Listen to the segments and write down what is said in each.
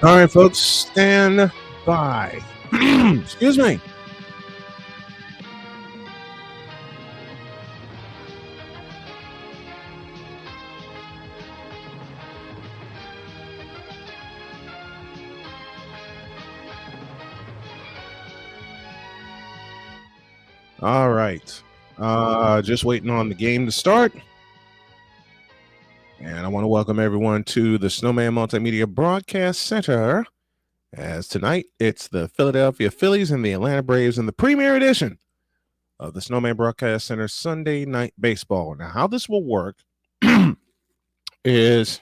All right, folks, stand by. Excuse me. All right. Just waiting on the game to start. And I want to welcome everyone to the Snowman Multimedia Broadcast Center. As tonight, it's the Philadelphia Phillies and the Atlanta Braves in the premiere edition of the Snowman Broadcast Center Sunday Night Baseball. Now, how this will work is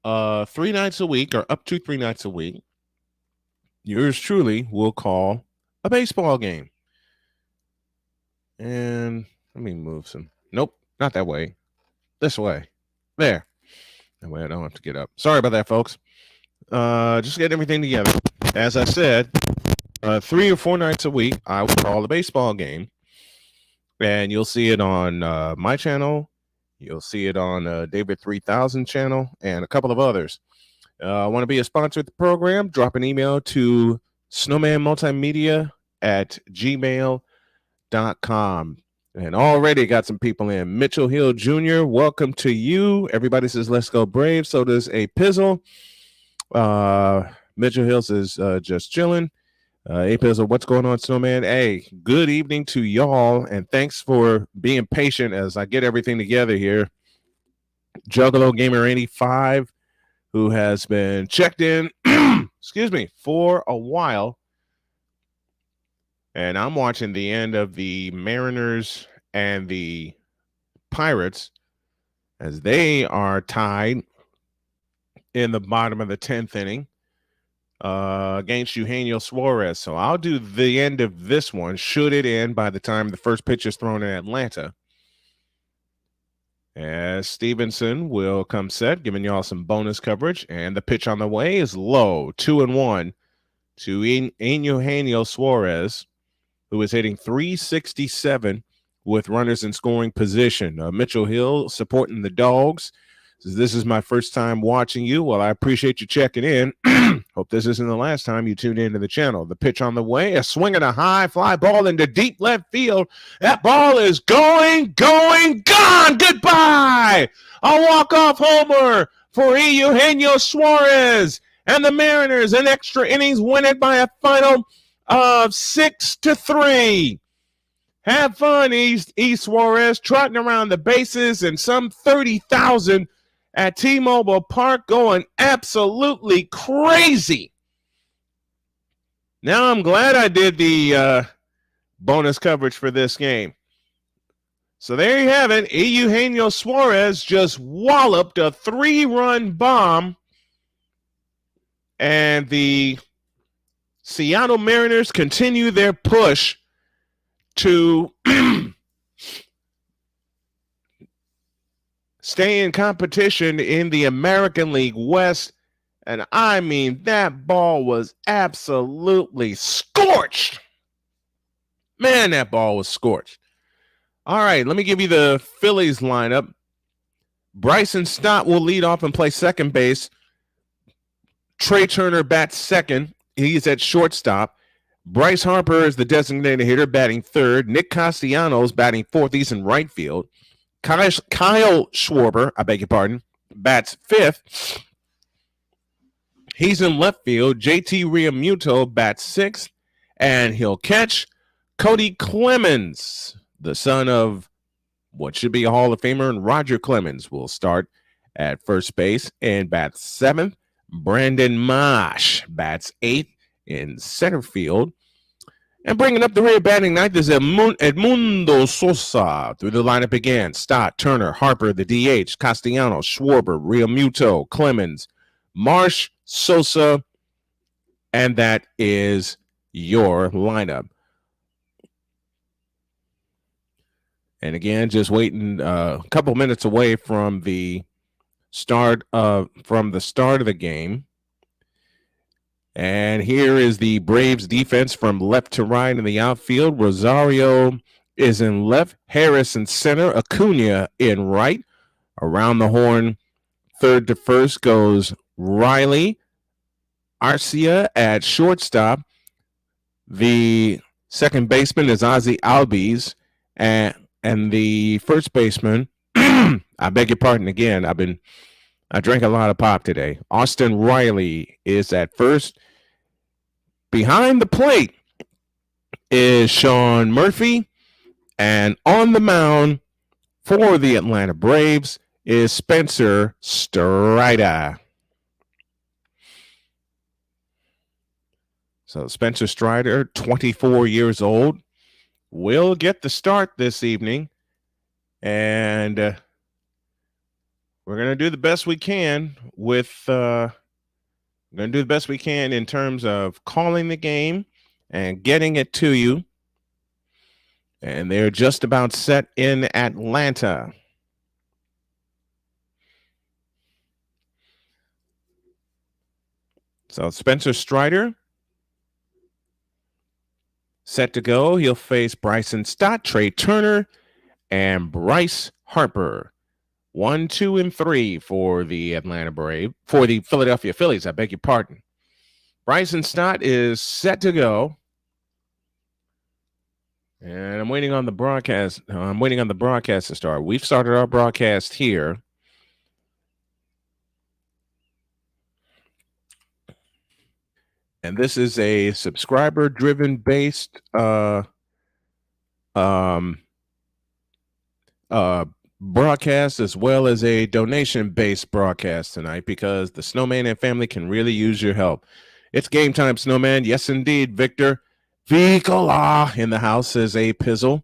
3 nights a week, or up to 3 nights a week, yours truly will call a baseball game. And let me move some. Nope, not that way. This way. There. That way I don't have to get up. Sorry about that, folks. Just get everything together. As I said, 3 or 4 nights a week, I will call a baseball game. And you'll see it on my channel. You'll see it on David 3000 channel and a couple of others. I want to be a sponsor of the program. Drop an email to snowmanmultimedia@gmail.com. And already got some people in. Mitchell Hill Jr., welcome to you. Everybody says, let's go Braves. So does a Pizzle. Mitchell Hill says, just chilling. A Pizzle, what's going on, Snowman? Hey, good evening to y'all. And thanks for being patient as I get everything together here. Juggalo Gamer 85, who has been checked in, excuse me, for a while. And I'm watching the end of the Mariners and the Pirates as they are tied in the bottom of the 10th inning against Eugenio Suarez. So I'll do the end of this one, should it end by the time the first pitch is thrown in Atlanta. As Stevenson will come set, giving y'all some bonus coverage. And the pitch on the way is low, 2-1 to Eugenio Suarez, who is hitting .367 with runners in scoring position. Mitchell Hill supporting the Dogs. Says, this is my first time watching you. Well, I appreciate you checking in. Hope this isn't the last time you tuned into the channel. The pitch on the way, a swing and a high fly ball into deep left field. That ball is gone. Goodbye. A walk-off homer for Eugenio Suarez. And the Mariners in extra innings win it by a final of 6-3. Have fun, E. Suarez, trotting around the bases, and some 30,000 at T-Mobile Park going absolutely crazy. Now I'm glad I did the bonus coverage for this game. So there you have it. Eugenio Suarez just walloped a 3-run bomb, and the Seattle Mariners continue their push to stay in competition in the American League West. And I mean, that ball was absolutely scorched. Man, that ball was scorched. All right, let me give you the Phillies lineup. Bryson Stott will lead off and play second base. Trey Turner bats second. He's at shortstop. Bryce Harper is the designated hitter, batting third. Nick Castellanos batting fourth. He's in right field. Kyle Schwarber, I beg your pardon, bats fifth. He's in left field. JT Realmuto bats sixth, and he'll catch. Cody Clemens, the son of what should be a Hall of Famer, and Roger Clemens will start at first base and bats seventh. Brandon Marsh bats eighth in center field. And bringing up the rear batting ninth is Edmundo Sosa. Through the lineup again, Stott, Turner, Harper, the DH, Castellanos, Schwarber, Realmuto, Clemens, Marsh, Sosa, and that is your lineup. And again, just waiting a couple minutes away from the start of the game. And here is the Braves defense from left to right in the outfield. Rosario is in left, Harris in center, Acuna in right. Around the horn, third to first goes Riley. Arcia at shortstop. The second baseman is Ozzy Albies, and the first baseman, I beg your pardon again. I drank a lot of pop today. Austin Riley is at first. Behind the plate is Sean Murphy, and on the mound for the Atlanta Braves is Spencer Strider. So Spencer Strider, 24 years old, will get the start this evening. And we're going to do the best we can in terms of calling the game and getting it to you. And they're just about set in Atlanta. So Spencer Strider set to go. He'll face Bryson Stott, Trey Turner, and Bryce Harper. 1, 2, and 3 for the Philadelphia Phillies. I beg your pardon. Bryson Stott is set to go. And I'm waiting on the broadcast. I'm waiting on the broadcast to start. We've started our broadcast here. And this is a subscriber-driven based broadcast, as well as a donation-based broadcast tonight, because the Snowman and family can really use your help. It's game time, Snowman. Yes, indeed, Victor. Vicola in the house, says A Pizzle.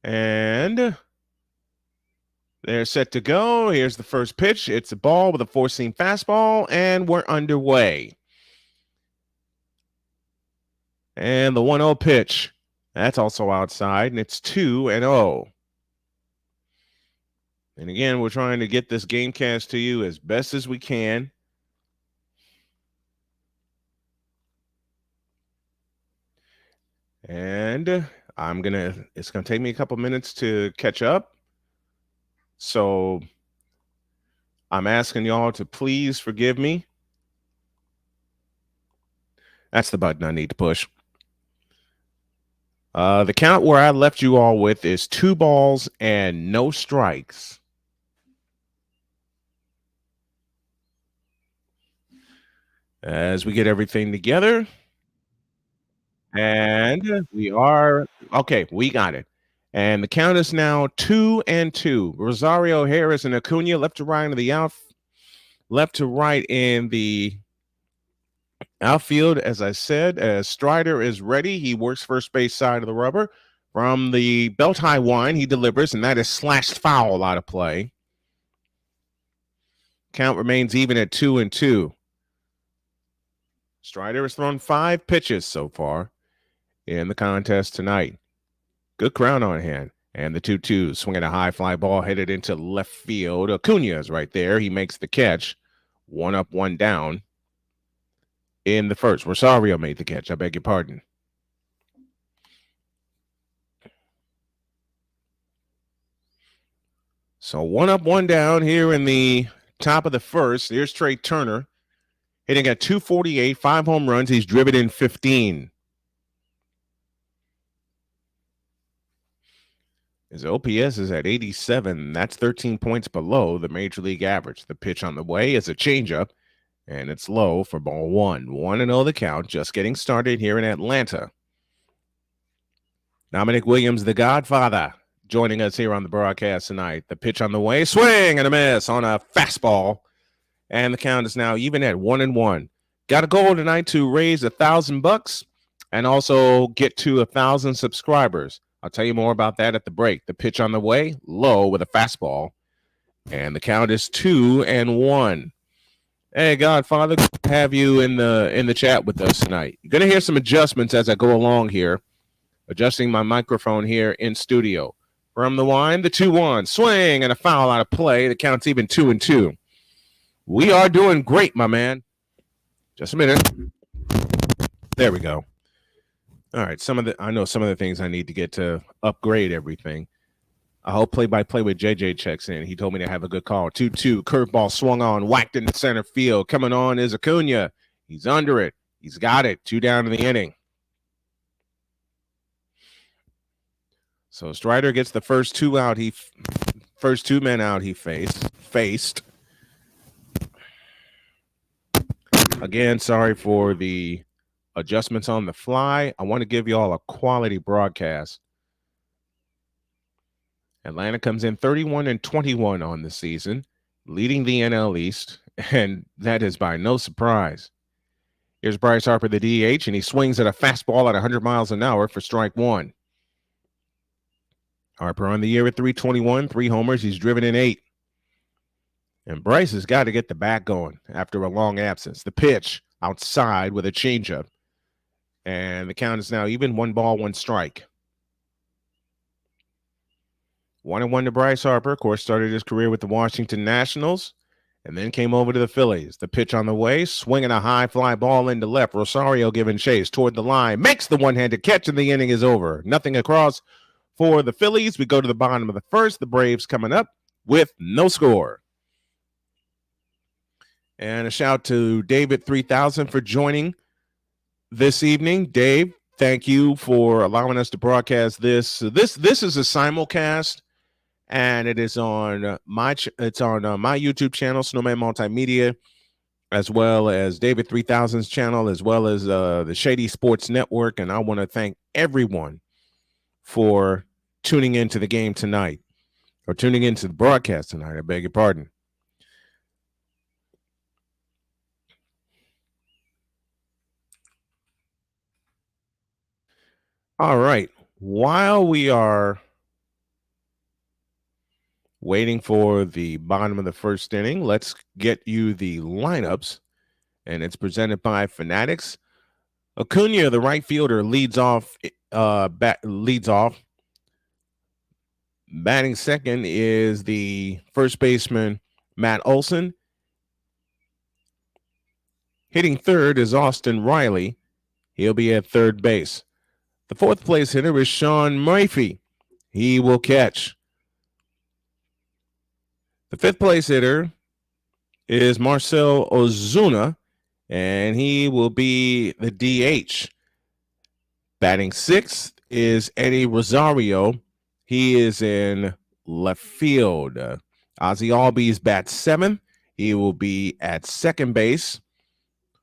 And they're set to go. Here's the first pitch. It's a ball with a four-seam fastball, and we're underway. And the 1-0 pitch. That's also outside, and it's 2-0. And again, we're trying to get this game cast to you as best as we can. And it's going to take me a couple minutes to catch up. So I'm asking y'all to please forgive me. That's the button I need to push. The count where I left you all with is 2 balls and no strikes. As we get everything together. And we got it. And the count is now 2-2. Rosario, Harris, and Acuna left to right in the outfield. As I said, as Strider is ready, he works first base side of the rubber. From the belt high wind, he delivers, and that is slashed foul out of play. Count remains even at 2-2. Strider has thrown 5 pitches so far in the contest tonight. Good crowd on hand. And the 2-2, swinging a high fly ball headed into left field. Acuna is right there. He makes the catch. 1 up, 1 down in the first. Rosario made the catch. I beg your pardon. So 1 up, 1 down here in the top of the first. Here's Trey Turner hitting at 248, 5 home runs. He's driven in 15. His OPS is at 87. That's 13 points below the major league average. The pitch on the way is a changeup, and it's low for ball 1. 1-0 the count, just getting started here in Atlanta. Dominic Williams, the Godfather, joining us here on the broadcast tonight. The pitch on the way, swing and a miss on a fastball. And the count is now even at 1-1. Got a goal tonight to raise $1,000 and also get to 1,000 subscribers. I'll tell you more about that at the break. The pitch on the way, low with a fastball. And the count is 2-1. Hey, Godfather, good to have you in the chat with us tonight. You're going to hear some adjustments as I go along here. Adjusting my microphone here in studio. From the wind, the 2-1. Swing and a foul out of play. The count's even 2-2. We are doing great, my man. Just a minute. There we go. All right. I know some of the things I need to get to upgrade everything. I hope play-by-play with JJ checks in. He told me to have a good call. 2-2, curveball swung on, whacked into center field. Coming on is Acuna. He's under it. He's got it. 2 down in the inning. So Strider gets the first 2 out. First 2 men out he faced. Again, sorry for the adjustments on the fly. I want to give you all a quality broadcast. Atlanta comes in 31-21 on the season, leading the NL East, and that is by no surprise. Here's Bryce Harper, the DH, and he swings at a fastball at 100 miles an hour for strike 1. Harper on the year at 321, 3 homers. He's driven in 8. And Bryce has got to get the bat going after a long absence. The pitch outside with a changeup. And the count is now even, 1 ball, 1 strike. 1-1 to Bryce Harper. Of course, started his career with the Washington Nationals and then came over to the Phillies. The pitch on the way, swinging a high fly ball into left. Rosario giving chase toward the line. Makes the one-handed catch, and the inning is over. Nothing across for the Phillies. We go to the bottom of the first. The Braves coming up with no score. And a shout to David 3000 for joining this evening. Dave, thank you for allowing us to broadcast this. This is a simulcast, and it is on my YouTube channel, Snowman Multimedia, as well as David 3000's channel, as well as the Shady Sports Network. And I want to thank everyone for tuning into the game tonight, or tuning into the broadcast tonight. I beg your pardon. All right. While we are waiting for the bottom of the first inning, let's get you the lineups, and it's presented by Fanatics. Acuna, the right fielder, leads off. Batting second is the first baseman, Matt Olson. Hitting third is Austin Riley. He'll be at third base. The fourth place hitter is Sean Murphy. He will catch. The fifth place hitter is Marcell Ozuna, and he will be the DH. Batting sixth is Eddie Rosario. He is in left field. Ozzie Albies bats seventh. He will be at second base.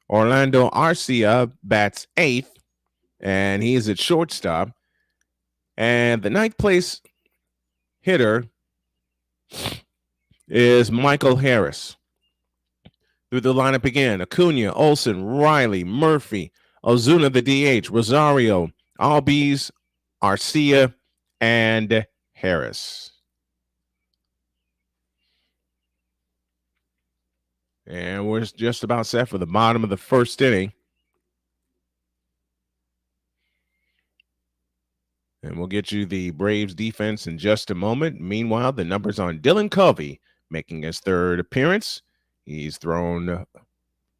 Orlando Arcia bats eighth, and he is at shortstop. And the ninth place hitter is Michael Harris. Through the lineup again: Acuna, Olson, Riley, Murphy, Ozuna, the DH, Rosario, Albies, Arcia, and Harris. And we're just about set for the bottom of the first inning. And we'll get you the Braves defense in just a moment. Meanwhile, the numbers on Dylan Covey making his third appearance. He's thrown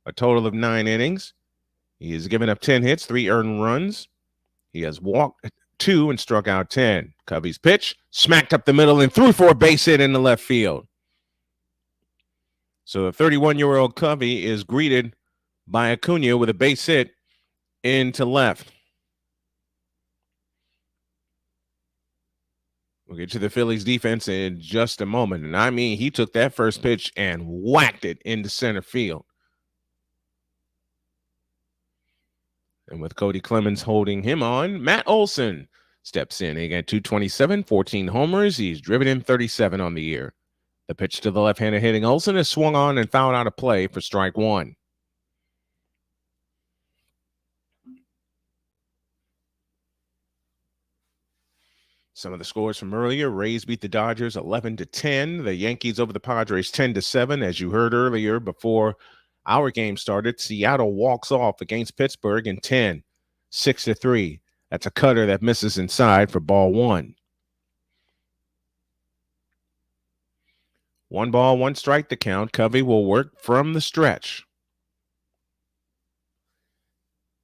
a total of 9 innings. He has given up 10 hits, 3 earned runs. He has walked 2 and struck out 10. Covey's pitch smacked up the middle and threw for a base hit in the left field. So the 31-year-old Covey is greeted by Acuna with a base hit into left. We'll get to the Phillies defense in just a moment. And I mean, he took that first pitch and whacked it into center field. And with Cody Clemens holding him on, Matt Olson steps in. He got 227, 14 homers. He's driven in 37 on the year. The pitch to the left-hander hitting Olson is swung on and fouled out of play for strike 1. Some of the scores from earlier: Rays beat the Dodgers 11-10. The Yankees over the Padres 10-7. As you heard earlier before our game started, Seattle walks off against Pittsburgh in 10, 6-3. That's a cutter that misses inside for ball 1. 1 ball, 1 strike the count. Covey will work from the stretch.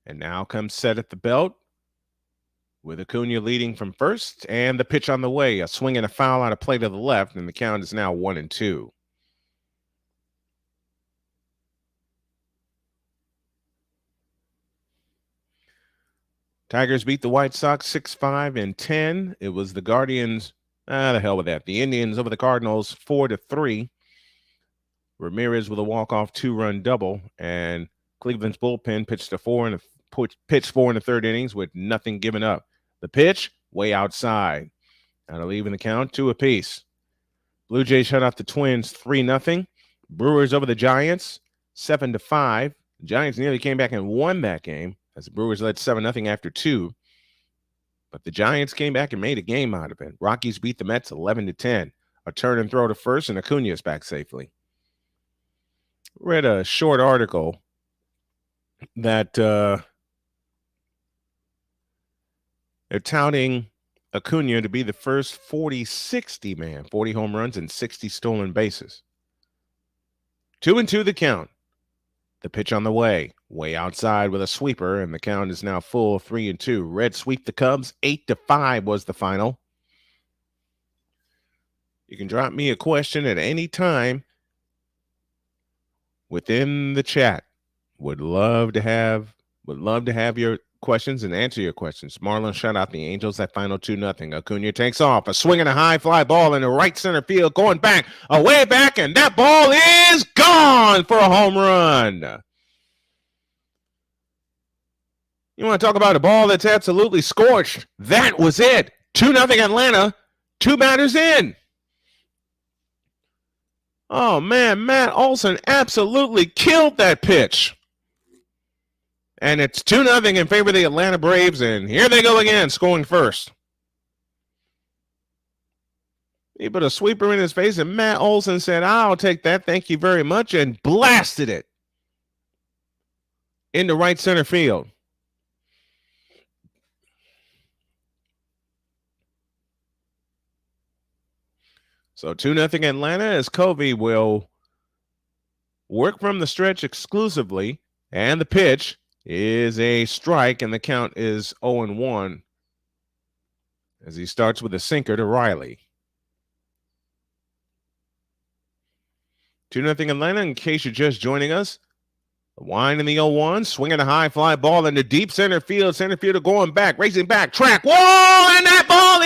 And now comes set at the belt. with Acuna leading from first, and the pitch on the way. A swing and a foul on a play to the left, and the count is now 1-2. Tigers beat the White Sox 6-5-10. It was the Guardians. The hell with that. The Indians over the Cardinals 4-3. Ramirez with a walk-off 2-run double, and Cleveland's bullpen pitched four in the third innings with nothing given up. The pitch way outside. Now to leave in the count 2 apiece. Blue Jays shut off the Twins 3-0. Brewers over the Giants 7-5. The Giants nearly came back and won that game as the Brewers led 7-0 after 2. But the Giants came back and made a game out of it. Rockies beat the Mets 11-10. A turn and throw to first, and Acuna is back safely. Read a short article that they're touting Acuna to be the first 40-60 man, 40 home runs and 60 stolen bases. 2-2 the count. The pitch on the way outside with a sweeper, and the count is now full 3-2. Reds sweep the Cubs 8-5 was the final. You can drop me a question at any time within the chat. Would love to have your questions and answer your questions. Marlins shut out the Angels at final 2-0. Acuna takes off. A swing and a high fly ball in the right center field, going back, away back, and that ball is gone for a home run. You want to talk about a ball that's absolutely scorched? That was it. 2-0 Atlanta. 2 batters in. Oh, man, Matt Olson absolutely killed that pitch. And it's 2-0 in favor of the Atlanta Braves, and here they go again, scoring first. He put a sweeper in his face, and Matt Olson said, "I'll take that, thank you very much," and blasted it into right center field. So 2-0 Atlanta, as Covey will work from the stretch exclusively, and the pitch is a strike, and the count is 0-1 as he starts with a sinker to Riley. 2-0 Atlanta, in case you're just joining us. The wind in the 0-1, swinging a high fly ball into deep center field. Center fielder going back, racing back, track. Whoa, and that ball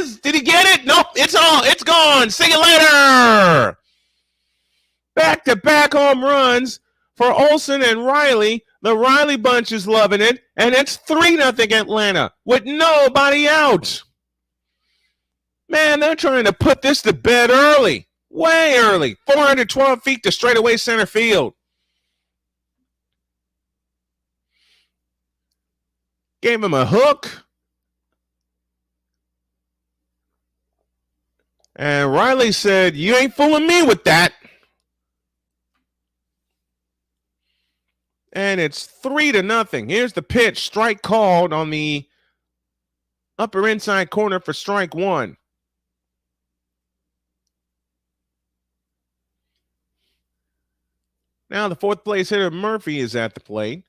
is, did he get it? Nope, it's gone. See you later. Back-to-back home runs for Olson and Riley. The Riley bunch is loving it, and it's 3-0 Atlanta with nobody out. Man, they're trying to put this to bed early, way early. 412 feet to straightaway center field. Gave him a hook. And Riley said, "You ain't fooling me with that." And it's 3-0. Here's the pitch. Strike called on the upper inside corner for strike 1. Now the fourth place hitter, Murphy, is at the plate.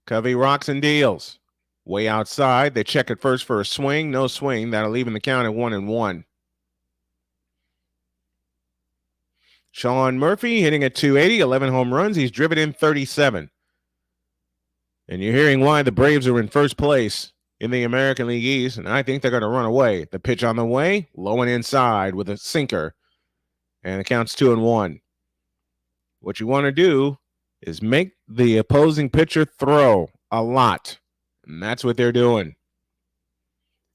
Covey rocks and deals. Way outside. They check it first for a swing. No swing. That'll leave in the count at 1-1. Sean Murphy hitting at 280, 11 home runs. He's driven in 37. And you're hearing why the Braves are in first place in the American League East, and I think they're going to run away. The pitch on the way, low and inside with a sinker, and it counts 2-1. What you want to do is make the opposing pitcher throw a lot, and that's what they're doing.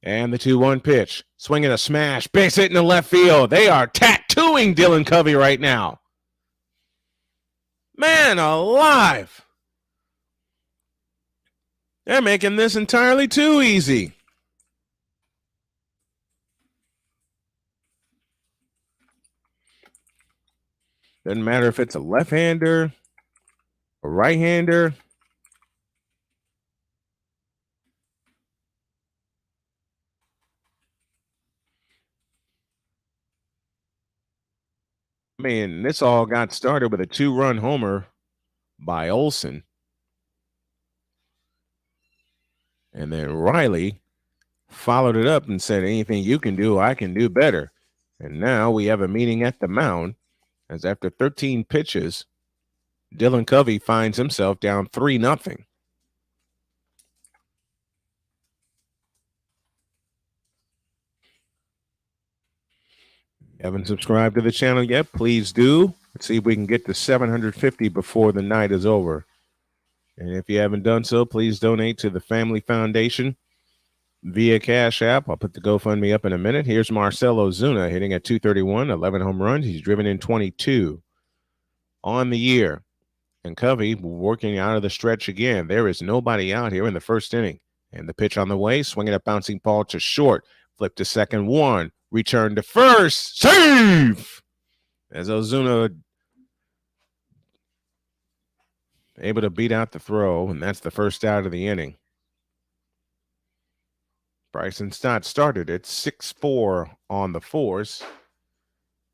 And the 2-1 pitch, swinging a smash, base hit in the left field. They are tattooing Dylan Covey right now. Man alive. They're making this entirely too easy. Doesn't matter if it's a left-hander, a right-hander. I mean, this all got started with a 2-run homer by Olson. And then Riley followed it up and said, anything you can do, I can do better. And now we have a meeting at the mound as after 13 pitches, Dylan Covey finds himself down 3-0. Haven't subscribed to the channel yet? Please do. Let's see if we can get to 750 before the night is over. And if you haven't done so, please donate to the Family Foundation via Cash App. I'll put the GoFundMe up in a minute. Here's Marcell Ozuna hitting at 231, 11 home runs. He's driven in 22 on the year. And Covey working out of the stretch again. There is nobody out here in the first inning. And the pitch on the way, swinging a bouncing ball to short. Flip to second, one. Return to first. Save! As Ozuna able to beat out the throw, and that's the first out of the inning. Bryson Stott started at 6-4 on the force,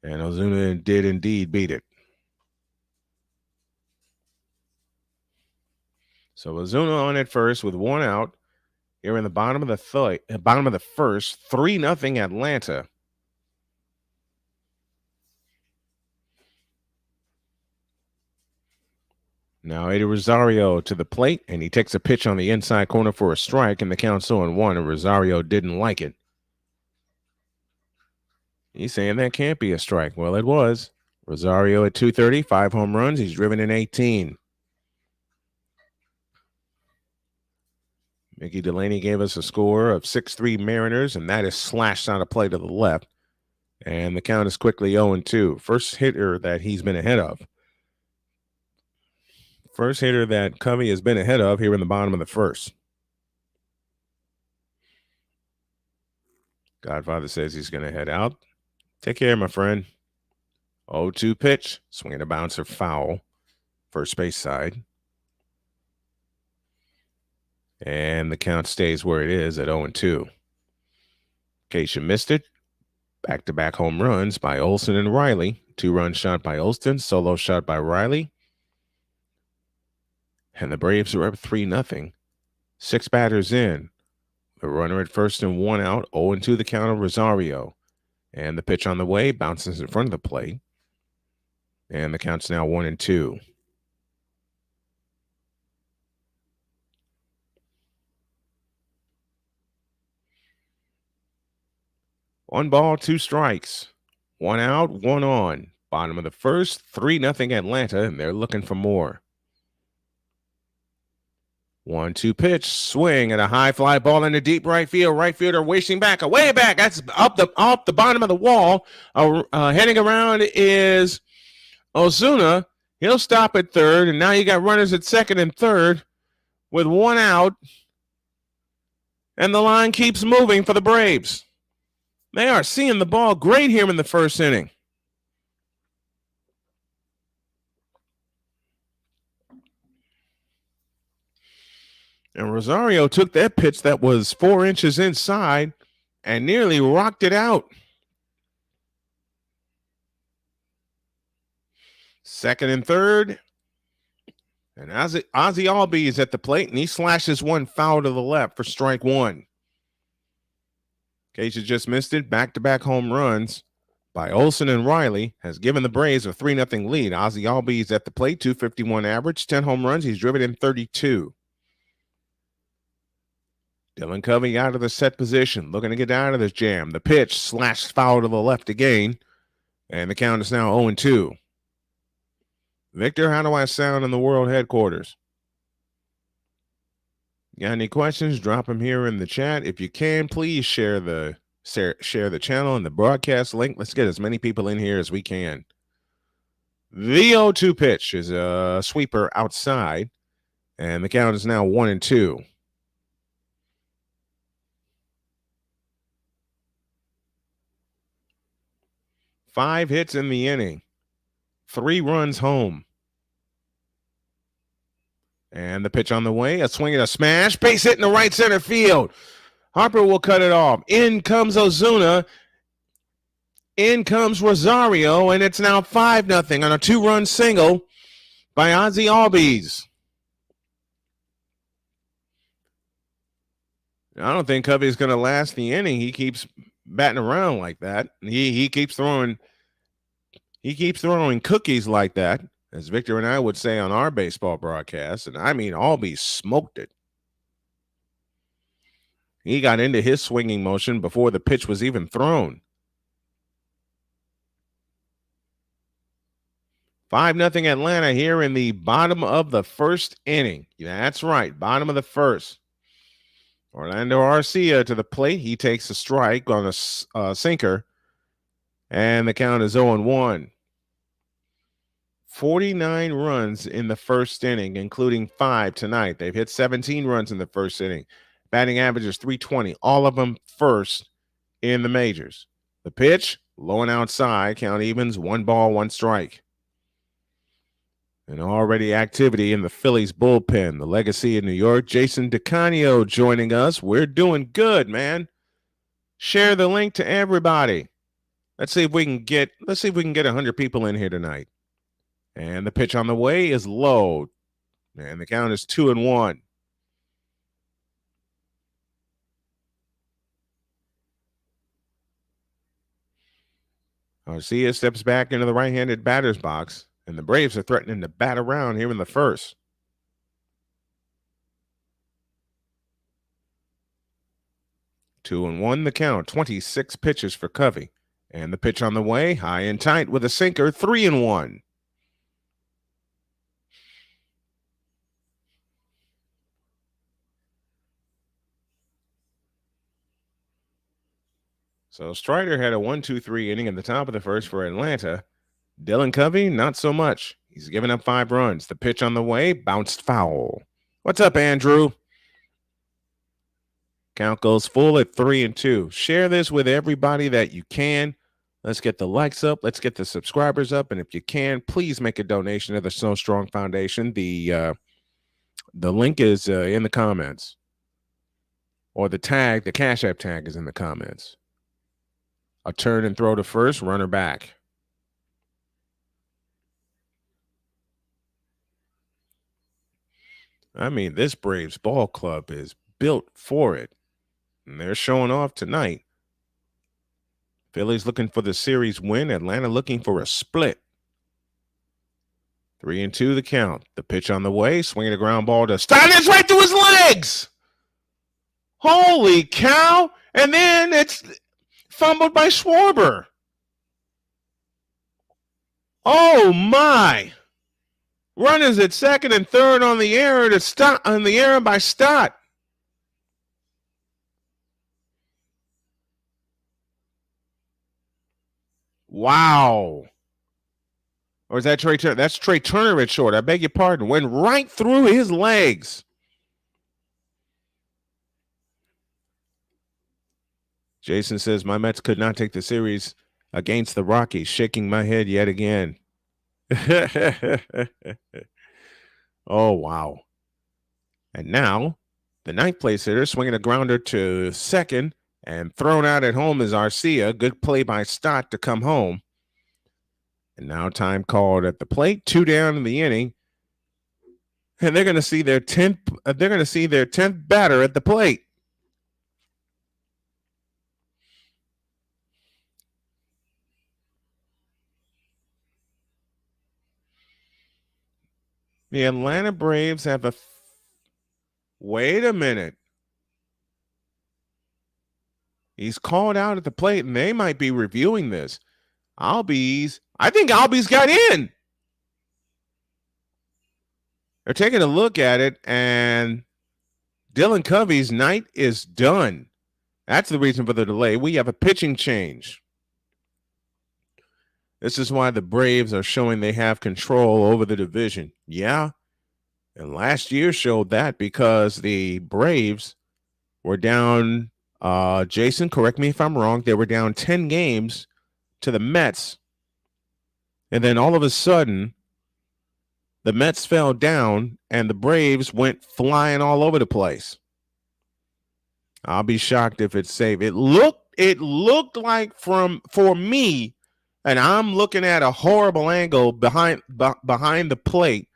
and Ozuna did indeed beat it. So Ozuna on at first with one out. Here in the bottom of the first, 3-0 Atlanta. Now Eddie Rosario to the plate, and he takes a pitch on the inside corner for a strike, and the count's 0-1, and Rosario didn't like it. He's saying that can't be a strike. Well, it was. Rosario at 230, 5 home runs. He's driven in 18. Mickey Delaney gave us a score of 6-3 Mariners, and that is slashed on a play to the left. And the count is quickly 0-2. First hitter that he's been ahead of. First hitter that Covey has been ahead of here in the bottom of the first. Godfather says he's going to head out. Take care, my friend. 0-2 pitch. Swinging a bouncer foul. First base side. And the count stays where it is at 0-2. In case you missed it, back-to-back home runs by Olson and Riley. 2-run shot by Olson, solo shot by Riley. And the Braves are up 3-0. 6 batters in. The runner at first and 1 out. 0-2 the count of Rosario. And the pitch on the way bounces in front of the plate. And the count's now 1-2. One ball, 2 strikes. 1 out, 1 on. Bottom of the first, 3-0 Atlanta, and they're looking for more. 1-2 pitch, swing at a high fly ball into deep right field. Right fielder wishing back, way back. That's up the bottom of the wall. Heading around is Ozuna. He'll stop at third, and now you got runners at second and third with 1 out. And the line keeps moving for the Braves. They are seeing the ball great here in the first inning. And Rosario took that pitch that was 4 inches inside and nearly rocked it out. Second and third. And Ozzy Albies at the plate, and he slashes one foul to the left for strike 1. In case you just missed it, back-to-back home runs by Olson and Riley has given the Braves a 3-0 lead. Ozzy Albies at the plate, 251 average, 10 home runs. He's driven in 32. Dylan Covey out of the set position, looking to get out of this jam. The pitch slashed foul to the left again, and the count is now 0-2. Victor, how do I sound in the world headquarters? Got any questions? Drop them here in the chat. If you can, please share the channel and the broadcast link. Let's get as many people in here as we can. The 0-2 pitch is a sweeper outside, and the count is now 1-2. Five hits in the inning. 3 runs home. And the pitch on the way, a swing and a smash, base hit in the right center field. Harper will cut it off. In comes Ozuna. In comes Rosario, and it's now 5-0 on a 2-run single by Ozzy Albies. I don't think Covey's going to last the inning. He keeps batting around like that. He keeps throwing cookies like that, as Victor and I would say on our baseball broadcast. And I mean, Albee smoked it. He got into his swinging motion before the pitch was even thrown. 5-0 Atlanta here in the bottom of the first inning. That's right, bottom of the first. Orlando Arcia to the plate. He takes a strike on a sinker, and the count is 0-1. 49 runs in the first inning, including 5 tonight. They've hit 17 runs in the first inning. Batting average is .320, all of them first in the majors. The pitch, low and outside, count evens, 1 ball, 1 strike. And already activity in the Phillies bullpen. The legacy in New York. Jason DeCanio joining us. We're doing good, man. Share the link to everybody. Let's see if we can get 100 people in here tonight. And the pitch on the way is low. And the count is 2-1. Arcia steps back into the right-handed batter's box. And the Braves are threatening to bat around here in the first. Two and one the count. 26 pitches for Covey. And the pitch on the way, high and tight with a sinker, 3-1. So Strider had a 1-2-3 inning at the top of the first for Atlanta. Dylan Covey, not so much. He's given up 5 runs. The pitch on the way, bounced foul. What's up, Andrew? Count goes full at 3-2. Share this with everybody that you can. Let's get the likes up. Let's get the subscribers up. And if you can, please make a donation to the Snow Strong Foundation. The link is in the comments. Or the Cash App tag is in the comments. A turn and throw to first, runner back. I mean, this Braves ball club is built for it. And they're showing off tonight. Phillies looking for the series win. Atlanta looking for a split. 3-2 the count. The pitch on the way. Swinging a ground ball to Steinitz right through his legs. Holy cow. And then it's fumbled by Schwarber. Oh, my. Runners at second and third on the error by Stott. Wow. Or is that Trey Turner? That's Trey Turner at short. I beg your pardon. Went right through his legs. Jason says, my Mets could not take the series against the Rockies. Shaking my head yet again. Oh, wow. And now, the ninth place hitter swinging a grounder to second and thrown out at home is Arcia. Good play by Stott to come home. And now time called at the plate. 2 down in the inning. And they're going to see their 10th. They're going to see their 10th batter at the plate. The Atlanta Braves have a. Wait a minute. He's called out at the plate, and they might be reviewing this. I think Albies got in. They're taking a look at it, and Dylan Covey's night is done. That's the reason for the delay. We have a pitching change. This is why the Braves are showing they have control over the division. Yeah, and last year showed that because the Braves were down, Jason, correct me if I'm wrong, they were down 10 games to the Mets. And then all of a sudden, the Mets fell down and the Braves went flying all over the place. I'll be shocked if it's safe. It looked like for me, and I'm looking at a horrible angle behind the plate.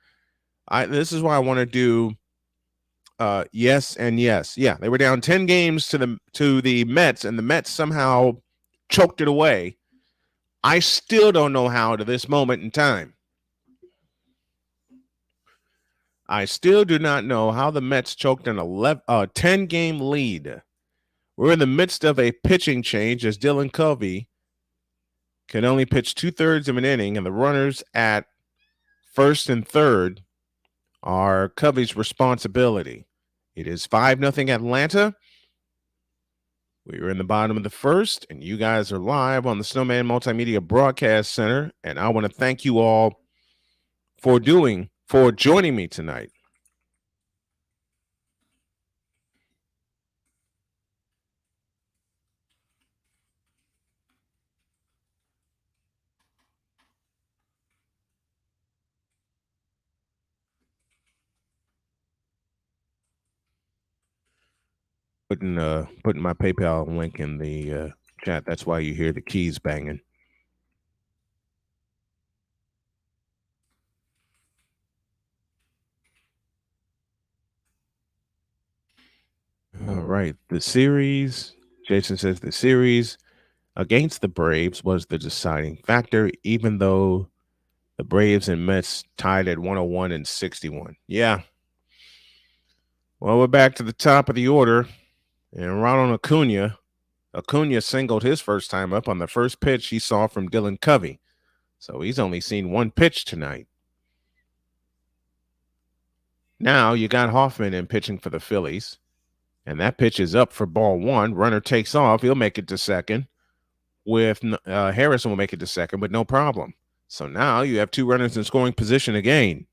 This is why I want to do Yes and yes. Yeah, they were down 10 games to the Mets, and the Mets somehow choked it away. I still don't know how to this moment in time. I still do not know how the Mets choked an 10-game lead. We're in the midst of a pitching change as Dylan Covey can only pitch 2/3 of an inning, and the runners at first and third are Covey's responsibility. It is 5-0 Atlanta. We are in the bottom of the first, and you guys are live on the Snowman Multimedia Broadcast Center, and I want to thank you all for joining me tonight. Putting my PayPal link in the chat. That's why you hear the keys banging. All right. The series, Jason says the series against the Braves was the deciding factor, even though the Braves and Mets tied at 101 and 61. Yeah. Well, we're back to the top of the order. And Ronald Acuna singled his first time up on the first pitch he saw from Dylan Covey. So he's only seen one pitch tonight. Now you got Hoffman in pitching for the Phillies. And that pitch is up for ball one. Runner takes off. He'll make it to second. Harrison will make it to second, but no problem. So now you have two runners in scoring position again.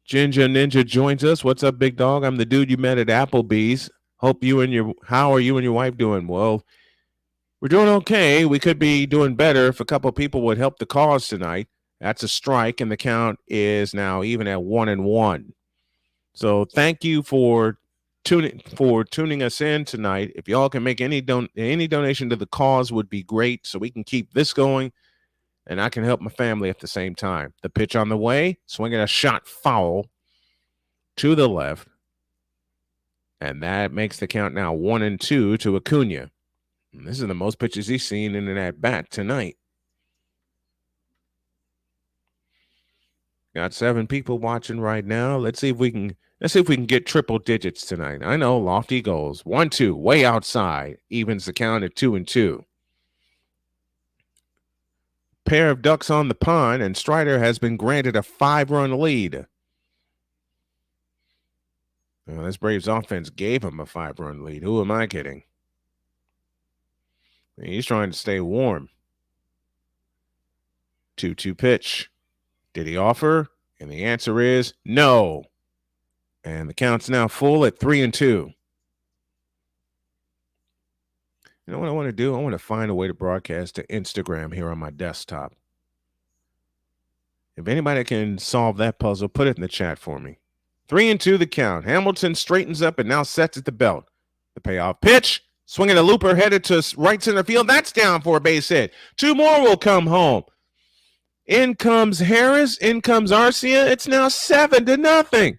Ginger Ninja joins us. What's up, big dog? I'm the dude you met at Applebee's. How are you and your wife doing? Well, we're doing okay. We could be doing better if a couple people would help the cause tonight. That's a strike, and the count is now even at 1-1. So thank you for tuning us in tonight. If y'all can make any donation to the cause would be great, so we can keep this going, and I can help my family at the same time. The pitch on the way, swinging a shot foul to the left, and that makes the count now 1-2 to Acuna. And this is the most pitches he's seen in an at-bat tonight. Got 7 people watching right now. Let's see if we can get triple digits tonight. I know, lofty goals. 1-2, way outside. Evens the count at 2-2. Pair of ducks on the pond, and Strider has been granted a 5-run lead. Well, this Braves offense gave him a 5-run lead. Who am I kidding? He's trying to stay warm. 2-2 pitch. Did he offer? And the answer is no. And the count's now full at 3-2. You know what I want to do? I want to find a way to broadcast to Instagram here on my desktop. If anybody can solve that puzzle, put it in the chat for me. 3-2 the count. Hamilton straightens up and now sets at the belt. The payoff pitch. Swinging a looper headed to right center field. That's down for a base hit. 2 more will come home. In comes Harris. In comes Arcia. It's now 7-0.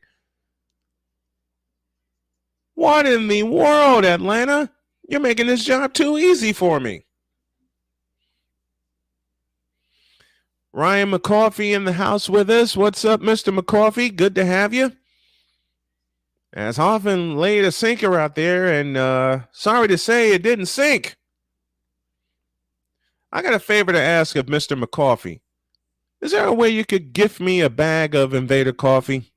What in the world, Atlanta? You're making this job too easy for me. Ryan McCoffey in the house with us. What's up, Mr. McCoffey? Good to have you. As Hoffman laid a sinker out there, and sorry to say it didn't sink. I got a favor to ask of Mr. McCoffey. Is there a way you could gift me a bag of Invader coffee?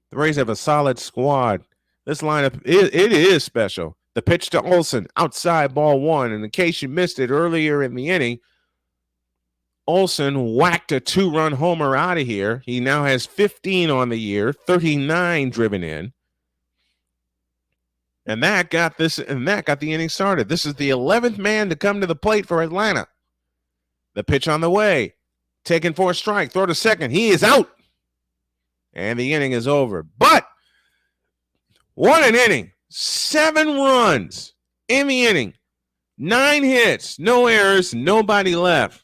The Rays have a solid squad. This lineup, it is special. The pitch to Olsen, outside ball 1. And in case you missed it earlier in the inning, Olsen whacked a 2-run homer out of here. He now has 15 on the year, 39 driven in. And that got the inning started. This is the 11th man to come to the plate for Atlanta. The pitch on the way. Taken for a strike. Throw to second. He is out. And the inning is over. But what an inning. 7 runs in the inning. 9 hits. No errors. Nobody left.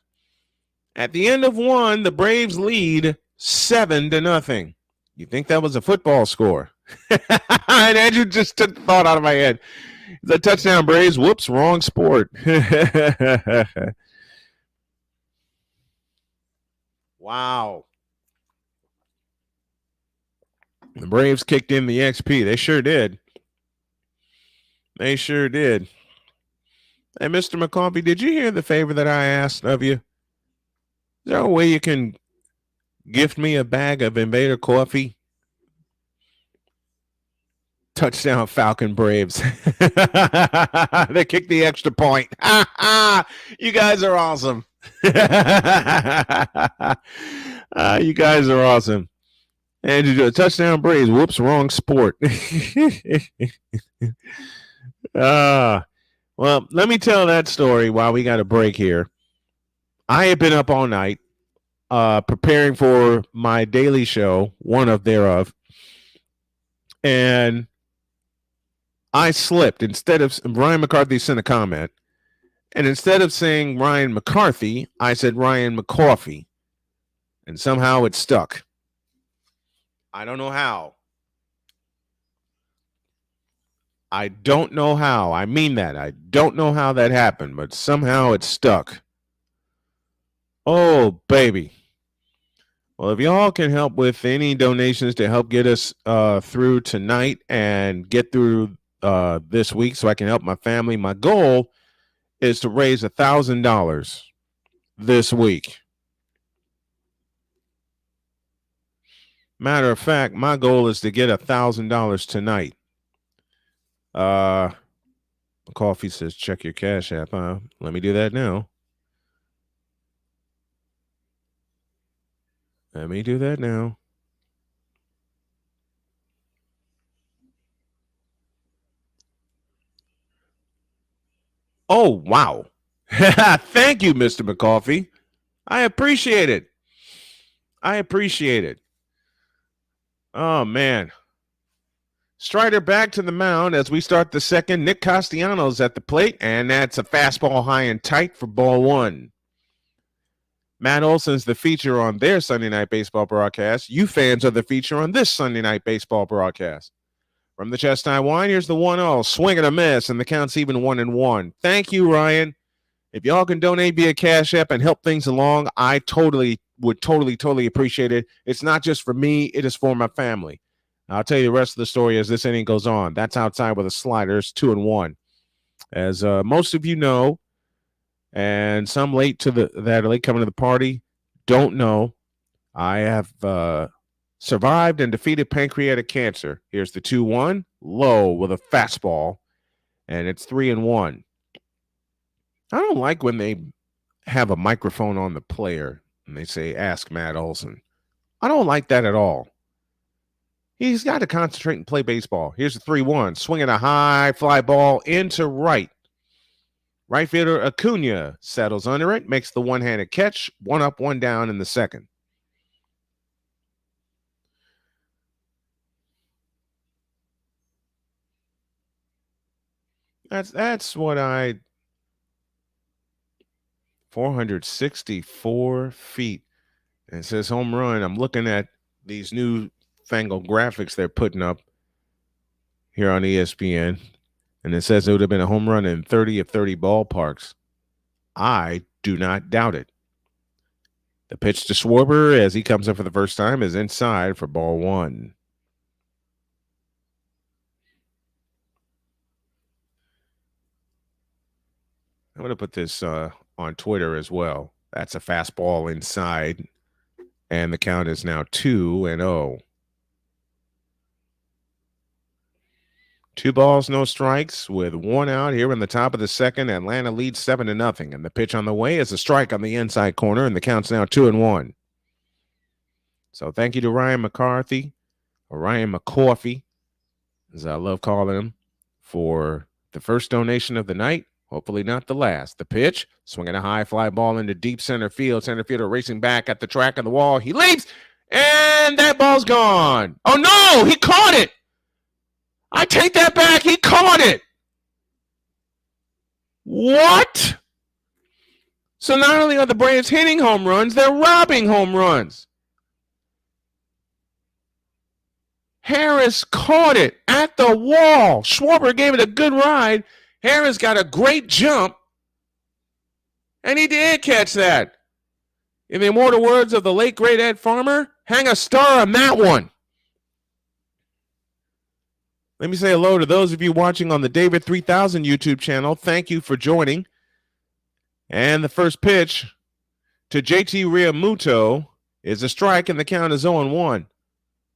At the end of 1, the Braves lead 7-0. You think that was a football score? And Andrew just took the thought out of my head. The touchdown Braves. Whoops, wrong sport. Wow. The Braves kicked in the XP. They sure did. They sure did. Hey, Mr. McCoffey, did you hear the favor that I asked of you? Is there a way you can gift me a bag of Invader coffee? Touchdown Falcon Braves. They kicked the extra point. You guys are awesome. You guys are awesome. And you do a touchdown Braves. Whoops, wrong sport. Well, let me tell that story while we got a break here. I have been up all night preparing for my daily show, one of thereof, and I slipped. Instead of Ryan McCarthy sent a comment, and instead of saying Ryan McCarthy, I said Ryan McCoffey, and somehow it stuck. I don't know how. I don't know how. I mean that. I don't know how that happened, but somehow it stuck. Oh, baby. Well, if y'all can help with any donations to help get us through tonight and get through this week so I can help my family, my goal is to raise $1,000 this week. Matter of fact, my goal is to get $1,000 tonight. Coffee says, check your Cash App. Let me do that now. Let me do that now. Oh, wow. Thank you, Mr. McCoffey. I appreciate it. I appreciate it. Oh, man. Strider back to the mound as we start the second. Nick Castellanos at the plate, and that's a fastball high and tight for ball one. Matt Olson's the feature on their Sunday Night Baseball broadcast. You fans are the feature on this Sunday Night Baseball broadcast. From the chest high wine, here's the 1-0. Swing and a miss, and the count's even 1-1. Thank you, Ryan. If y'all can donate via Cash App and help things along, I would totally appreciate it. It's not just for me. It is for my family. I'll tell you the rest of the story as this inning goes on. That's outside with a slider. It's 2-1. As most of you know, and some that are late coming to the party don't know, I have survived and defeated pancreatic cancer. Here's the 2-1, low with a fastball, and it's 3-1. I don't like when they have a microphone on the player and they say, ask Matt Olson. I don't like that at all. He's got to concentrate and play baseball. Here's the 3-1, swinging a high fly ball into right. Right fielder Acuna settles under it, makes the one-handed catch, 1 up, 1 down in the second. That's what 464 feet. And it says home run. I'm looking at these new fangled graphics they're putting up here on ESPN. And it says it would have been a home run in 30 of 30 ballparks. I do not doubt it. The pitch to Schwarber as he comes up for the first time is inside for ball one. I'm going to put this on Twitter as well. That's a fastball inside. And the count is now 2-0. 2 balls, no strikes with 1 out here in the top of the second. Atlanta leads 7-0. And the pitch on the way is a strike on the inside corner. And the count's now 2-1. So thank you to Ryan McCarthy, or Ryan McCoffey, as I love calling him, for the first donation of the night. Hopefully not the last. The pitch, swinging a high fly ball into deep center field. Center fielder racing back at the track of the wall. He leaps, and that ball's gone. Oh, no, he caught it. I take that back. He caught it. What? So not only are the Braves hitting home runs, they're robbing home runs. Harris caught it at the wall. Schwarber gave it a good ride. Harris got a great jump, and he did catch that. In the immortal words of the late, great Ed Farmer, hang a star on that one. Let me say hello to those of you watching on the David 3000 YouTube channel. Thank you for joining. And the first pitch to JT Realmuto is a strike, and the count is 0-1.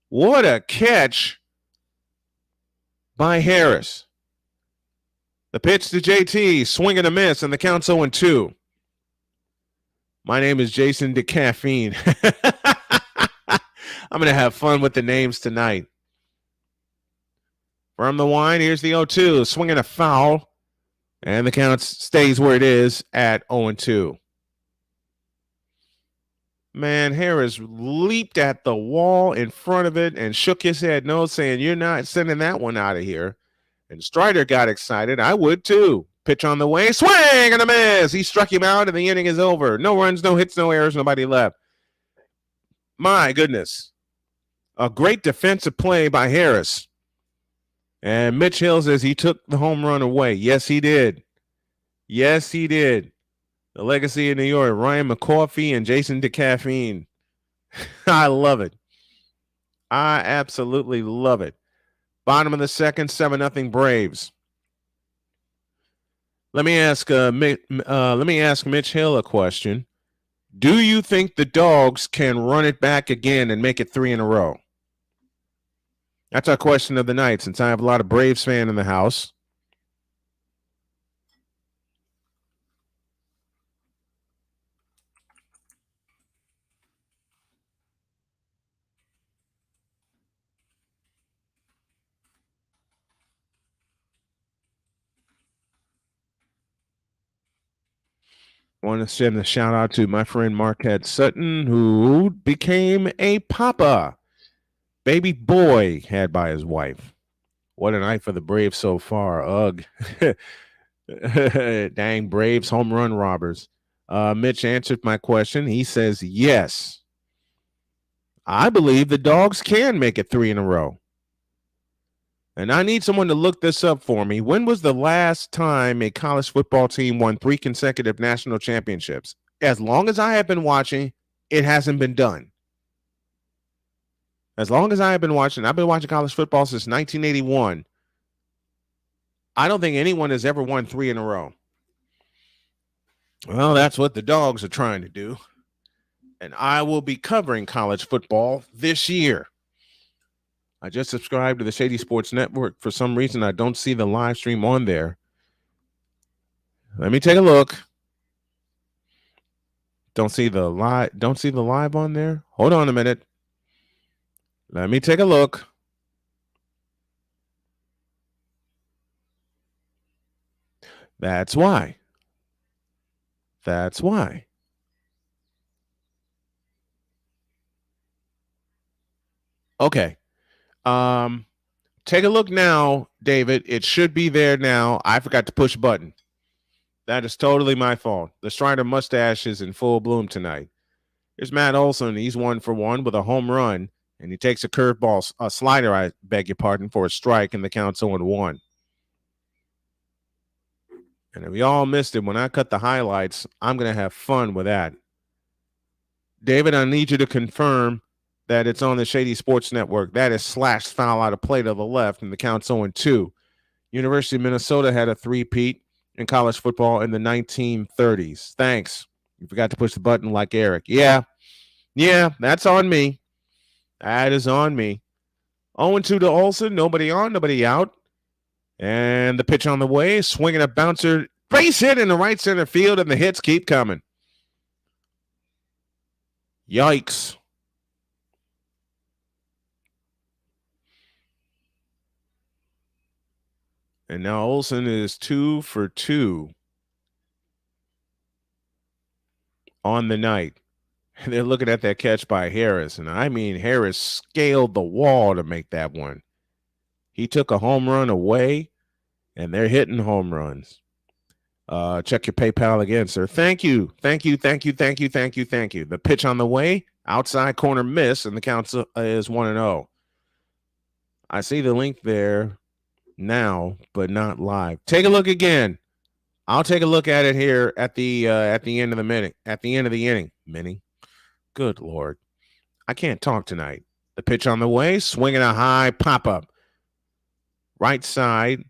What a catch by Harris. The pitch to JT, swing and a miss, and the count's 0-2. My name is Jason DeCaffeine. I'm going to have fun with the names tonight. From the wine, here's the 0-2, swinging a foul, and the count stays where it is at 0-2. Man, Harris leaped at the wall in front of it and shook his head no, saying, you're not sending that one out of here. And Strider got excited. I would too. Pitch on the way, swing and a miss. He struck him out, and the inning is over. No runs, no hits, no errors, nobody left. My goodness. A great defensive play by Harris. And Mitch Hill says he took the home run away. Yes, he did. Yes, he did. The legacy of New York, Ryan McCoffey and Jason DeCaffeine. I love it. I absolutely love it. Bottom of the second, 7-0 Braves. Let me ask Mitch Hill a question. Do you think the Dogs can run it back again and make it 3 in a row? That's our question of the night, since I have a lot of Braves fans in the house. I want to send a shout out to my friend Marquette Sutton, who became a papa. Baby boy had by his wife. What a night for the Braves so far. Ugh. Dang, Braves home run robbers. Mitch answered my question. He says, yes. I believe the Dogs can make it 3 in a row. And I need someone to look this up for me. When was the last time a college football team won 3 consecutive national championships? As long as I have been watching, it hasn't been done. As long as I have been watching, I've been watching college football since 1981. I don't think anyone has ever won 3 in a row. Well, that's what the Dogs are trying to do. And I will be covering college football this year. I just subscribed to the Shady Sports Network. For some reason, I don't see the live stream on there. Let me take a look. Don't see the live on there. Hold on a minute. Let me take a look. That's why. That's why. Okay. Take a look now, David. It should be there now. I forgot to push a button. That is totally my fault. The Strider mustache is in full bloom tonight. Here's Matt Olson. He's 1 for 1 with a home run, and he takes a curveball, a slider, I beg your pardon, for a strike, and the count's 0-1. And if y'all missed it, when I cut the highlights, I'm going to have fun with that. David, I need you to confirm that it's on the Shady Sports Network. That is slashed foul out of play to the left, and the count's 0-2. University of Minnesota had a three-peat in college football in the 1930s. Thanks. You forgot to push the button like Eric. Yeah, that's on me. That is on me. 0-2 to Olsen. Nobody on, nobody out. And the pitch on the way, swinging a bouncer. Base hit in the right center field, and the hits keep coming. Yikes. And now Olsen is 2 for 2 on the night. They're looking at that catch by Harris. And I mean, Harris scaled the wall to make that one. He took a home run away, and they're hitting home runs. Check your PayPal again, sir. Thank you. The pitch on the way, outside corner miss, and the count is 1-0. I see the link there now, but not live. Take a look again. I'll take a look at it here at the end of the minute. At the end of the inning. Minnie. Good Lord. I can't talk tonight. The pitch on the way, swinging a high pop-up. Right side,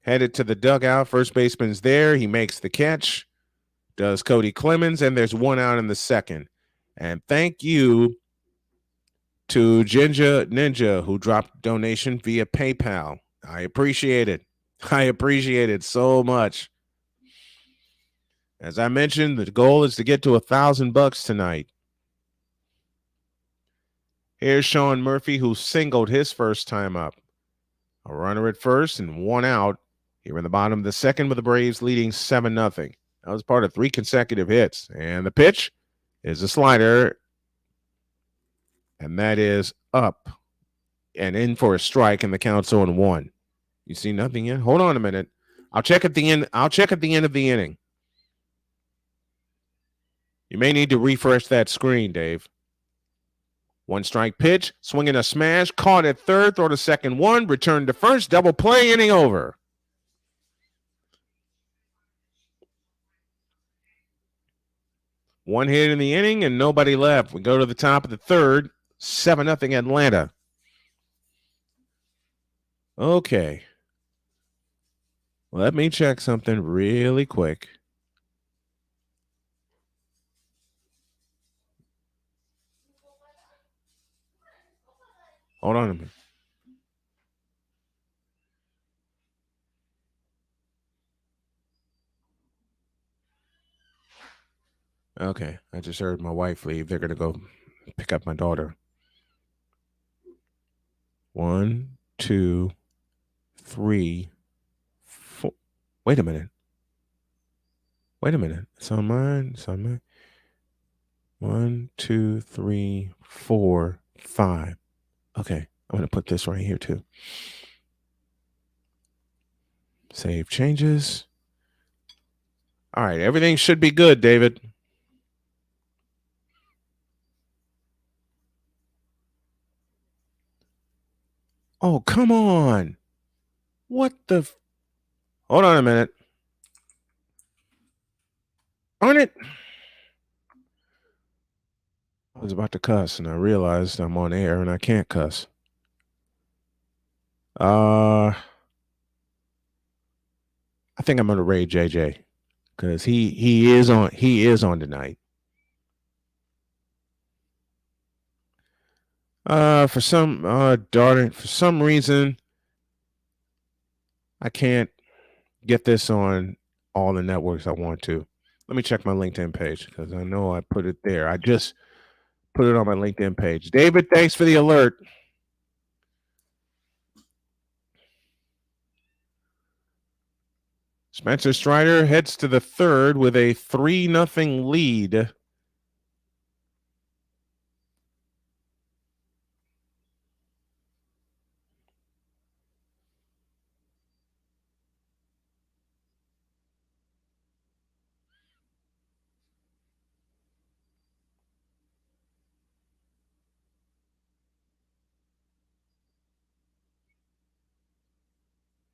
headed to the dugout. First baseman's there. He makes the catch. Does Cody Clemens, and there's one out in the second. And thank you to Ginger Ninja, who dropped donation via PayPal. I appreciate it. I appreciate it so much. As I mentioned, the goal is to get to $1,000 tonight. Here's Sean Murphy, who singled his first time up. A runner at first and one out here in the bottom of the second with the Braves leading 7-0. That was part of 3 consecutive hits. And the pitch is a slider, and that is up and in for a strike, and the count's 0-1. You see nothing yet? Hold on a minute. I'll check at the end. I'll check at the end of the inning. You may need to refresh that screen, Dave. 1 strike pitch, swinging a smash, caught at third, throw to second 1, return to first, double play, inning over. One hit in the inning and nobody left. We go to the top of the third, 7-0 Atlanta. Okay. Let me check something really quick. Hold on a minute. Okay, I just heard my wife leave. They're going to go pick up my daughter. 1, 2, 3, 4. Wait a minute. It's on mine. 1, 2, 3, 4, 5. Okay, I'm going to put this right here too. Save changes. All right, everything should be good, David. Oh, come on. What the? Hold on a minute. On it. I was about to cuss, and I realized I'm on air and I can't cuss. I think I'm gonna raid JJ because he is on tonight. For some reason, I can't get this on all the networks I want to. Let me check my LinkedIn page because I know I put it there. I just put it on my LinkedIn page. David, thanks for the alert. Spencer Strider heads to the third with a 3-0 lead.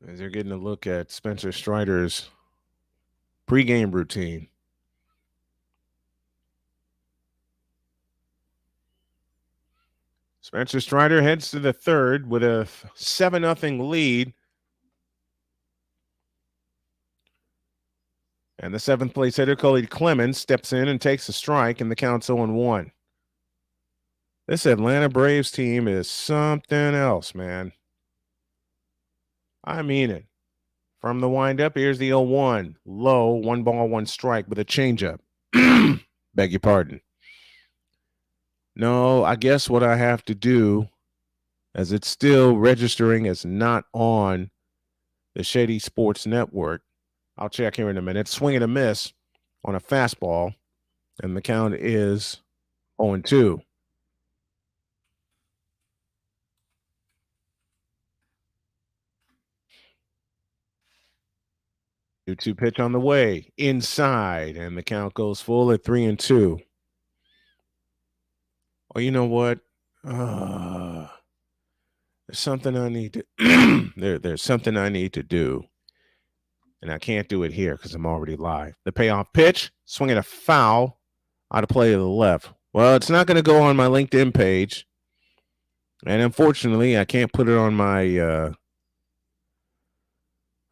As you're getting a look at Spencer Strider's pregame routine. Spencer Strider heads to the third with a 7-0 lead. And the 7th place hitter, Cody Clemens, steps in and takes a strike, and the count's 0-1. This Atlanta Braves team is something else, man. I mean it. From the windup, here's the 0-1. Low, 1 ball, 1 strike with a changeup. Beg your pardon. No, I guess what I have to do, as it's still registering as not on the Shady Sports Network, I'll check here in a minute. Swing and a miss on a fastball, and the count is 0-2. 2-2 pitch on the way, inside, and the count goes full at 3-2. Oh, you know what? There's something I need to there's something I need to do, and I can't do it here because I'm already live. The payoff pitch, swinging a foul out of play to the left. Well, it's not going to go on my LinkedIn page, and unfortunately, I can't put it on my.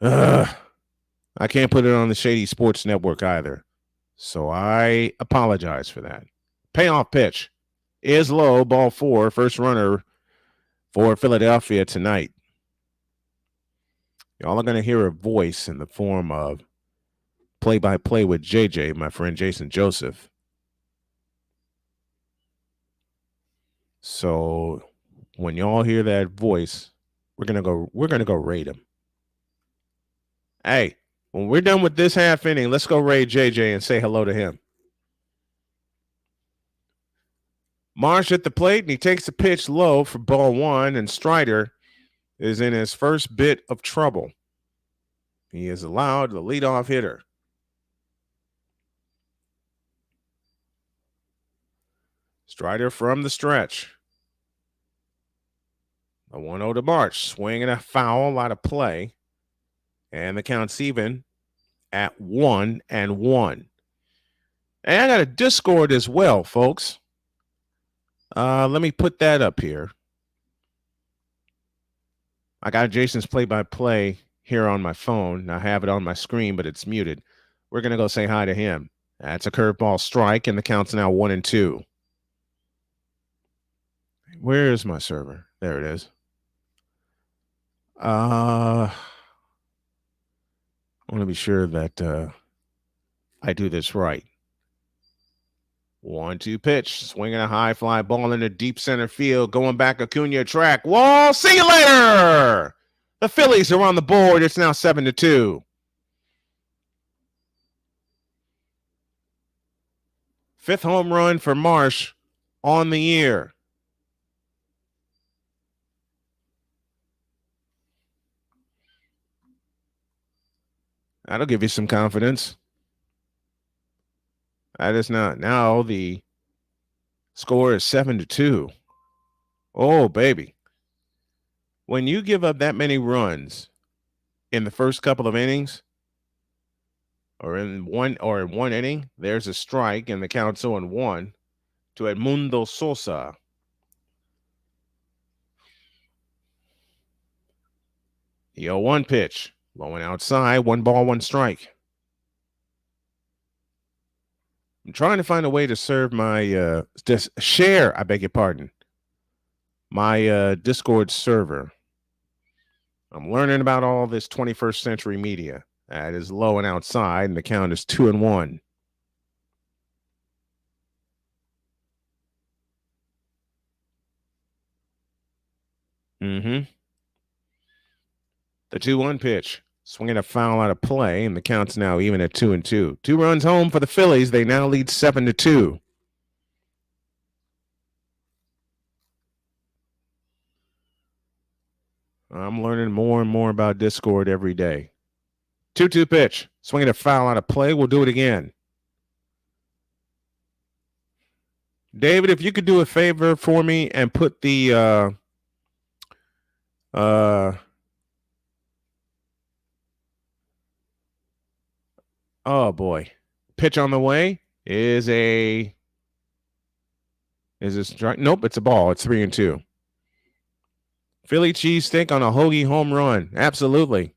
I can't put it on the Shady Sports Network either, so I apologize for that. Payoff pitch is low, ball four, first runner for Philadelphia tonight. Y'all are going to hear a voice in the form of play-by-play with JJ, my friend Jason Joseph. So when y'all hear that voice, we're gonna go raid him. Hey, when we're done with this half inning, let's go raid JJ and say hello to him. Marsh at the plate, and he takes the pitch low for ball one, and Strider is in his first bit of trouble. He is allowed the leadoff hitter. Strider from the stretch. A 1-0 to Marsh. Swing and a foul out of play. And the count's even at 1-1. And I got a Discord as well, folks. Let me put that up here. I got Jason's play-by-play here on my phone. I have it on my screen, but it's muted. We're going to go say hi to him. That's a curveball strike, and the count's now 1-2. Where is my server? There it is. I want to be sure that I do this right. 1-2 pitch, swinging a high fly ball into deep center field, going back Acuna track. Wall, see you later. The Phillies are on the board. It's now 7-2. Fifth home run for Marsh on the year. That'll give you some confidence. That is not. Now the score is 7-2. Oh, baby. When you give up that many runs in the first couple of innings, or in one inning, there's a strike, and the count's 0-1 to Edmundo Sosa. The 0-1 pitch, low and outside, 1 ball, 1 strike. I'm trying to find a way to serve my share. I beg your pardon. My Discord server. I'm learning about all this 21st century media. That is low and outside, and the count is 2-1. The 2-1 pitch, swinging a foul out of play, and the count's now even at 2-2. 2 runs home for the Phillies. They now lead 7-2. I'm learning more and more about Discord every day. 2-2 pitch, swinging a foul out of play. We'll do it again. David, if you could do a favor for me and put the oh boy, pitch on the way is a strike? Nope, it's a ball. It's 3-2. Philly cheesesteak on a Hoagie home run. Absolutely.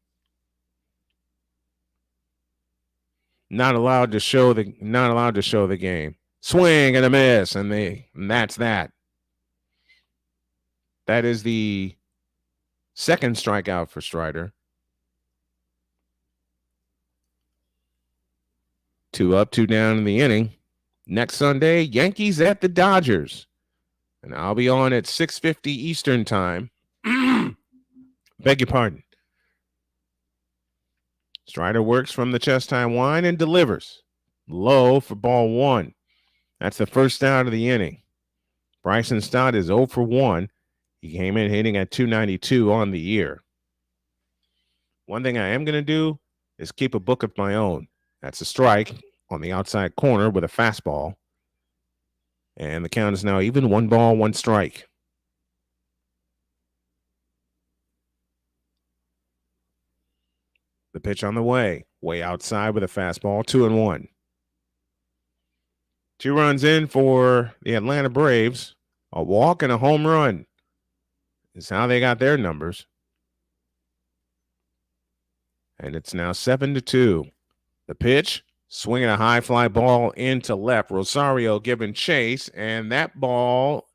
Not allowed to show the game. Swing and a miss, and that's that. That is the second strikeout for Strider. 2 up, 2 down in the inning. Next Sunday, Yankees at the Dodgers. And I'll be on at 6:50 Eastern time. Beg your pardon. Strider works from the chest high wind and delivers. Low for ball 1. That's the first out of the inning. Bryson Stott is 0 for 1. He came in hitting at 292 on the year. One thing I am going to do is keep a book of my own. That's a strike on the outside corner with a fastball. And the count is now even 1 ball, 1 strike. The pitch on the way outside with a fastball, 2-1. 2 runs in for the Atlanta Braves. A walk and a home run is how they got their numbers. And it's now 7-2. The pitch, swinging a high fly ball into left. Rosario giving chase, and that ball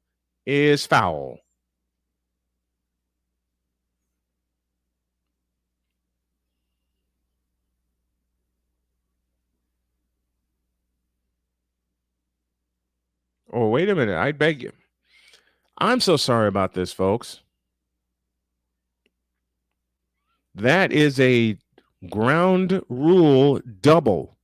is foul. Oh, wait a minute. I beg you. I'm so sorry about this, folks. That is a ground rule double.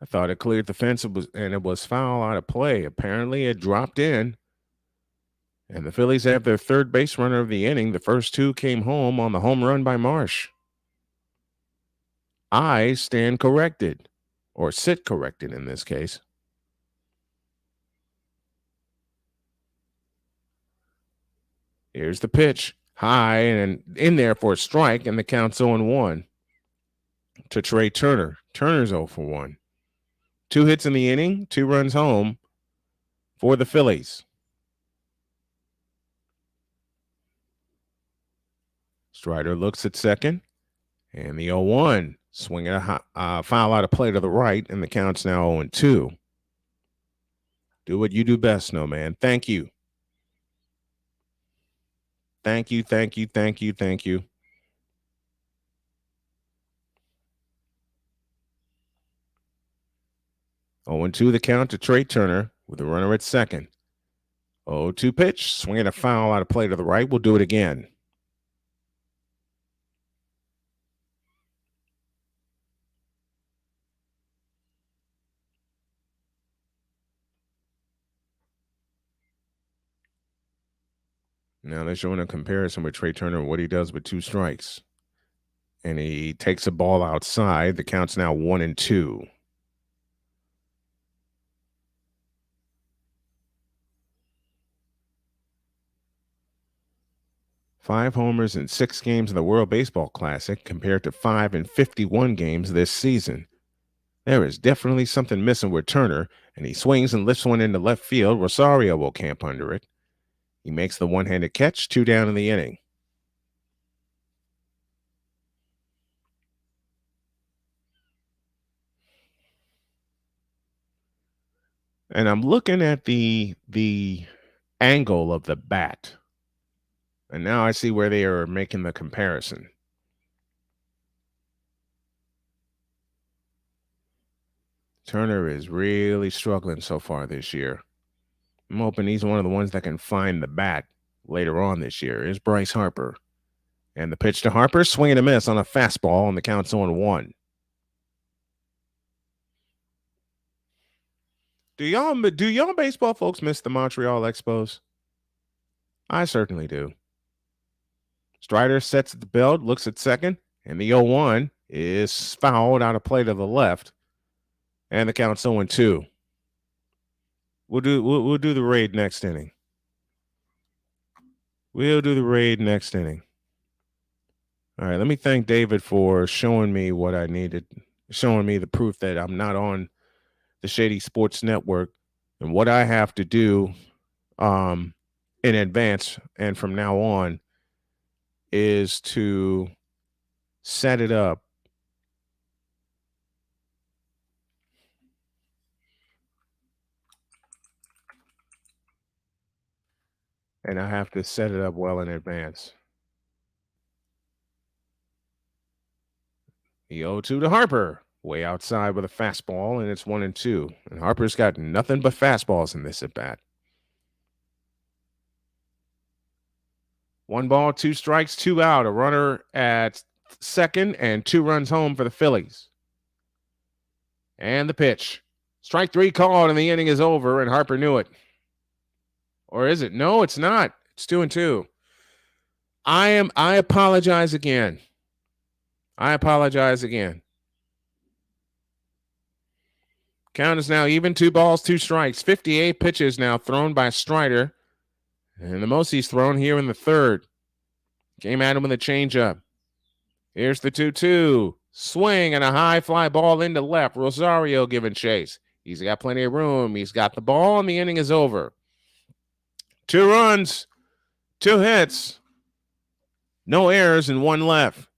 I thought it cleared the fence and it was foul out of play. Apparently, it dropped in. And the Phillies have their third base runner of the inning. The first 2 came home on the home run by Marsh. I stand corrected, or sit corrected in this case. Here's the pitch. High and in there for a strike, and the count's 0-1 to Trey Turner. Turner's 0-1. 2 hits in the inning, 2 runs home for the Phillies. Strider looks at second, and the 0-1. Swinging a foul out of play to the right, and the count's now 0-2. Do what you do best, Snowman. Thank you. Thank you, thank you, thank you, thank you. Oh, 0-2 the count to Trey Turner with a runner at second. 0-2 pitch, swinging a foul out of play to the right. We'll do it again. Now they're showing a comparison with Trey Turner and what he does with 2 strikes. And he takes a ball outside. The count's now 1-2. Five homers in 6 games in the World Baseball Classic compared to 5 in 51 games this season. There is definitely something missing with Turner, and he swings and lifts one into left field. Rosario will camp under it. He makes the one-handed catch, 2 down in the inning. And I'm looking at the angle of the bat. And now I see where they are making the comparison. Turner is really struggling so far this year. I'm hoping he's one of the ones that can find the bat later on this year. Is Bryce Harper. And the pitch to Harper, swing and a miss on a fastball, and the count's 0-1. Do y'all baseball folks miss the Montreal Expos? I certainly do. Strider sets at the belt, looks at second, and the 0-1 is fouled out of play to the left, and the count's 0-2. We'll do the raid next inning. We'll do the raid next inning. All right, let me thank David for showing me what I needed, showing me the proof that I'm not on the Shady Sports Network and what I have to do in advance and from now on is to set it up and I have to set it up well in advance. The 0-2 to Harper, way outside with a fastball, and it's 1-2. And Harper's got nothing but fastballs in this at bat. 1 ball, 2 strikes, 2 out. A runner at second and 2 runs home for the Phillies. And the pitch. Strike 3 called, and the inning is over, and Harper knew it. Or is it? No, it's not. It's 2-2. I apologize again. Count is now even, 2 balls, 2 strikes. 58 pitches now thrown by Strider. And the most he's thrown here in the third. Came at him with a changeup. Here's the 2-2. Swing and a high fly ball into left. Rosario giving chase. He's got plenty of room. He's got the ball, and the inning is over. 2 runs, 2 hits, no errors, and 1 left.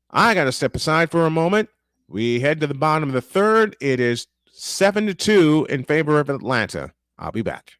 I got to step aside for a moment. We head to the bottom of the third. It is 7-2 in favor of Atlanta. I'll be back.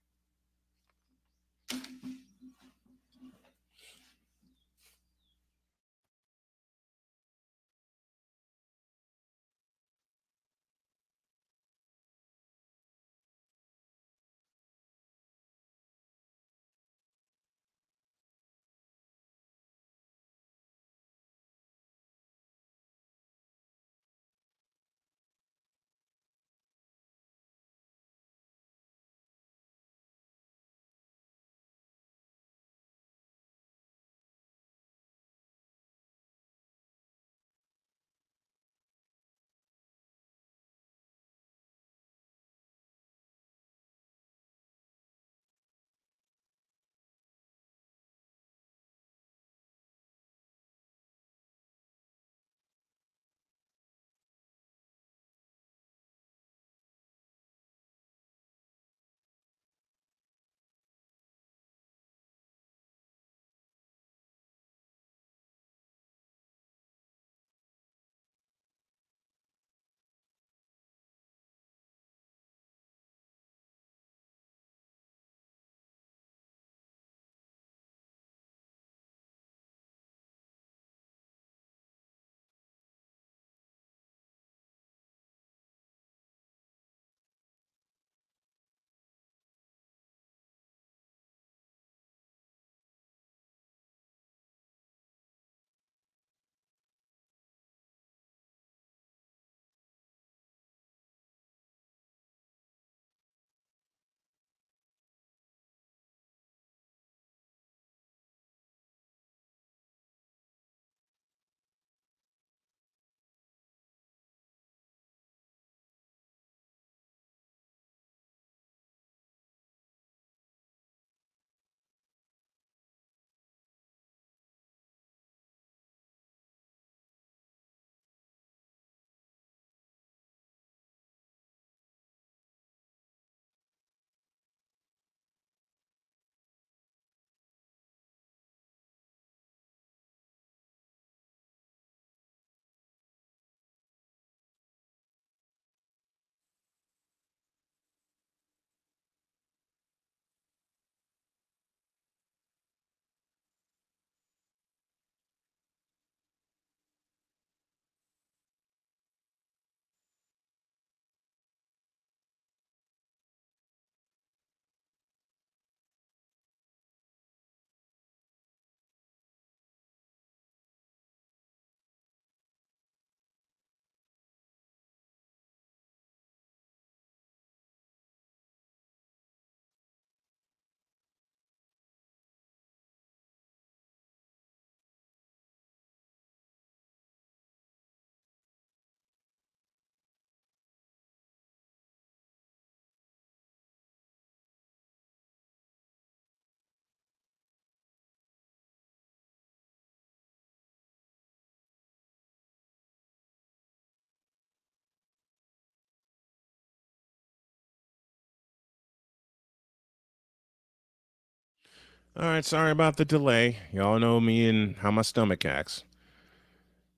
All right, sorry about the delay. Y'all know me and how my stomach acts.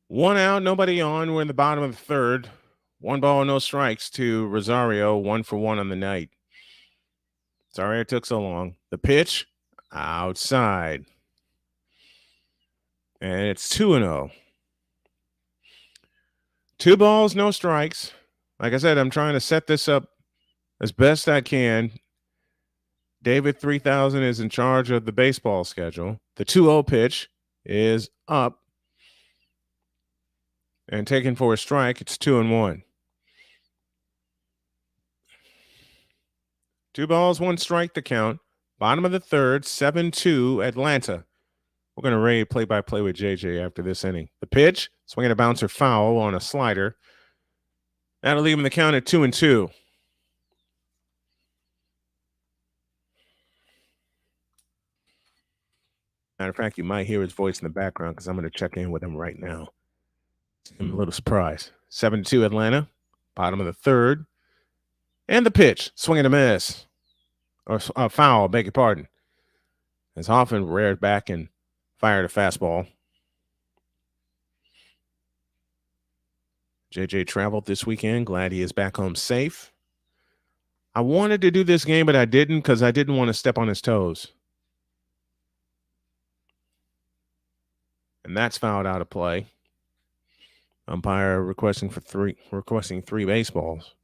1 out, nobody on. We're in the bottom of the third. 1 ball, no strikes to Rosario, 1 for 1 on the night. Sorry it took so long. The pitch, outside. And it's 2-0. 2 balls, no strikes. Like I said, I'm trying to set this up as best I can. David 3000 is in charge of the baseball schedule. The 2-0 pitch is up and taken for a strike. It's 2-1. 2 balls, 1 strike to count. Bottom of the third, 7-2 Atlanta. We're going to ready play-by-play with JJ after this inning. The pitch, swinging a bouncer foul on a slider. That'll leave him the count at 2-2. Matter of fact, you might hear his voice in the background because I'm going to check in with him right now. I'm a little surprised. 7-2 Atlanta, bottom of the third. And the pitch, swing and a miss. Or foul, beg your pardon. As Hoffman reared back and fired a fastball. JJ traveled this weekend. Glad he is back home safe. I wanted to do this game, but I didn't because I didn't want to step on his toes. And that's fouled out of play. Umpire requesting three baseballs.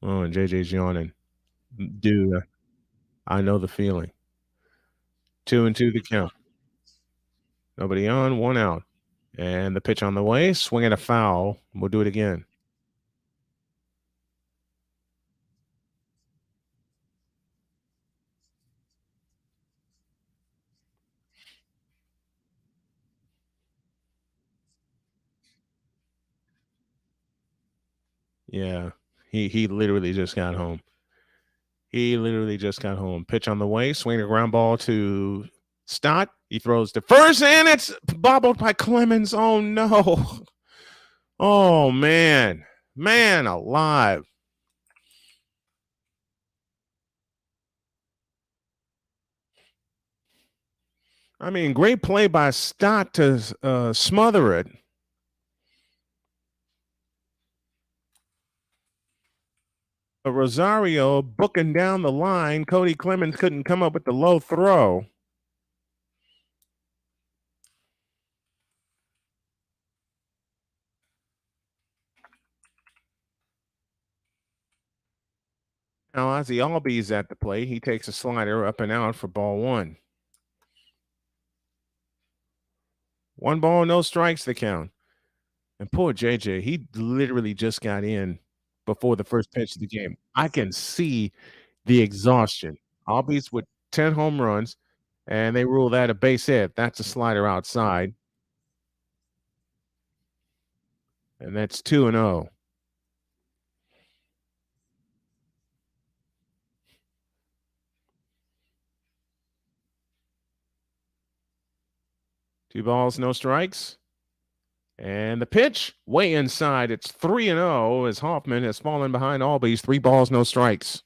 Oh, and JJ's yawning. Dude, I know the feeling. 2-2 the count. Nobody on, one out. And the pitch on the way, swing at a foul. We'll do it again. Yeah, he literally just got home. Pitch on the way, swing a ground ball to Stott. He throws to first, and it's bobbled by Clemens. Oh, no. Oh, man. Man alive. I mean, great play by Stott to smother it. But Rosario booking down the line. Cody Clemens couldn't come up with the low throw. Now, Ozzie Albies at the plate. He takes a slider up and out for ball one. 1 ball, no strikes, the count. And poor JJ, he literally just got in before the first pitch of the game. I can see the exhaustion. Albies with 10 home runs, and they rule that a base hit. That's a slider outside. And that's 2-0. Two balls, no strikes. And the pitch, way inside. It's 3-0 as Hoffman has fallen behind Albies. 3 balls, no strikes.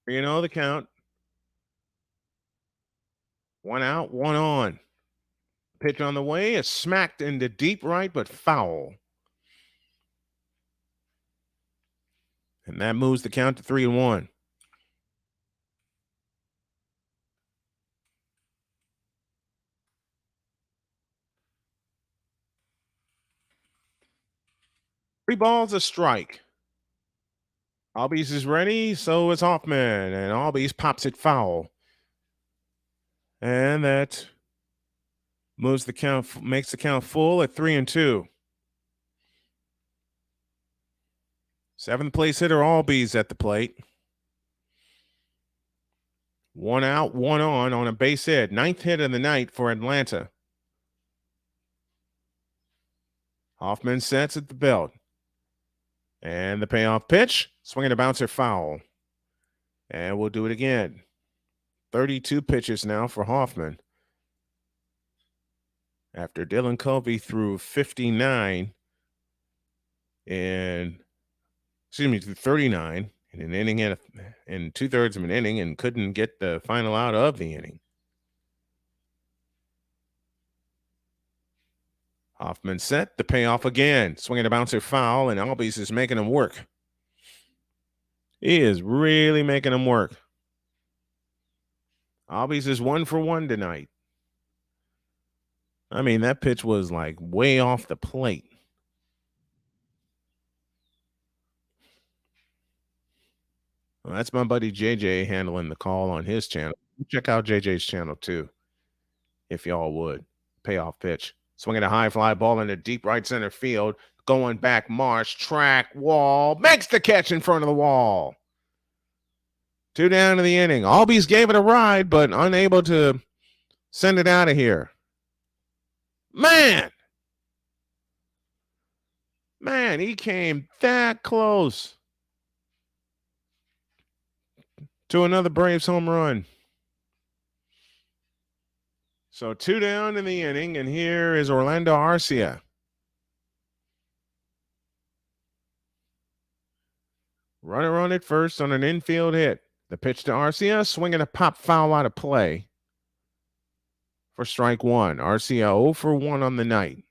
The count. 1 out, 1 on. Pitch on the way is smacked into deep right, but foul. And that moves the count to 3-1. Three balls, a strike. Albies is ready, so is Hoffman, and Albies pops it foul. And that moves the count, makes the count full at 3-2. 7th place hitter Albies at the plate. 1 out, 1 on a base hit. 9th hit of the night for Atlanta. Hoffman sets at the belt. And the payoff pitch, swinging a bouncer foul. And we'll do it again. 32 pitches now for Hoffman. After Dylan Covey threw 59 and through 39 in an inning and 2/3 of an inning and couldn't get the final out of the inning. Hoffman set the payoff again, swinging a bouncer foul, and Albies is making him work. He is really making him work. Albies is 1 for 1 tonight. I mean, that pitch was like way off the plate. Well, that's my buddy JJ handling the call on his channel. Check out JJ's channel too, if y'all would. Payoff pitch. Swinging a high fly ball into deep right center field. Going back, Marsh, track, wall. Makes the catch in front of the wall. 2 down to the inning. Albies gave it a ride, but unable to send it out of here. Man, man, he came that close to another Braves home run. So 2 down in the inning, and here is Orlando Arcia. Runner on at first on an infield hit. The pitch to Arcia, swinging a pop foul out of play for strike one. Arcia 0 for 1 on the night.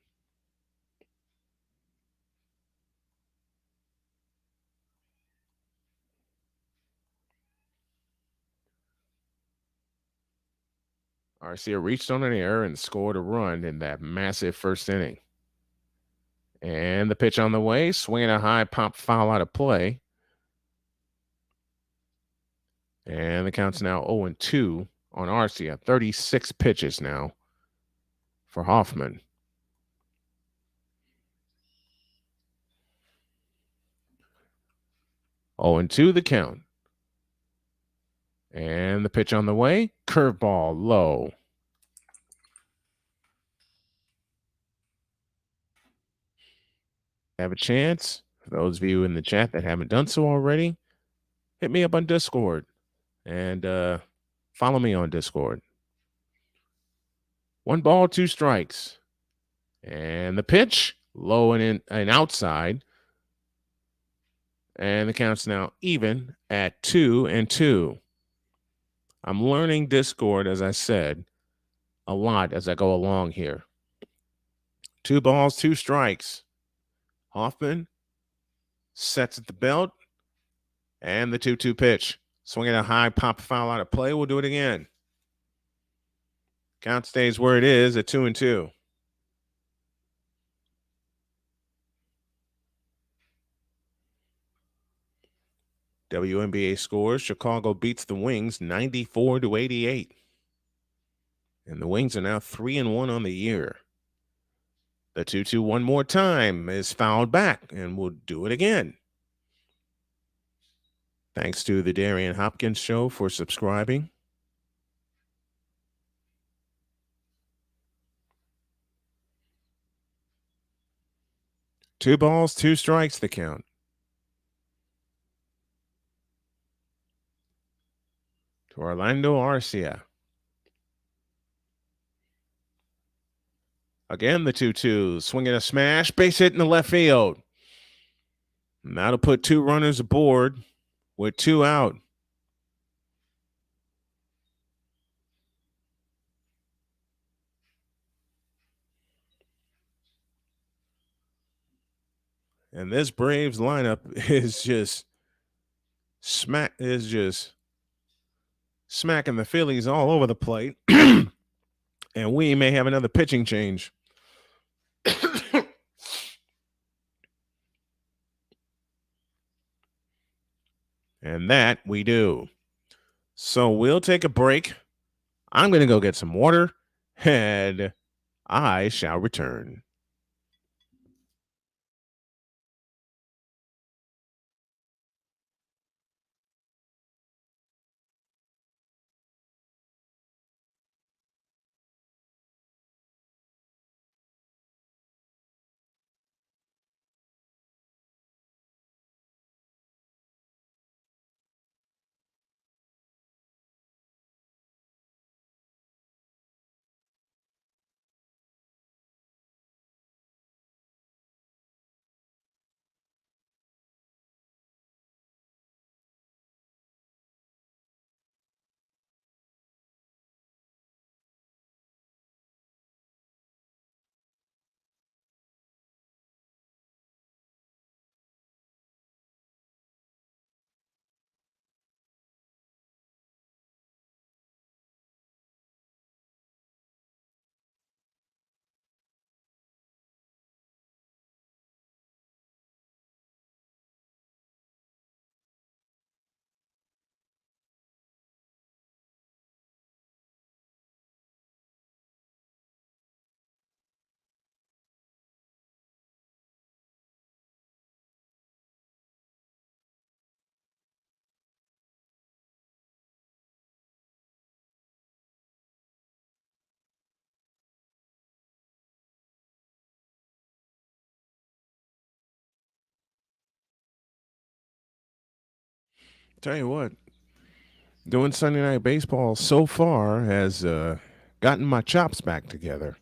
Arcia reached on an error and scored a run in that massive first inning. And the pitch on the way, swinging a high pop foul out of play. And the count's now 0-2 on Arcia. 36 pitches now for Hoffman. 0-2 the count. And the pitch on the way, curveball low. Have a chance. For those of you in the chat that haven't done so already, hit me up on Discord and follow me on Discord. 1 ball, 2 strikes. And the pitch, low and outside. And the count's now even at 2-2. I'm learning Discord, as I said, a lot as I go along here. 2 balls, 2 strikes. Hoffman sets at the belt. And the 2-2 pitch. Swinging a high pop foul out of play. We'll do it again. Count stays where it is at 2-2. WNBA scores. Chicago beats the Wings 94-88. And the Wings are now 3-1 on the year. The 2-2 one more time is fouled back, and we'll do it again. Thanks to the Darian Hopkins Show for subscribing. Two balls, 2 strikes the count. To Orlando Arcia. Again, the 2-2, swinging a smash, base hit in the left field. And that'll put 2 runners aboard with 2 out. And this Braves lineup is just smacking the Phillies all over the plate. And we may have another pitching change. And that we do. So we'll take a break. I'm going to go get some water, and I shall return. Tell you what, doing Sunday Night Baseball so far has gotten my chops back together.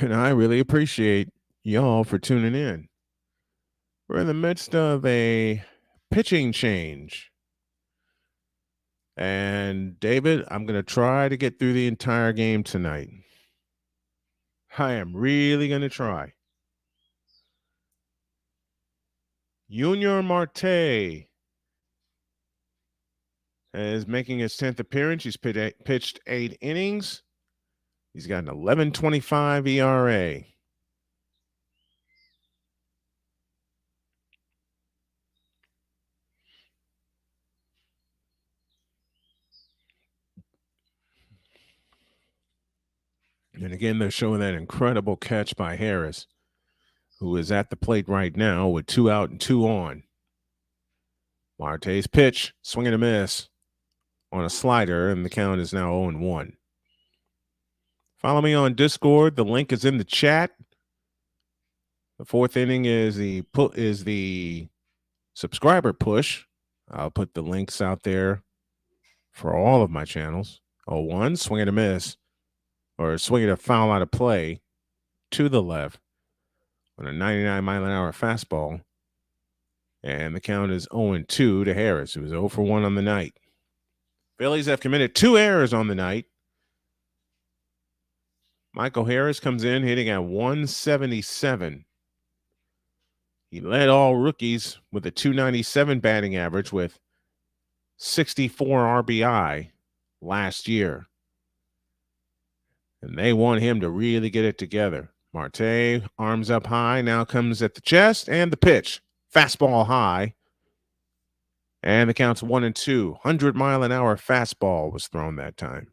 And I really appreciate y'all for tuning in. We're in the midst of a pitching change. And David, I'm going to try to get through the entire game tonight. I am really going to try. Junior Marte is making his 10th appearance. He's pitched 8 innings. He's got an 11.25 ERA. And again, they're showing that incredible catch by Harris, who is at the plate right now with 2 out and 2 on. Marte's pitch, swing and a miss on a slider, and the count is now 0-1. Follow me on Discord. The link is in the chat. The 4th inning is the subscriber push. I'll put the links out there for all of my channels. 0-1, swing and a miss, or swing and a foul out of play to the left on a 99-mile-an-hour fastball. And the count is 0-2 to Harris, who was 0 for 1 on the night. Phillies have committed 2 errors on the night. Michael Harris comes in hitting at 177. He led all rookies with a 297 batting average with 64 RBI last year. And they want him to really get it together. Marte, arms up high, now comes at the chest, and the pitch. Fastball high. And the count's 1-2. 100-mile-an-hour fastball was thrown that time.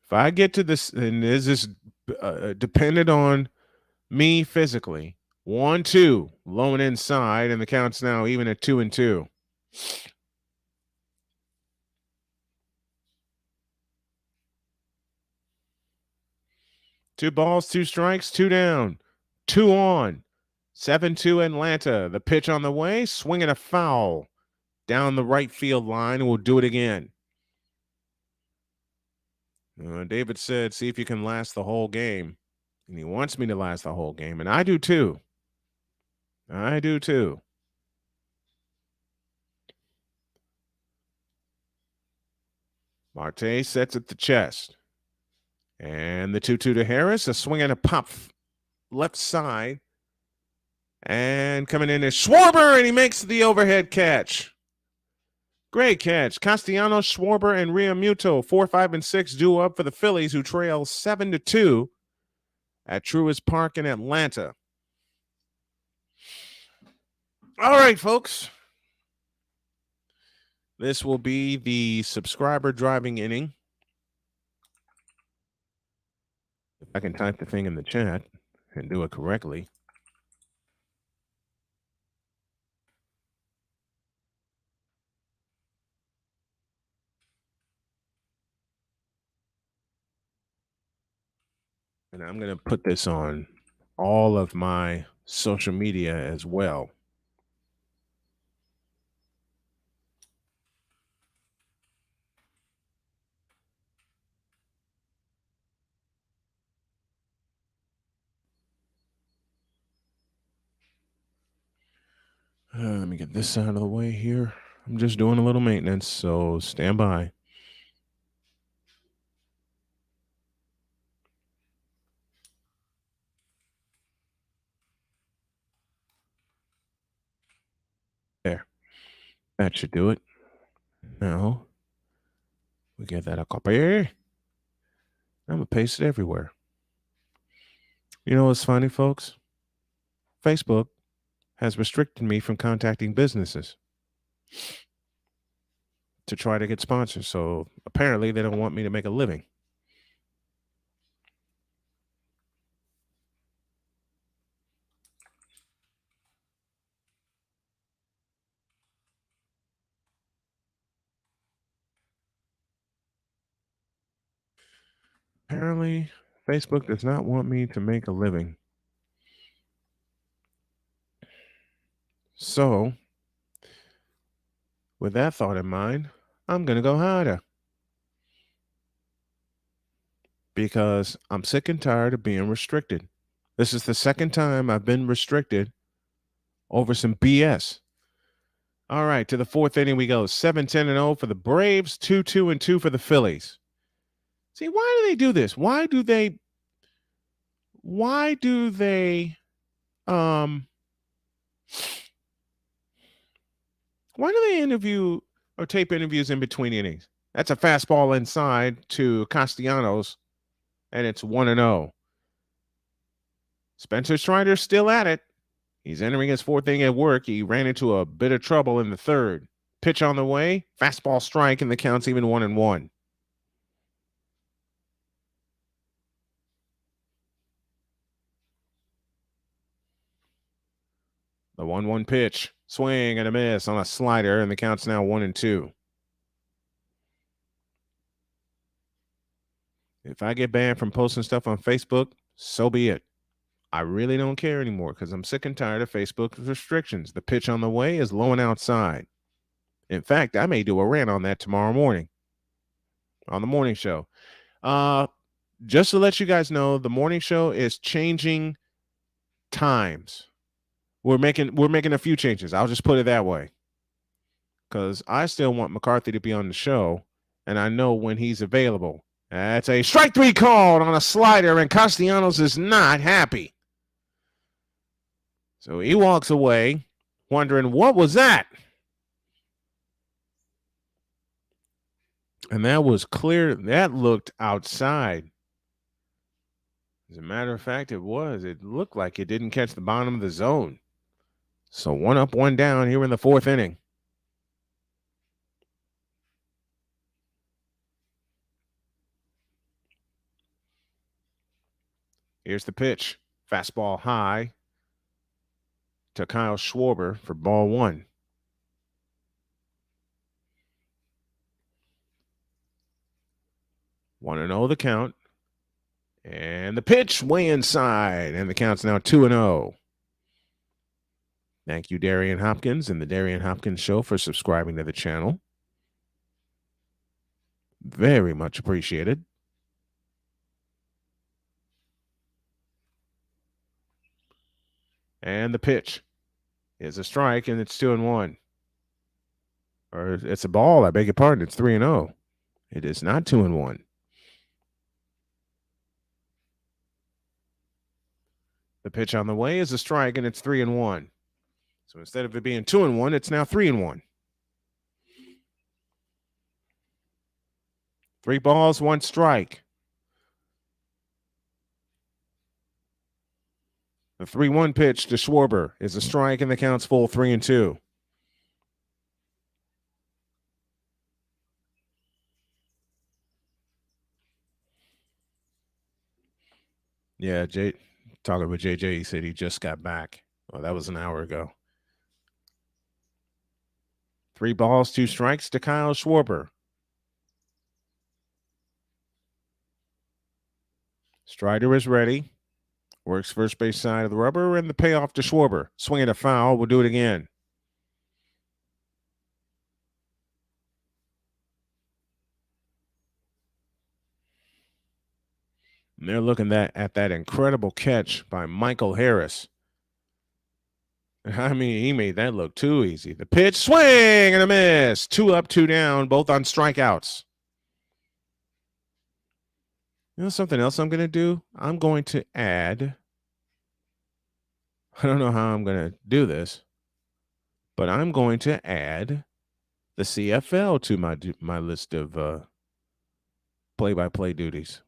If I get to this, and is this dependent on me physically? 1-2, low and inside, and the count's now even at 2-2. 2 balls, 2 strikes, 2 down, 2 on. 7-2 Atlanta. The pitch on the way, swinging a foul down the right field line, and we'll do it again. David said, see if you can last the whole game. And he wants me to last the whole game, and I do too. I do too. Marte sets at the chest. And the 2-2 to Harris, a swing and a pop left side. And coming in is Schwarber, and he makes the overhead catch. Great catch. Castellanos, Schwarber, and Realmuto, 4, 5, and 6 due up for the Phillies, who trail 7-2 at Truist Park in Atlanta. All right, folks. This will be the subscriber driving inning. If I can type the thing in the chat and do it correctly. And I'm going to put this on all of my social media as well. Let me get this out of the way here. I'm just doing a little maintenance, so stand by. There. That should do it. Now, we get that a copy. I'm going to paste it everywhere. You know what's funny, folks? Facebook has restricted me from contacting businesses to try to get sponsors. So apparently they don't want me to make a living. Apparently, Facebook does not want me to make a living. So, with that thought in mind, I'm going to go harder. Because I'm sick and tired of being restricted. This is the second time I've been restricted over some BS. All right, to the fourth inning we go. 7-10-0 for the Braves, 2-2-2 for the Phillies. See, why do they do this? Why do they um why do they interview or tape interviews in between innings? That's a fastball inside to Castellanos, and it's 1-0. Spencer Strider's still at it. He's entering his fourth inning at work. He ran into a bit of trouble in the third. Pitch on the way, fastball strike, and the count's even 1-1. The 1-1 pitch, swing and a miss on a slider, and the count's now 1-2. If I get banned from posting stuff on Facebook, so be it. I really don't care anymore because I'm sick and tired of Facebook's restrictions. The pitch on the way is low and outside. In fact, I may do a rant on that tomorrow morning on the morning show. Just to let you guys know, the morning show is changing times. We're making a few changes. I'll just put it that way. Because I still want McCarthy to be on the show, and I know when he's available. That's a strike three called on a slider, and Castellanos is not happy. So he walks away wondering, what was that? And that was clear. That looked outside. As a matter of fact, it was. It looked like it didn't catch the bottom of the zone. So 1 up, 1 down here in the fourth inning. Here's the pitch. Fastball high to Kyle Schwarber for ball 1. 1-0 the count. And the pitch way inside. And the count's now 2-0. Thank you, Darian Hopkins and the Darian Hopkins Show, for subscribing to the channel. Very much appreciated. And the pitch is a strike, and it's 2-1. Or it's a ball, I beg your pardon. It's 3-0. It is not 2-1. The pitch on the way is a strike, and it's 3-1. So instead of it being 2-1, it's now 3-1. 3 balls, 1 strike. The 3-1 pitch to Schwarber is a strike, and the count's full 3-2. Yeah, talking with JJ, he said he just got back. Oh, that was an hour ago. 3 balls, 2 strikes to Kyle Schwarber. Strider is ready. Works first base side of the rubber, and the payoff to Schwarber. Swinging a foul. We'll do it again. And they're looking at that incredible catch by Michael Harris. I mean, he made that look too easy. The pitch, swing and a miss. 2 up, 2 down, both on strikeouts. You know something else I'm going to do? I'm going to add, I don't know how I'm going to do this, but I'm going to add the CFL to my list of play-by-play duties.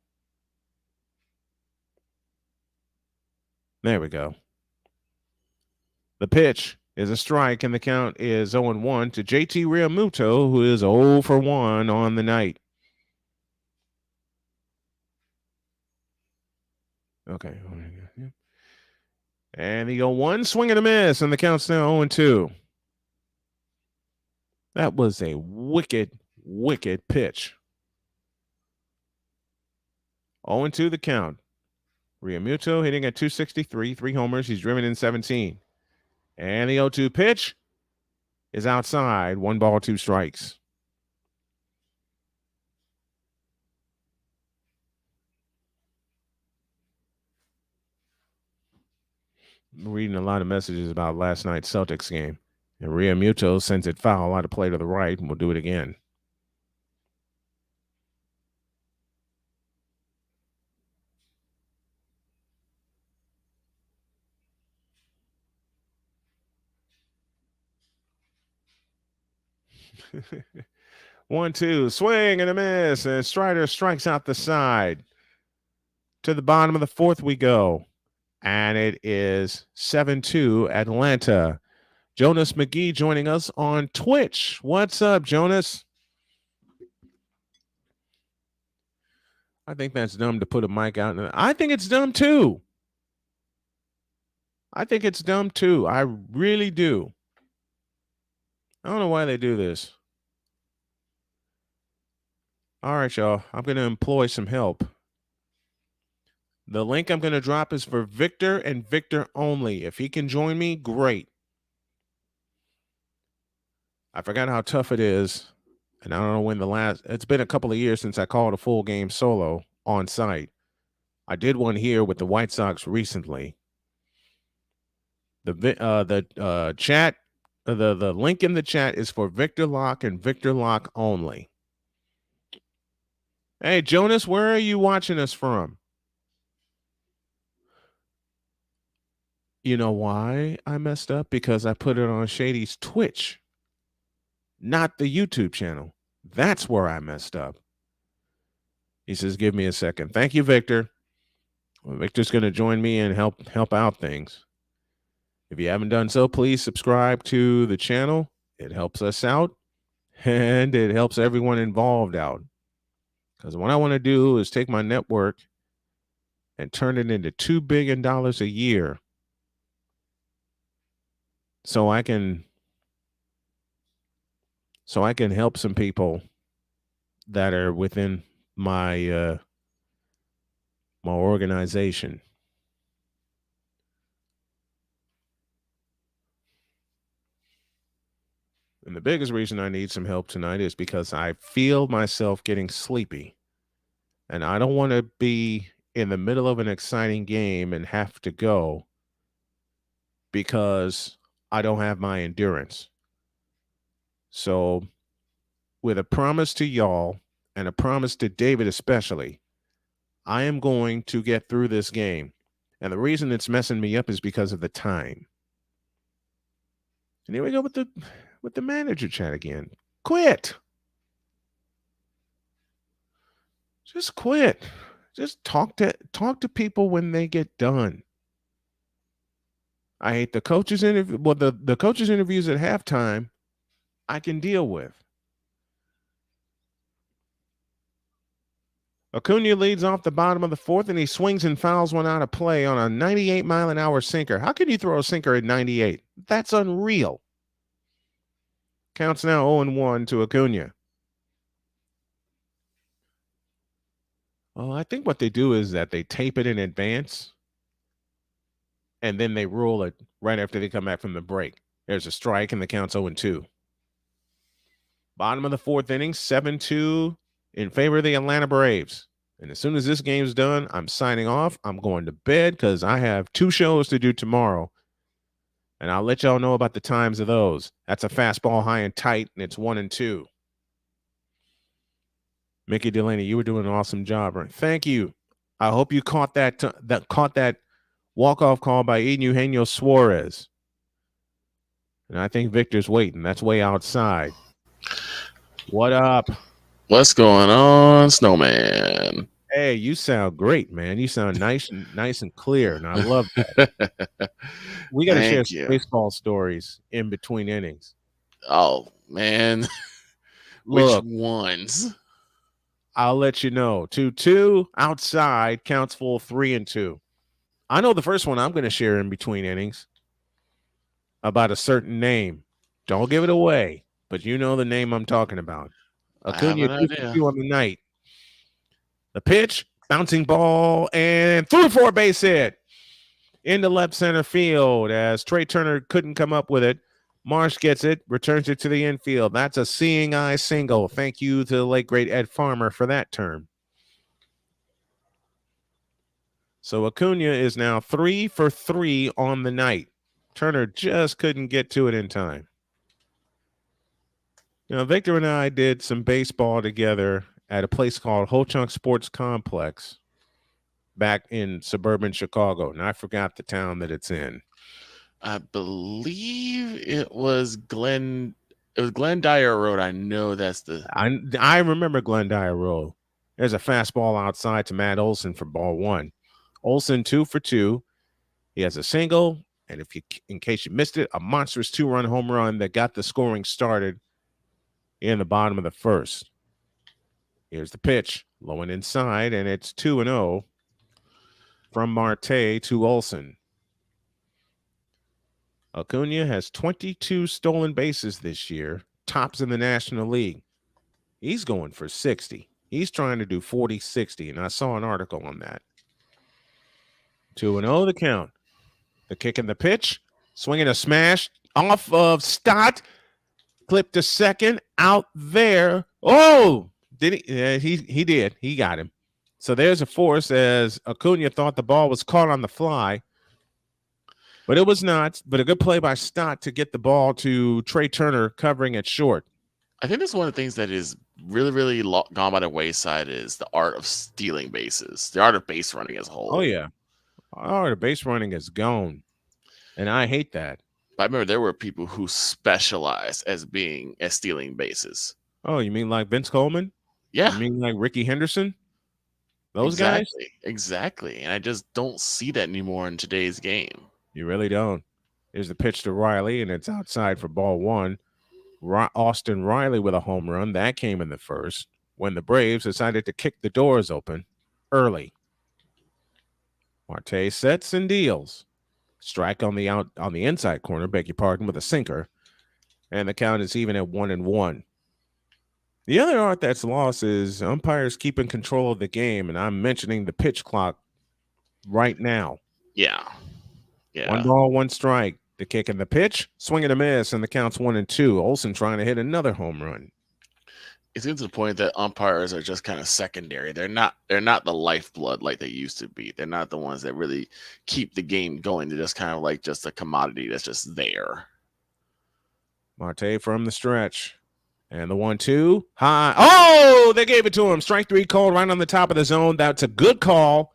There we go. The pitch is a strike, and the count is 0-1 to JT Realmuto, who is 0 for 1 on the night. Okay. And the 0-1, swing and a miss, and the count's now 0-2. That was a wicked, wicked pitch. 0-2 the count. Realmuto hitting at 263, 3 homers. He's driven in 17. And the 0-2 pitch is outside. 1 ball, 2 strikes. I'm reading a lot of messages about last night's Celtics game. And Ria Muto sends it foul out of play to the right, and we'll do it again. One, two, swing and a miss, and Strider strikes out the side. To the bottom of the fourth we go, and it is 7-2 Atlanta. Jonas McGee joining us on Twitch. What's up, Jonas? I think that's dumb to put a mic out. I think it's dumb too. I really do. I don't know why they do this. All right, y'all. I'm going to employ some help. The link I'm going to drop is for Victor and Victor only. If he can join me, great. I forgot how tough it is. And I don't know when it's been a couple of years since I called a full game solo on site. I did one here with the White Sox recently. The chat, the link in the chat is for Victor Locke and Victor Locke only. Hey, Jonas, where are you watching us from? You know why I messed up? Because I put it on Shady's Twitch, not the YouTube channel. That's where I messed up. He says, give me a second. Thank you, Victor. Well, Victor's going to join me and help out things. If you haven't done so, please subscribe to the channel. It helps us out, and it helps everyone involved out. Because what I want to do is take my network and turn it into $2 billion a year so I can help some people that are within my my organization. And the biggest reason I need some help tonight is because I feel myself getting sleepy. And I don't want to be in the middle of an exciting game and have to go because I don't have my endurance. So with a promise to y'all and a promise to David especially, I am going to get through this game. And the reason it's messing me up is because of the time. And here we go with the manager chat again. Quit. Just quit. Just talk to people when they get done. I hate the coaches interview. Well, the coaches interviews at halftime, I can deal with. Acuna leads off the bottom of the fourth, and he swings and fouls one out of play on a 98-mile-an-hour sinker. How can you throw a sinker at 98? That's unreal. Counts now 0-1 to Acuna. Well, I think what they do is that they tape it in advance, and then they rule it right after they come back from the break. There's a strike, and the count's 0-2. Bottom of the fourth inning, 7-2 in favor of the Atlanta Braves. And as soon as this game's done, I'm signing off. I'm going to bed because I have 2 shows to do tomorrow. And I'll let y'all know about the times of those. That's a fastball high and tight, and it's 1-2. Mickey Delaney, you were doing an awesome job. Right? Thank you. I hope you caught that walk-off call by Eugenio Suarez. And I think Victor's waiting. That's way outside. What up? What's going on, Snowman? Hey, you sound great, man. You sound nice and clear, and I love that. We got to share some baseball stories in between innings. Oh, man. Look, which ones? I'll let you know. 2-2 outside, counts full 3-2. I know the first one I'm going to share in between innings about a certain name. Don't give it away, but you know the name I'm talking about. Acuna 2-2 on the night. The pitch, bouncing ball, and through for a base hit. into left center field as Trey Turner couldn't come up with it. Marsh gets it, returns it to the infield. That's a seeing eye single. Thank you to the late great Ed Farmer for that term. So Acuna is now 3 for 3 on the night. Turner just couldn't get to it in time. Victor and I did some baseball together at a place called Ho Chunk Sports Complex back in suburban Chicago, and I forgot the town that it's in. I believe it was Glen. It was Glendier Road. I know that's the. I remember Glendier Road. There's a fastball outside to Matt Olson for ball one. Olson 2 for 2. He has a single, and in case you missed it, a monstrous 2-run home run that got the scoring started in the bottom of the first. Here's the pitch, low and inside, and it's 2-0 from Marte to Olson. Acuna has 22 stolen bases this year, tops in the National League. He's going for 60. He's trying to do 40-60, and I saw an article on that. 2-0 the count. The kick and the pitch, swinging a smash off of Stott, clipped to second, out there. Oh, did he? He did. He got him. So there's a force as Acuna thought the ball was caught on the fly, but it was not. But a good play by Stott to get the ball to Trey Turner covering it short. I think that's one of the things that is really, really gone by the wayside is the art of stealing bases, the art of base running as a whole. Oh, yeah. The base running is gone, and I hate that. But I remember there were people who specialized as stealing bases. Oh, you mean like Vince Coleman? Yeah. You mean like Ricky Henderson? Those guys? Exactly. And I just don't see that anymore in today's game. You really don't. Here's the pitch to Riley, and it's outside for ball one. Austin Riley with a home run. That came in the first when the Braves decided to kick the doors open early. Marte sets and deals. Strike on the inside corner, beg your pardon, with a sinker. And the count is even at 1-1. The other art that's lost is umpires keeping control of the game, and I'm mentioning the pitch clock right now. Yeah. 1 ball, 1 strike. The kick and the pitch, swing and a miss, and the count's 1-2. Olson trying to hit another home run. It's getting to the point that umpires are just kind of secondary. They're not the lifeblood like they used to be. They're not the ones that really keep the game going. They're just kind of like just a commodity that's just there. Marte from the stretch. And the 1-2. High. Oh, they gave it to him. Strike 3 called right on the top of the zone. That's a good call.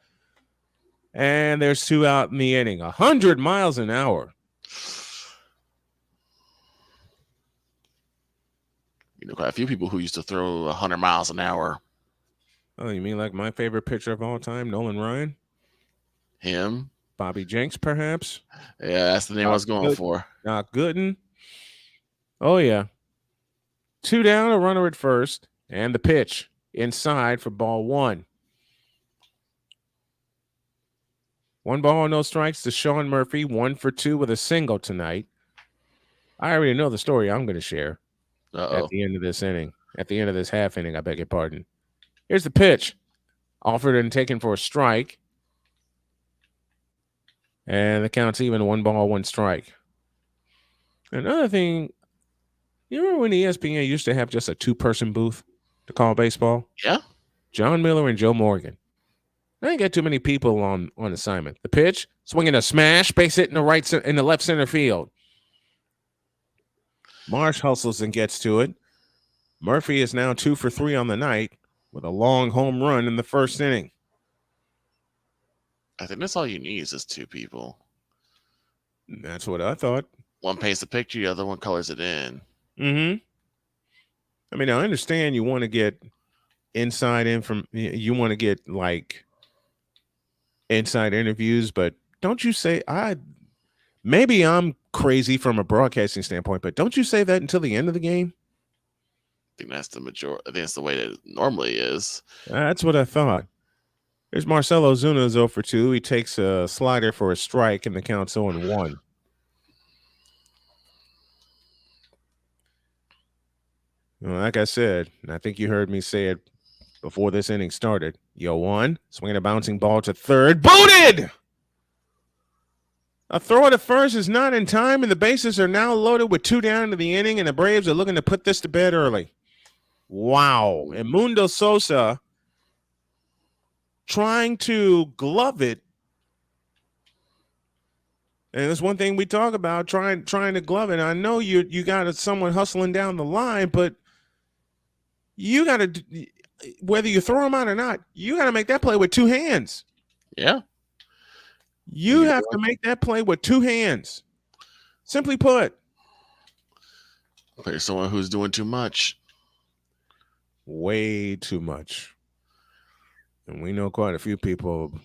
And there's 2 out in the inning. 100 miles an hour. Quite a few people who used to throw 100 miles an hour. Oh, you mean like my favorite pitcher of all time, Nolan Ryan? Him? Bobby Jenks, perhaps? Yeah, that's the name I was going for. Doc Gooden. Oh, yeah. 2 down, a runner at first, and the pitch inside for ball 1. 1 ball, no strikes to Sean Murphy, 1 for 2 with a single tonight. I already know the story I'm going to share. At the end of this inning, at the end of this half inning, I beg your pardon. Here's the pitch. Offered and taken for a strike. And the count's even, 1 ball, 1 strike. Another thing, you remember when ESPN used to have just a 2-person booth to call baseball? Yeah. John Miller and Joe Morgan. I didn't get too many people on assignment. The pitch, swinging a smash, base hit in the left center field. Marsh hustles and gets to it. Murphy is now 2 for 3 on the night with a long home run in the first inning. I think that's all you need is just 2 people. That's what I thought. One paints the picture, the other one colors it in. Mm-hmm. I mean, I understand you want to get inside you want to get like inside interviews, but don't you say maybe I'm crazy from a broadcasting standpoint, but don't you say that until the end of the game? I think that's the majority. I think that's the way that it normally is. That's what I thought. There's Marcelo Zuna 0 for 2. He takes a slider for a strike, and the count's 0-1. Well, like I said, and I think you heard me say it before this inning started. 0-1, swinging a bouncing ball to third. Booted! A throw to first is not in time, and the bases are now loaded with 2 down to the inning, and the Braves are looking to put this to bed early. Wow. And Mundo Sosa trying to glove it. And that's one thing we talk about, trying to glove it. I know you got someone hustling down the line, but you got to, whether you throw them out or not, you got to make that play with 2 hands. Yeah. You have to make that play with 2 hands. Simply put. There's someone who's doing too much. Way too much. And we know quite a few people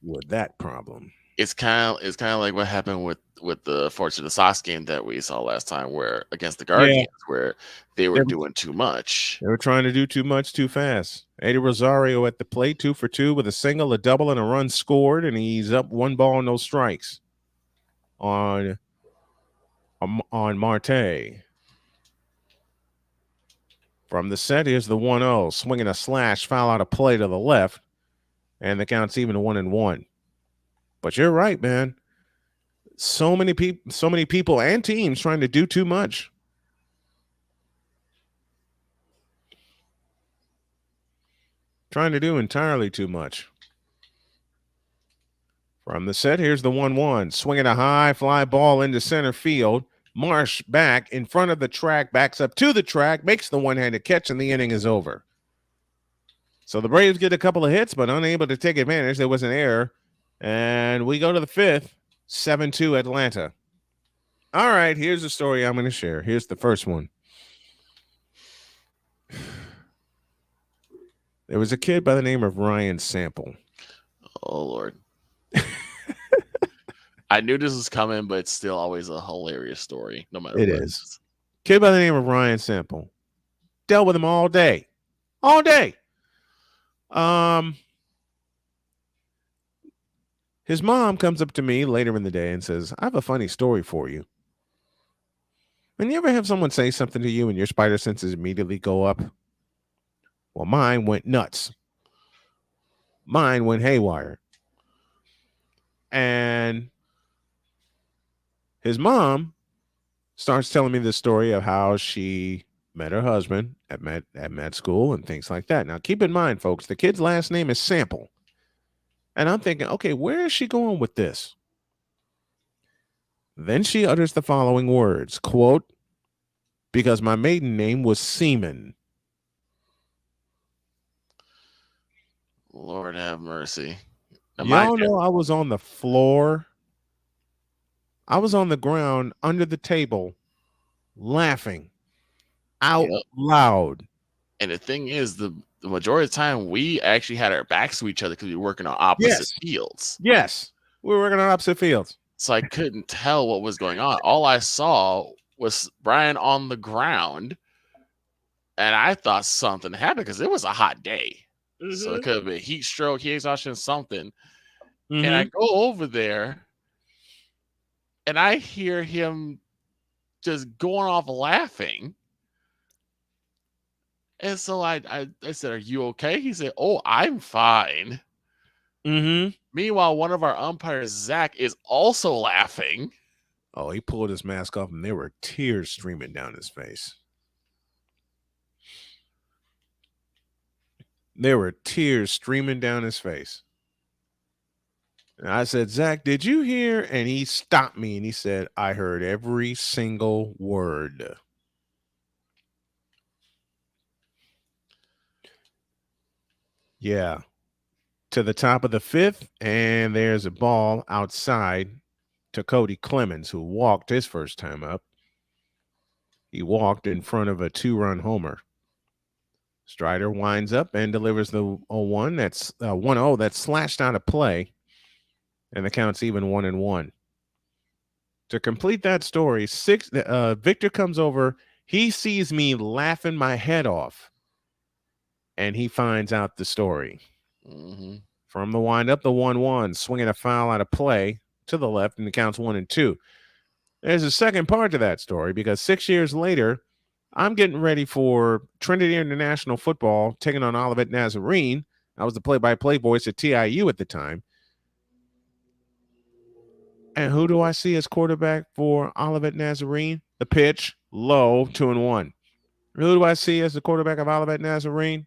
with that problem. It's kind of like what happened with the Fortune of the Sox game that we saw last time, where against the Guardians, where they were doing too much. They were trying to do too much too fast. Eddie Rosario at the plate, 2 for 2 with a single, a double, and a run scored, and he's up 1 ball, no strikes on Marte. From the set, here's the 1-0, swinging a slash, foul out of play to the left, and the count's even 1-1. But you're right, man. So many people and teams trying to do too much. Trying to do entirely too much. From the set, here's the 1-1. Swinging a high fly ball into center field. Marsh back in front of the track, backs up to the track, makes the one-handed catch, and the inning is over. So the Braves get a couple of hits, but unable to take advantage. There was an error. And we go to the 5th, 7-2 Atlanta. All right, here's the story I'm going to share. Here's the first one. There was a kid by the name of Ryan Sample. Oh, Lord. I knew this was coming, but it's still always a hilarious story, no matter what. It is. Kid by the name of Ryan Sample. Dealt with him all day. All day. His mom comes up to me later in the day and says, I have a funny story for you. And you ever have someone say something to you and your spider senses immediately go up? Well, mine went nuts. Mine went haywire. And his mom starts telling me the story of how she met her husband at med school and things like that. Now, keep in mind, folks, the kid's last name is Sample. And I'm thinking, okay, where is she going with this? Then she utters the following words, quote, because my maiden name was Seaman. Lord have mercy. Y'all know I was on the floor. I was on the ground under the table laughing out loud. And the thing is, the majority of the time, we actually had our backs to each other because we were working on opposite fields. Yes, we were working on opposite fields. So I couldn't tell what was going on. All I saw was Brian on the ground, and I thought something happened because it was a hot day. Mm-hmm. So it could have been heat stroke, heat exhaustion, something. Mm-hmm. And I go over there, and I hear him just going off laughing. And so I said, "Are you okay?" He said, "Oh, I'm fine." Mm-hmm. Meanwhile, one of our umpires, Zach, is also laughing. Oh, he pulled his mask off, and there were tears streaming down his face. There were tears streaming down his face. And I said, Zach, did you hear? And he stopped me, and he said, I heard every single word. Yeah. To the top of the 5th, and there's a ball outside to Cody Clemens, who walked his first time up. He walked in front of a 2-run homer. Strider winds up and delivers the 0-1. That's 1-0. That's slashed out of play, and the count's even 1-1. To complete that story, Victor comes over. He sees me laughing my head off, and he finds out the story. Mm-hmm. From the windup, the 1-1, swinging a foul out of play to the left, and the count's 1-2. There's a second part to that story, because 6 years later, I'm getting ready for Trinity International Football, taking on Olivet Nazarene. I was the play-by-play voice at TIU at the time. And who do I see as quarterback for Olivet Nazarene? The pitch, low, 2-1. Who do I see as the quarterback of Olivet Nazarene?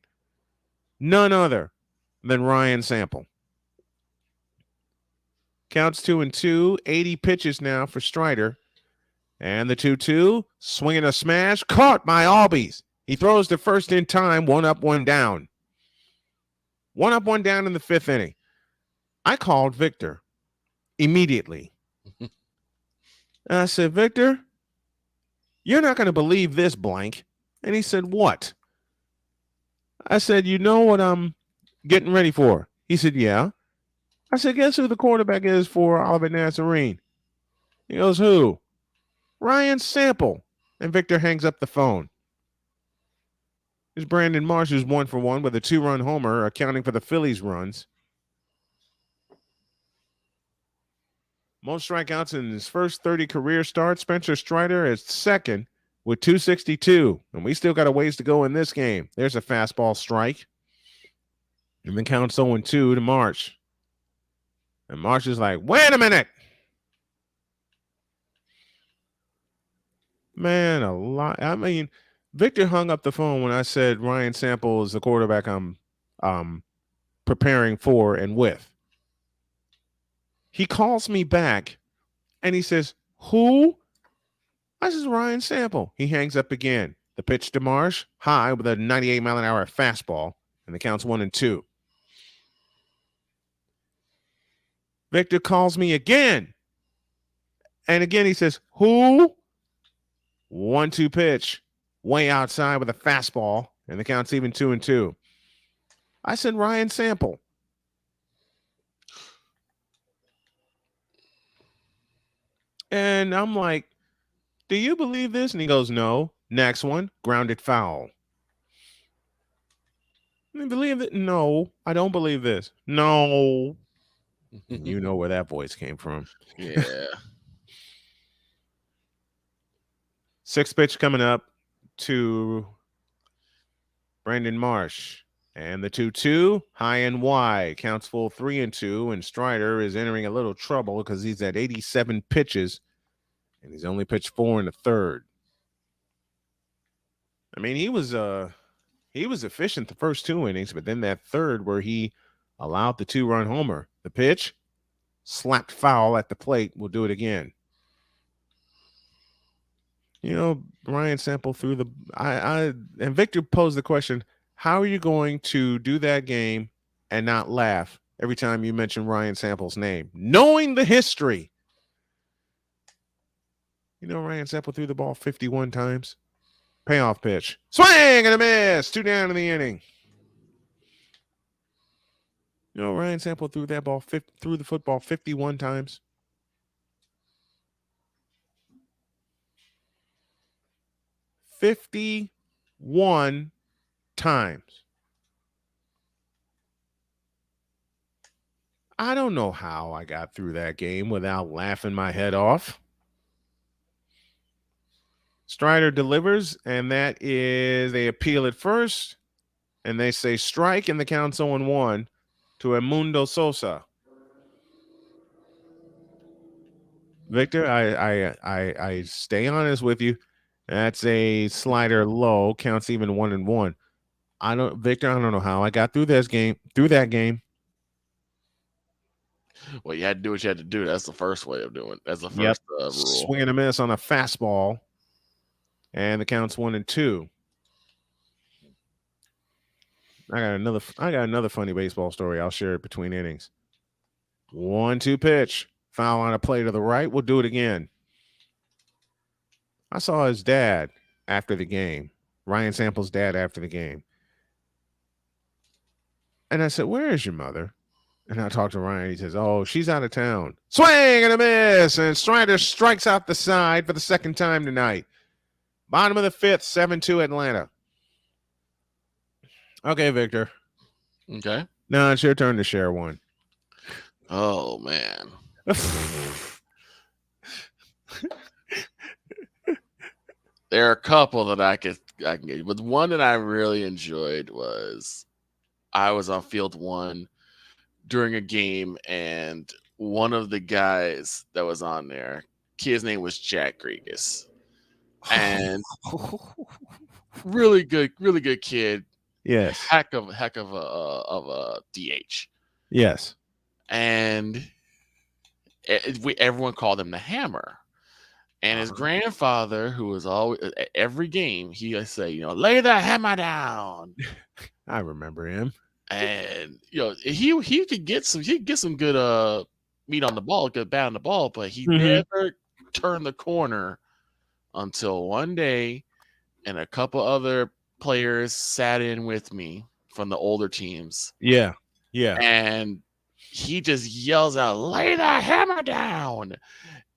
None other than Ryan Sample. Counts 2-2, 80 pitches now for Strider. And the 2-2, swinging a smash, caught by Albies. He throws to first in time, 1 up, 1 down. 1 up, 1 down in the 5th inning. I called Victor immediately. And I said, Victor, you're not going to believe this, blank. And he said, what? I said, you know what I'm getting ready for? He said, yeah. I said, guess who the quarterback is for Olivet Nazarene? He goes, who? Ryan Sample. And Victor hangs up the phone. Here's Brandon Marsh, who's 1 for 1 with a 2-run homer, accounting for the Phillies' runs. Most strikeouts in his first 30 career starts. Spencer Strider is second with 262. And we still got a ways to go in this game. There's a fastball strike. And then counts 0-2 to Marsh. And Marsh is like, wait a minute. Man, a lot. I mean, Victor hung up the phone when I said Ryan Sample is the quarterback I'm preparing for and with. He calls me back and he says, who? I says, Ryan Sample. He hangs up again. The pitch to Marsh, high with a 98-mile-an-hour fastball, and the count's 1-2. Victor calls me again. And again, he says, who? 1-2 pitch, way outside with a fastball, and the count's even 2-2. I said, Ryan Sample. And I'm like, do you believe this? And he goes, no. Next one, grounded foul. You believe it? No, I don't believe this. No. You know where that voice came from. Yeah. 6th pitch coming up to Brandon Marsh. And the 2-2, high and wide. Counts full 3-2. And Strider is entering a little trouble because he's at 87 pitches. And he's only pitched 4 in the 3rd. I mean, he was efficient the first 2 innings, but then that 3rd where he allowed the 2-run homer. The pitch, slapped foul at the plate. We'll do it again. You know, Ryan Sample threw the and Victor posed the question, how are you going to do that game and not laugh every time you mention Ryan Sample's name? Knowing the history. You know, Ryan Sample threw the ball 51 times. Payoff pitch. Swing and a miss. 2 down in the inning. You know, Ryan Sample threw the football 51 times. 51 times. I don't know how I got through that game without laughing my head off. Strider delivers, and that is, they appeal it first, and they say strike, and the count's 0-1 to Emundo Sosa. Victor, I stay honest with you. That's a slider low, counts even 1-1. Victor, I don't know how I got through that game. Well, you had to do what you had to do. That's the first way of doing it. That's the first rule. Swing and a miss on a fastball. And the count's 1-2. I got another funny baseball story. I'll share it between innings. 1-2 pitch. Foul on a play to the right. We'll do it again. I saw his dad after the game. Ryan Sample's dad after the game. And I said, where is your mother? And I talked to Ryan. He says, oh, she's out of town. Swing and a miss. And Strider strikes out the side for the 2nd time tonight. Bottom of the 5th, 7-2 Atlanta. Okay, Victor. Okay. Now it's your turn to share one. Oh, man. There are a couple that I can get. But one that I really enjoyed was I was on field 1 during a game, and one of the guys that was on there, kid's name was Jack Gregas, and really good kid, Yes. heck of a DH, Yes. and everyone called him the Hammer. And his grandfather, who was always at every game, he would say, lay the hammer down. I remember him. And he could get some good meat on the ball, good bat on the ball, but he never turned the corner until one day, and a couple other players sat in with me from the older teams. Yeah. Yeah. And he just yells out, lay the hammer down.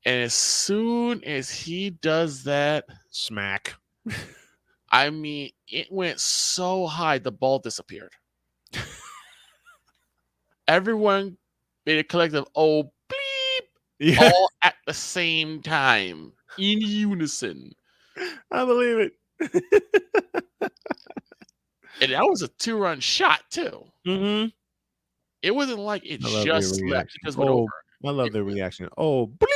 And as soon as he does that, Smack. I mean, it went so high, the ball disappeared. Everyone made a collective, oh, bleep, all at the same time, in unison. I believe it. And that was a 2-run shot, too. Mm-hmm. It wasn't like it just left, it just went over. I love the reaction. Oh, bleep.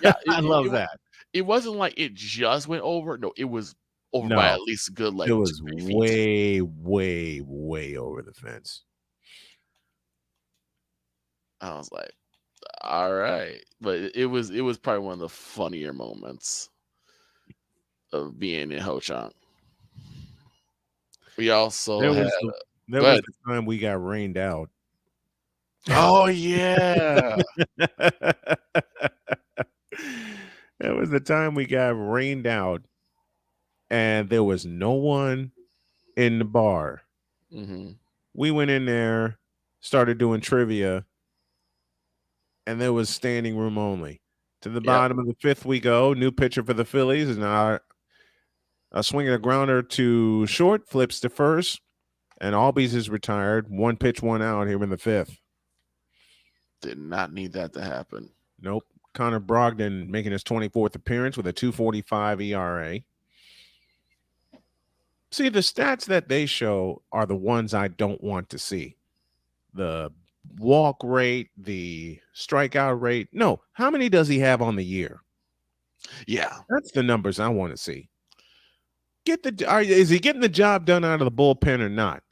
Yeah, I love that. It wasn't like it just went over. No, it was over by at least a good like it was 2-3 feet. way, way, way over the fence. I was like, all right. But it was probably one of the funnier moments of being in Ho-Chunk. We also there had was the time we got rained out. Oh yeah. That was the time we got rained out, and there was no one in the bar. Mm-hmm. We went in there, started doing trivia, and there was standing room only. To the bottom of the fifth we go. New pitcher for the Phillies, and a swinging a grounder to short, flips to first, and Albies is retired. 1 pitch, 1 out here in the fifth. Did not need that to happen. Nope. Connor Brogdon making his 24th appearance with a 2.45 ERA. See, the stats that they show are the ones I don't want to see. The walk rate, the strikeout rate. No, how many does he have on the year? Yeah. That's the numbers I want to see. Is he getting the job done out of the bullpen or not?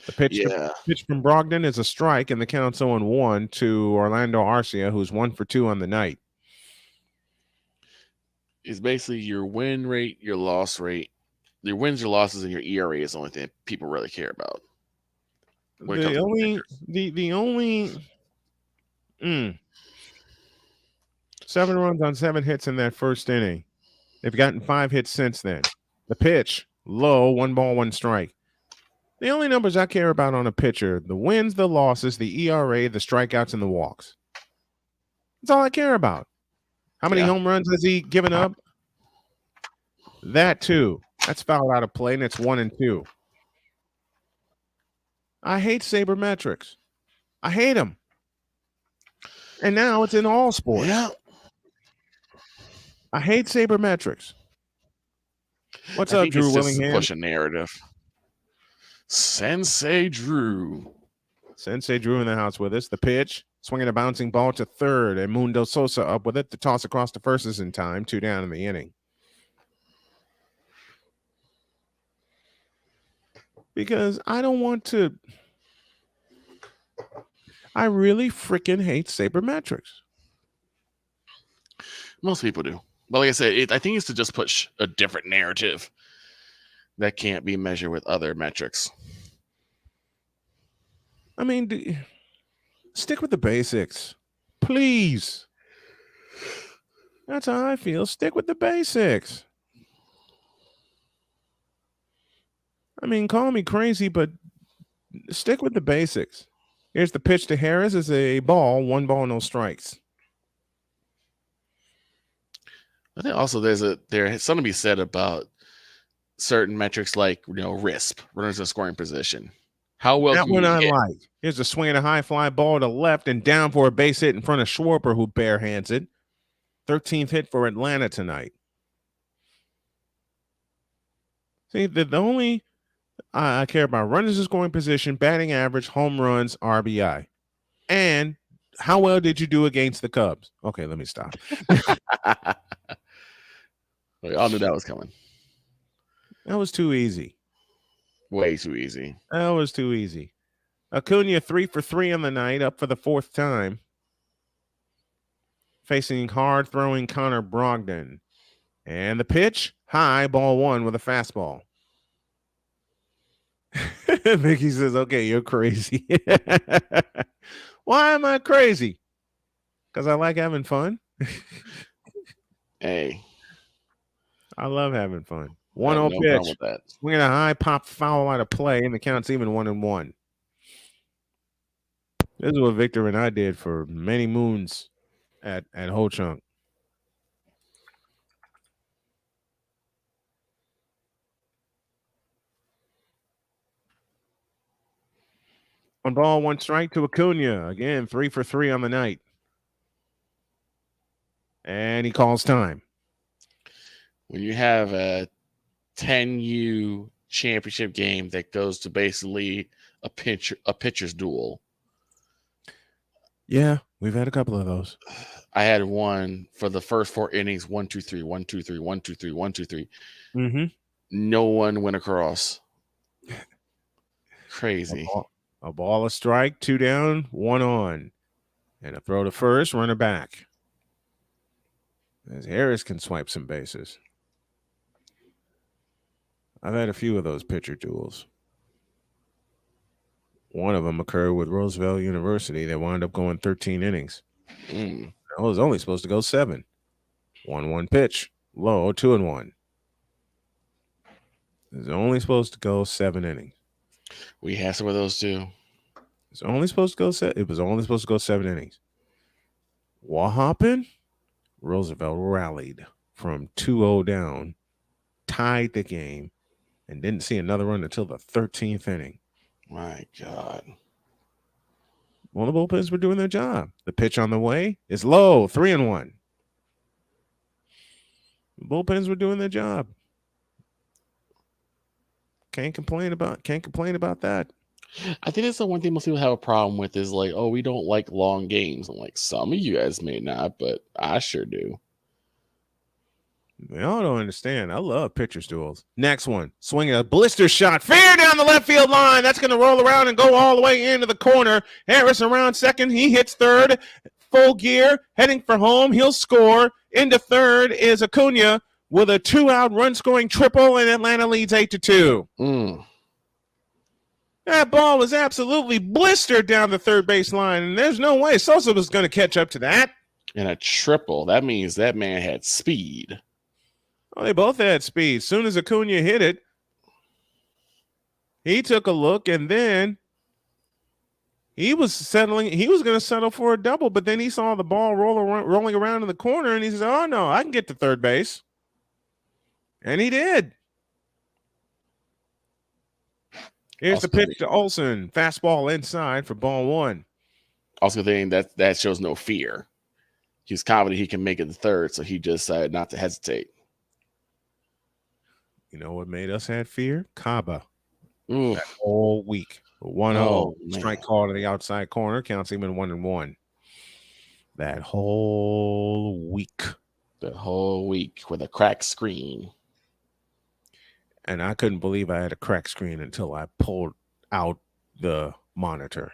The pitch from Brogdon is a strike, and the count's 0-1 to Orlando Arcia, who's 1 for 2 on the night. It's basically your win rate, your loss rate, your wins, your losses, and your ERA is the only thing people really care about. The only 7 runs on 7 hits in that first inning. They've gotten 5 hits since then. The pitch, low, 1 ball, 1 strike. The only numbers I care about on a pitcher, the wins, the losses, the ERA, the strikeouts, and the walks. That's all I care about. How many home runs has he given up? That too. That's fouled out of play, and it's 1 and 2. I hate sabermetrics. I hate them. And now it's in all sports. Yeah. I hate sabermetrics. What's up, Drew Willingham? Push a narrative. Sensei Drew in the house with us. The pitch, swinging a bouncing ball to third, and Mundo Sosa up with it. The toss across to first is in time. 2 down in the inning. Because I don't want to. I really freaking hate sabermetrics. Most people do. But like I said, I think it's to just push a different narrative that can't be measured with other metrics. I mean, stick with the basics, please. That's how I feel. Stick with the basics. I mean, call me crazy, but stick with the basics. Here's the pitch to Harris. It's a ball, 1 ball, no strikes. I think also there's something to be said about certain metrics like RISP, runners in scoring position. How well that one I like. Here's a swing and a high fly ball to left and down for a base hit in front of Schwarber, who barehands it. 13th hit for Atlanta tonight. See, the only I care about runners in scoring position, batting average, home runs, RBI. And How well did you do against the Cubs? Okay, let me stop. We all knew that was coming. That was too easy. Way too easy. That was too easy. Acuna 3 for 3 on the night, up for the 4th time. Facing hard throwing Connor Brogdon. And the pitch, high, ball 1 with a fastball. Mickey says, okay, you're crazy. Why am I crazy? Because I like having fun. Hey. I love having fun. 1-0 no pitch. problem with that. Swinging a high pop foul out of play, and the count's even 1-1. This is what Victor and I did for many moons at Ho Chunk. On ball, 1 strike to Acuna. Again, 3 for 3 on the night. And he calls time. When you have a 10U championship game that goes to basically a pitcher's duel. Yeah, we've had a couple of those. I had one for the first 4 innings, 1, 2, 3, 1, 2, 3, 1, 2, 3, 1, 2, 3. Mm-hmm. No one went across. Crazy. A ball, a strike, 2 down, 1 on. And a throw to first, runner back. As Harris can swipe some bases. I've had a few of those pitcher duels. One of them occurred with Roosevelt University. They wound up going 13 innings. It was only supposed to go 7. 1-1 pitch. Low, 2-1. It was only supposed to go 7 innings. We had some of those too. It was only supposed to go 7 innings. What happened? Roosevelt rallied from 2-0 down, tied the game, and didn't see another run until the 13th inning. My God. Well, the bullpens were doing their job. The pitch on the way is low, 3-1. The bullpens were doing their job. Can't complain about that. I think that's the one thing most people have a problem with is like, oh, we don't like long games. I'm like, some of you guys may not, but I sure do. Y'all don't understand. I love pitchers duels. Next one, swinging a blister shot, fair down the left field line. That's going to roll around and go all the way into the corner. Harris around second. He hits third. Full gear, heading for home. He'll score. Into third is Acuna with a 2-out run-scoring triple, and Atlanta leads 8-2. That ball was absolutely blistered down the third base line, and there's no way Sosa was going to catch up to that. And a triple. That means that man had speed. Oh, they both had speed. As soon as Acuna hit it, he took a look, and then he was going to settle for a double, but then he saw the ball rolling around in the corner, and he said, oh, no, I can get to third base. And he did. Here's the pitch to Olsen. Fastball inside for ball 1. Also think that shows no fear. He was confident he can make it to third, so he just decided not to hesitate. You know what made us have fear? Kaba. Ooh. That whole week. 1-0. Strike call to the outside corner. Counts even 1-1. That whole week. The whole week with a cracked screen. And I couldn't believe I had a cracked screen until I pulled out the monitor.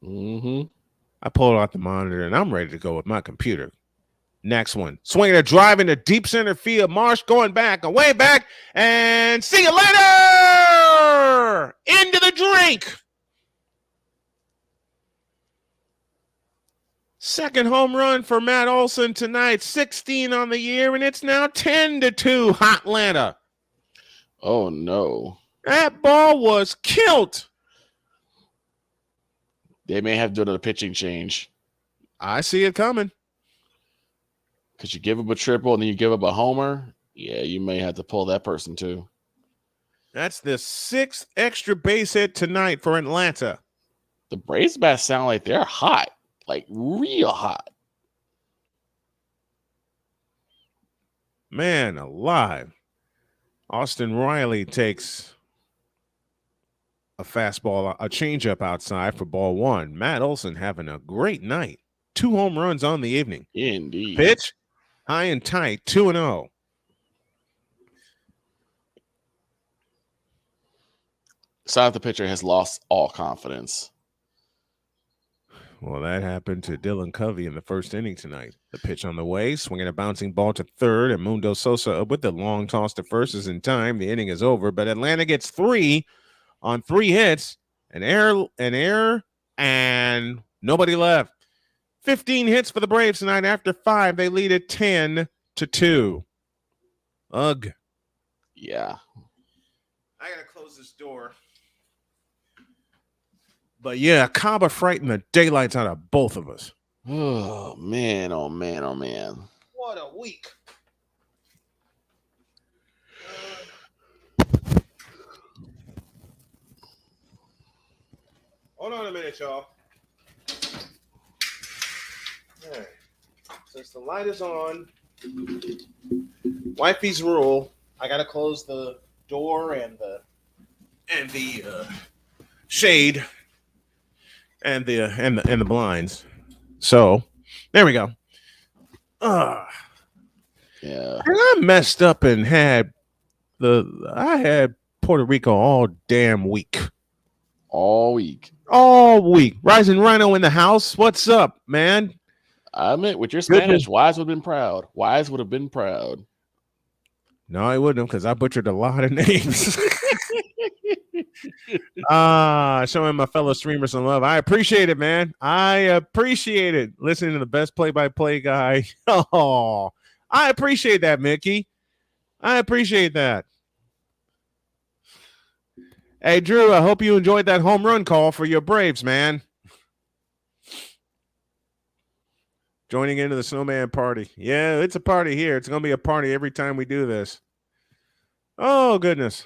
I pulled out the monitor, and I'm ready to go with my computer. Next one. Swinging a drive into deep center field. Marsh going back, away back, and see you later! Into the drink! Second home run for Matt Olson tonight. 16 on the year, and it's now 10-2 Hot Atlanta. Oh, no. That ball was killed. They may have done a pitching change. I see it coming. Because you give up a triple and then you give up a homer. Yeah, you may have to pull that person too. That's the 6th extra base hit tonight for Atlanta. The Braves bats sound like they're hot. Like real hot. Man alive. Austin Riley takes a fastball, a changeup outside for ball 1. Matt Olson having a great night. 2 home runs on the evening. Indeed. Pitch, high and tight, 2-0. Side the pitcher has lost all confidence. Well, that happened to Dylan Covey in the first inning tonight. The pitch on the way, swinging a bouncing ball to third, and Mundo Sosa with the long toss to first is in time. The inning is over, but Atlanta gets 3 on 3 hits, an error, and nobody left. 15 hits for the Braves tonight. After 5, they lead it 10-2. Ugh. Yeah. I gotta close this door. But yeah, Kaba frightened the daylights out of both of us. Oh man, oh man, oh man. What a week. Hold on a minute, y'all. All right. Since the light is on, wifey's rule, I gotta close the door and the shade and the blinds. So there we go. Yeah. And I messed up and had Puerto Rico all damn week. All week. Rising Rhino in the house. What's up, man? I admit, with your Spanish, Wise would have been proud. Wise would have been proud. No, I wouldn't have, because I butchered a lot of names. Showing my fellow streamers some love. I appreciate it, man. I appreciate it. Listening to the best play-by-play guy. Oh, I appreciate that, Mickey. I appreciate that. Hey, Drew, I hope you enjoyed that home run call for your Braves, man. Joining into the Snowman party. Yeah, it's a party here. It's going to be a party every time we do this. Oh, goodness.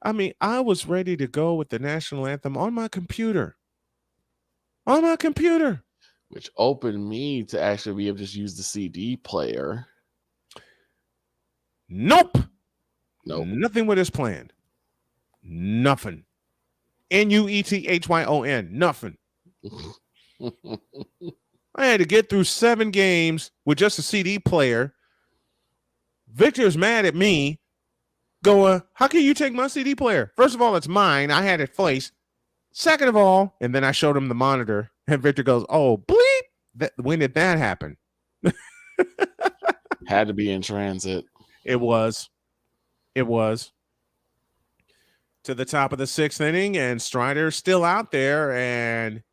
I mean, I was ready to go with the national anthem on my computer. Which opened me to actually be able to just use the CD player. Nope. Nothing with this plan. Nothing. Nuethyon. Nothing. I had to get through 7 games with just a CD player. Victor's mad at me. Going, how can you take my CD player? First of all, it's mine. I had it placed. Second of all, and then I showed him the monitor, and Victor goes, oh, bleep. When did that happen? Had to be in transit. It was. To the top of the 6th inning, and Strider's still out there, and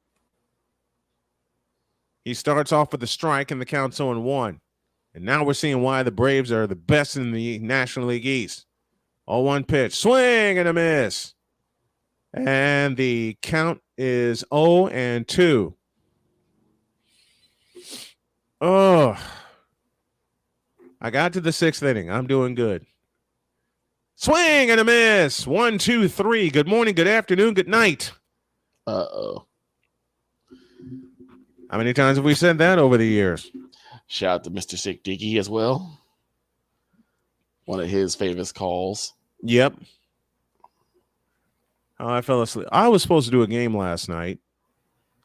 he starts off with a strike, and the count's 0-1. And now we're seeing why the Braves are the best in the National League East. 0-1 pitch, swing and a miss. And the count is 0-2. Oh, I got to the 6th inning. I'm doing good. Swing and a miss. 1, 2, 3. Good morning, good afternoon, good night. Uh-oh. How many times have we said that over the years? Shout out to Mr. Sick Dickey as well. One of his famous calls. Yep. Oh, I fell asleep. I was supposed to do a game last night.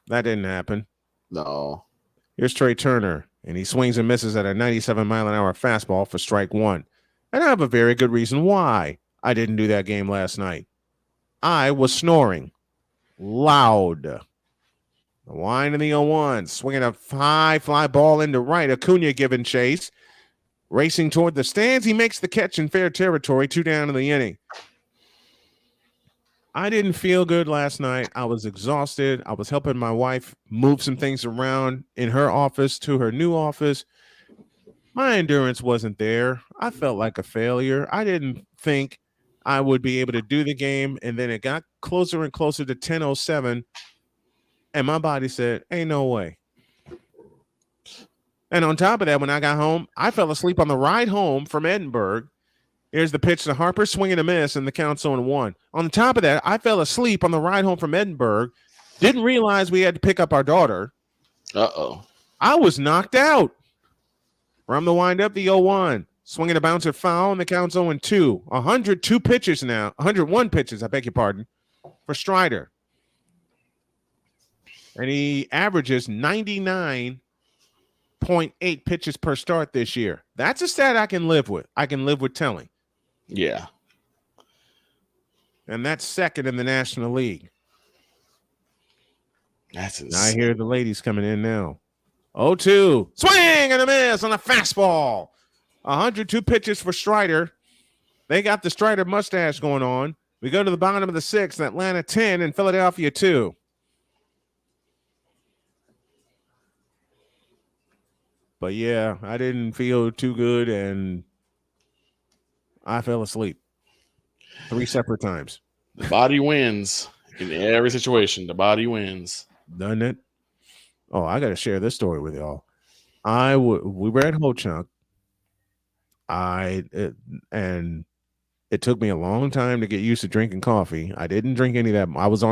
That didn't happen. No. Here's Trey Turner, and he swings and misses at a 97-mile-an-hour fastball for strike 1. And I have a very good reason why I didn't do that game last night. I was snoring loud. The line in the 0-1, swinging a high fly ball into right. Acuna giving chase. Racing toward the stands, he makes the catch in fair territory, 2 down in the inning. I didn't feel good last night. I was exhausted. I was helping my wife move some things around in her office to her new office. My endurance wasn't there. I felt like a failure. I didn't think I would be able to do the game, and then it got closer and closer to 10:07, and my body said, ain't no way. And on top of that, when I got home, I fell asleep on the ride home from Edinburgh. Here's the pitch to Harper, swing and a miss, and the count's 0-1. On top of that, I fell asleep on the ride home from Edinburgh. Didn't realize we had to pick up our daughter. Uh-oh. I was knocked out. From the windup, the 0-1. Swinging a bouncer foul, and the count's 0-2. 102 pitches now. 101 pitches, I beg your pardon, for Strider. And he averages 99.8 pitches per start this year. That's a stat I can live with. I can live with telling. Yeah. And that's second in the National League. That's And I insane. hear the ladies coming in now. 0-2. Swing and a miss on a fastball. 102 pitches for Strider. They got the Strider mustache going on. We go to the bottom of the sixth. Atlanta 10 and Philadelphia 2. But yeah, I didn't feel too good and I fell asleep 3 separate times. The body wins in every situation. The body wins. Doesn't it? Oh, I got to share this story with y'all. We were at Ho Chunk. And it took me a long time to get used to drinking coffee. I didn't drink any of that. I was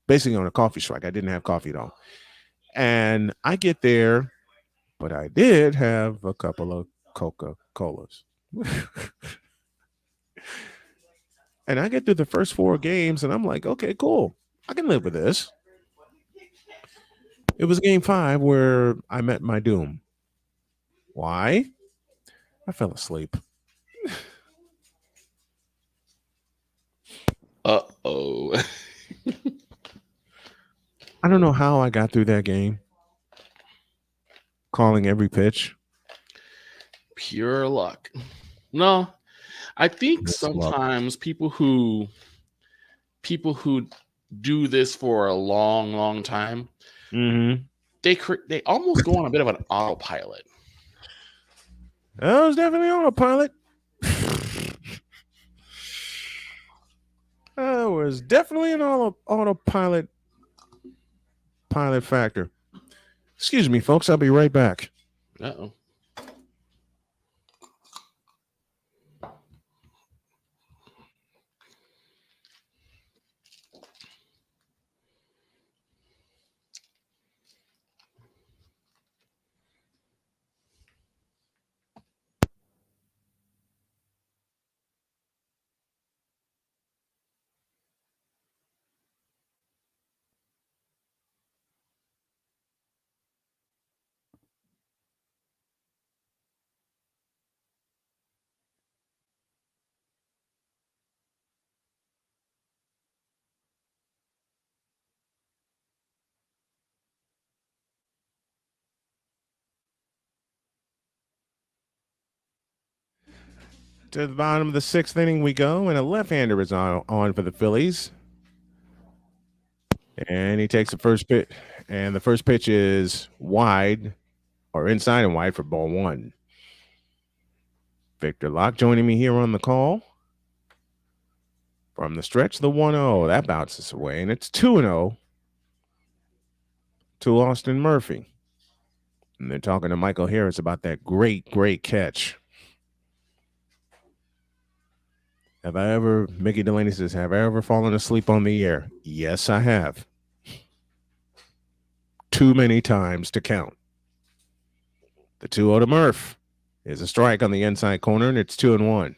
basically on a coffee strike. I didn't have coffee at all. And I get there, but I did have a couple of Coca-Colas. And I get through the first 4 games and I'm like, okay, cool. I can live with this. It was game 5 where I met my doom. Why? I fell asleep. Uh-oh. I don't know how I got through that game. Calling every pitch. Pure luck. No, I think It's luck. sometimes people who do this for a long, long time, they almost go on a bit of an autopilot. I was definitely on autopilot. I was definitely an autopilot factor. Excuse me, folks. I'll be right back. Uh-oh. To the bottom of the 6th inning we go, and a left-hander is on for the Phillies. And he takes the first pitch, and the first pitch is wide or inside and wide for ball 1. Victor Locke joining me here on the call. From the stretch, the 1-0. That bounces away, and it's 2-0 to Austin Murphy. And they're talking to Michael Harris about that great catch. Mickey Delaney says, have I ever fallen asleep on the air? Yes, I have. Too many times to count. The 2-0 to Murph is a strike on the inside corner, and it's 2-1.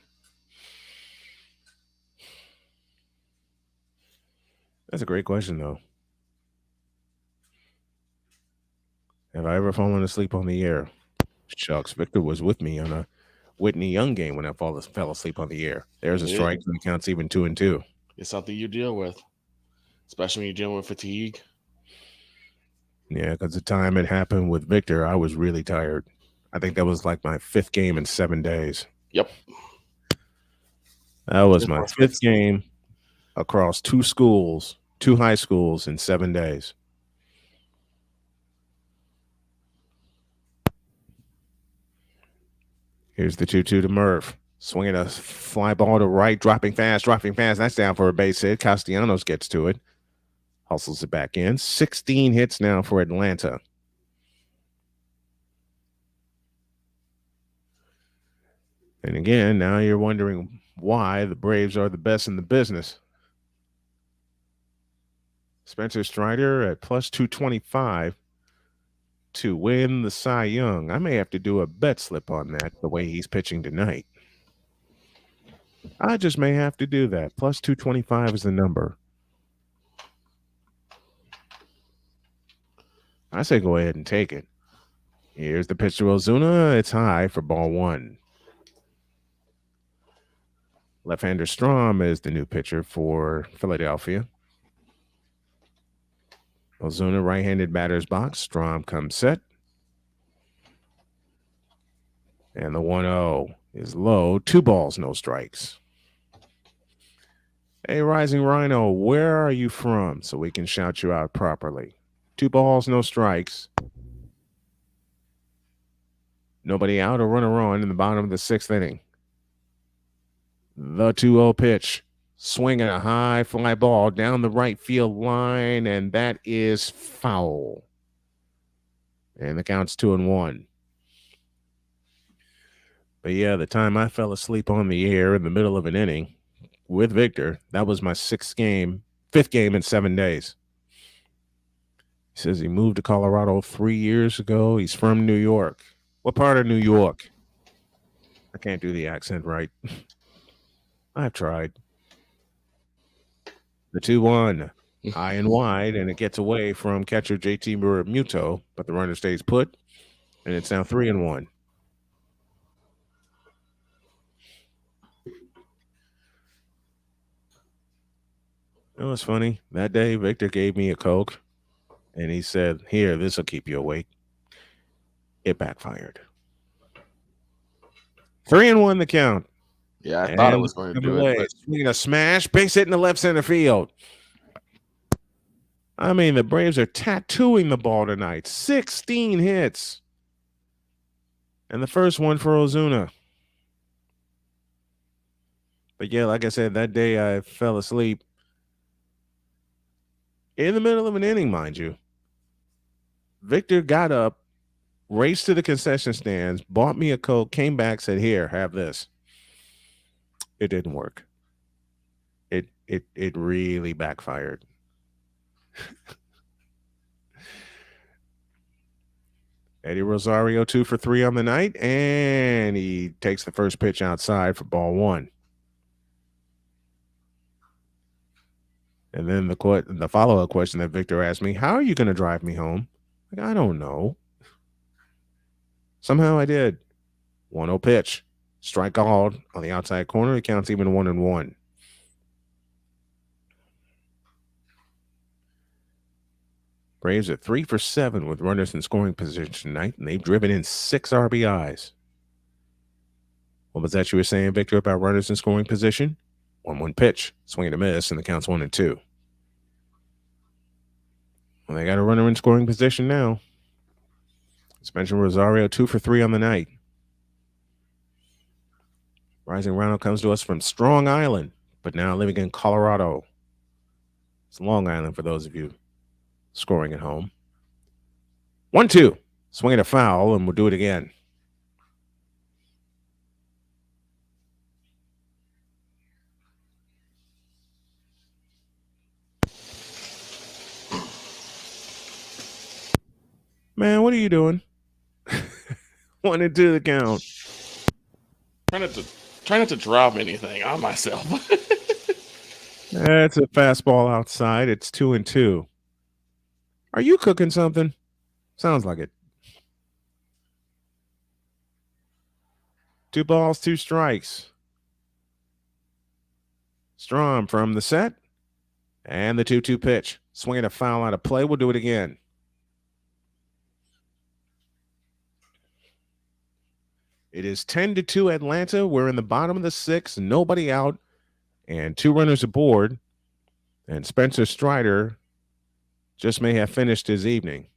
That's a great question, though. Have I ever fallen asleep on the air? Shucks, Victor was with me on a Whitney Young game when I fell asleep on the air. There's a strike, and it counts even 2-2. It's something you deal with, especially when you're dealing with fatigue. Yeah, because the time it happened with Victor, I was really tired. I think that was like my 5th game in 7 days. Yep. That was my 5th game across 2 schools, 2 high schools in 7 days. Here's the 2-2 to Murph. Swinging a fly ball to right, dropping fast. That's down for a base hit. Castellanos gets to it. Hustles it back in. 16 hits now for Atlanta. And again, now you're wondering why the Braves are the best in the business. Spencer Strider at plus 225 to win the Cy Young. I may have to do a bet slip on that, the way he's pitching tonight. I just may have to do that. Plus 225 is the number. I say go ahead and take it. Here's the pitch to Ozuna. It's high for ball one. Left-hander Strom is the new pitcher for Philadelphia. Ozuna, right-handed batter's box. Strom comes set. And the 1-0 is low. 2 balls, no strikes. Hey, Rising Rhino, where are you from so we can shout you out properly? 2 balls, no strikes. Nobody out or runner on in the bottom of the 6th inning. The 2-0 pitch. Swinging a high fly ball down the right field line, and that is foul. And the count's 2-1. But yeah, the time I fell asleep on the air in the middle of an inning with Victor, that was my 5th game in 7 days. He says he moved to Colorado 3 years ago. He's from New York. What part of New York? I can't do the accent right. I've tried. The 2-1, high and wide, and it gets away from catcher JT Muto, but the runner stays put, and it's now 3-1. It was funny. That day, Victor gave me a Coke, and he said, "Here, this will keep you awake." It backfired. 3-1 the count. Yeah, I thought it was going to do it. But... Swinging a smash, base hit in the left center field. I mean, the Braves are tattooing the ball tonight. 16 hits. And the first one for Ozuna. But yeah, like I said, that day I fell asleep in the middle of an inning, mind you. Victor got up, raced to the concession stands, bought me a Coke, came back, said, "Here, have this." It didn't work. It really backfired. Eddie Rosario 2 for 3 on the night, and he takes the first pitch outside for ball one. And then the follow-up question that Victor asked me, "How are you going to drive me home?" Like, I don't know. Somehow I did. 1-0 pitch. Strike called on the outside corner. It counts even 1-1. Braves are 3 for 7 with runners in scoring position tonight, and they've driven in 6 RBIs. What was that you were saying, Victor, about runners in scoring position? 1-1 pitch. Swing and a miss, and the count's 1-2. Well, they got a runner in scoring position now. As mentioned, Rosario 2 for 3 on the night. Rising Rhino comes to us from Strong Island, but now living in Colorado. It's Long Island for those of you scoring at home. 1-2. Swinging a foul, and we'll do it again. Man, what are you doing? 1-2 the count. Try not to drop anything on myself. That's a fastball outside. It's 2-2. Are you cooking something? Sounds like it. 2 balls, 2 strikes. Strom from the set. And the 2-2 pitch. Swinging a foul out of play. We'll do it again. It is 10-2 Atlanta. We're in the bottom of the 6th. Nobody out. And 2 runners aboard. And Spencer Strider just may have finished his evening.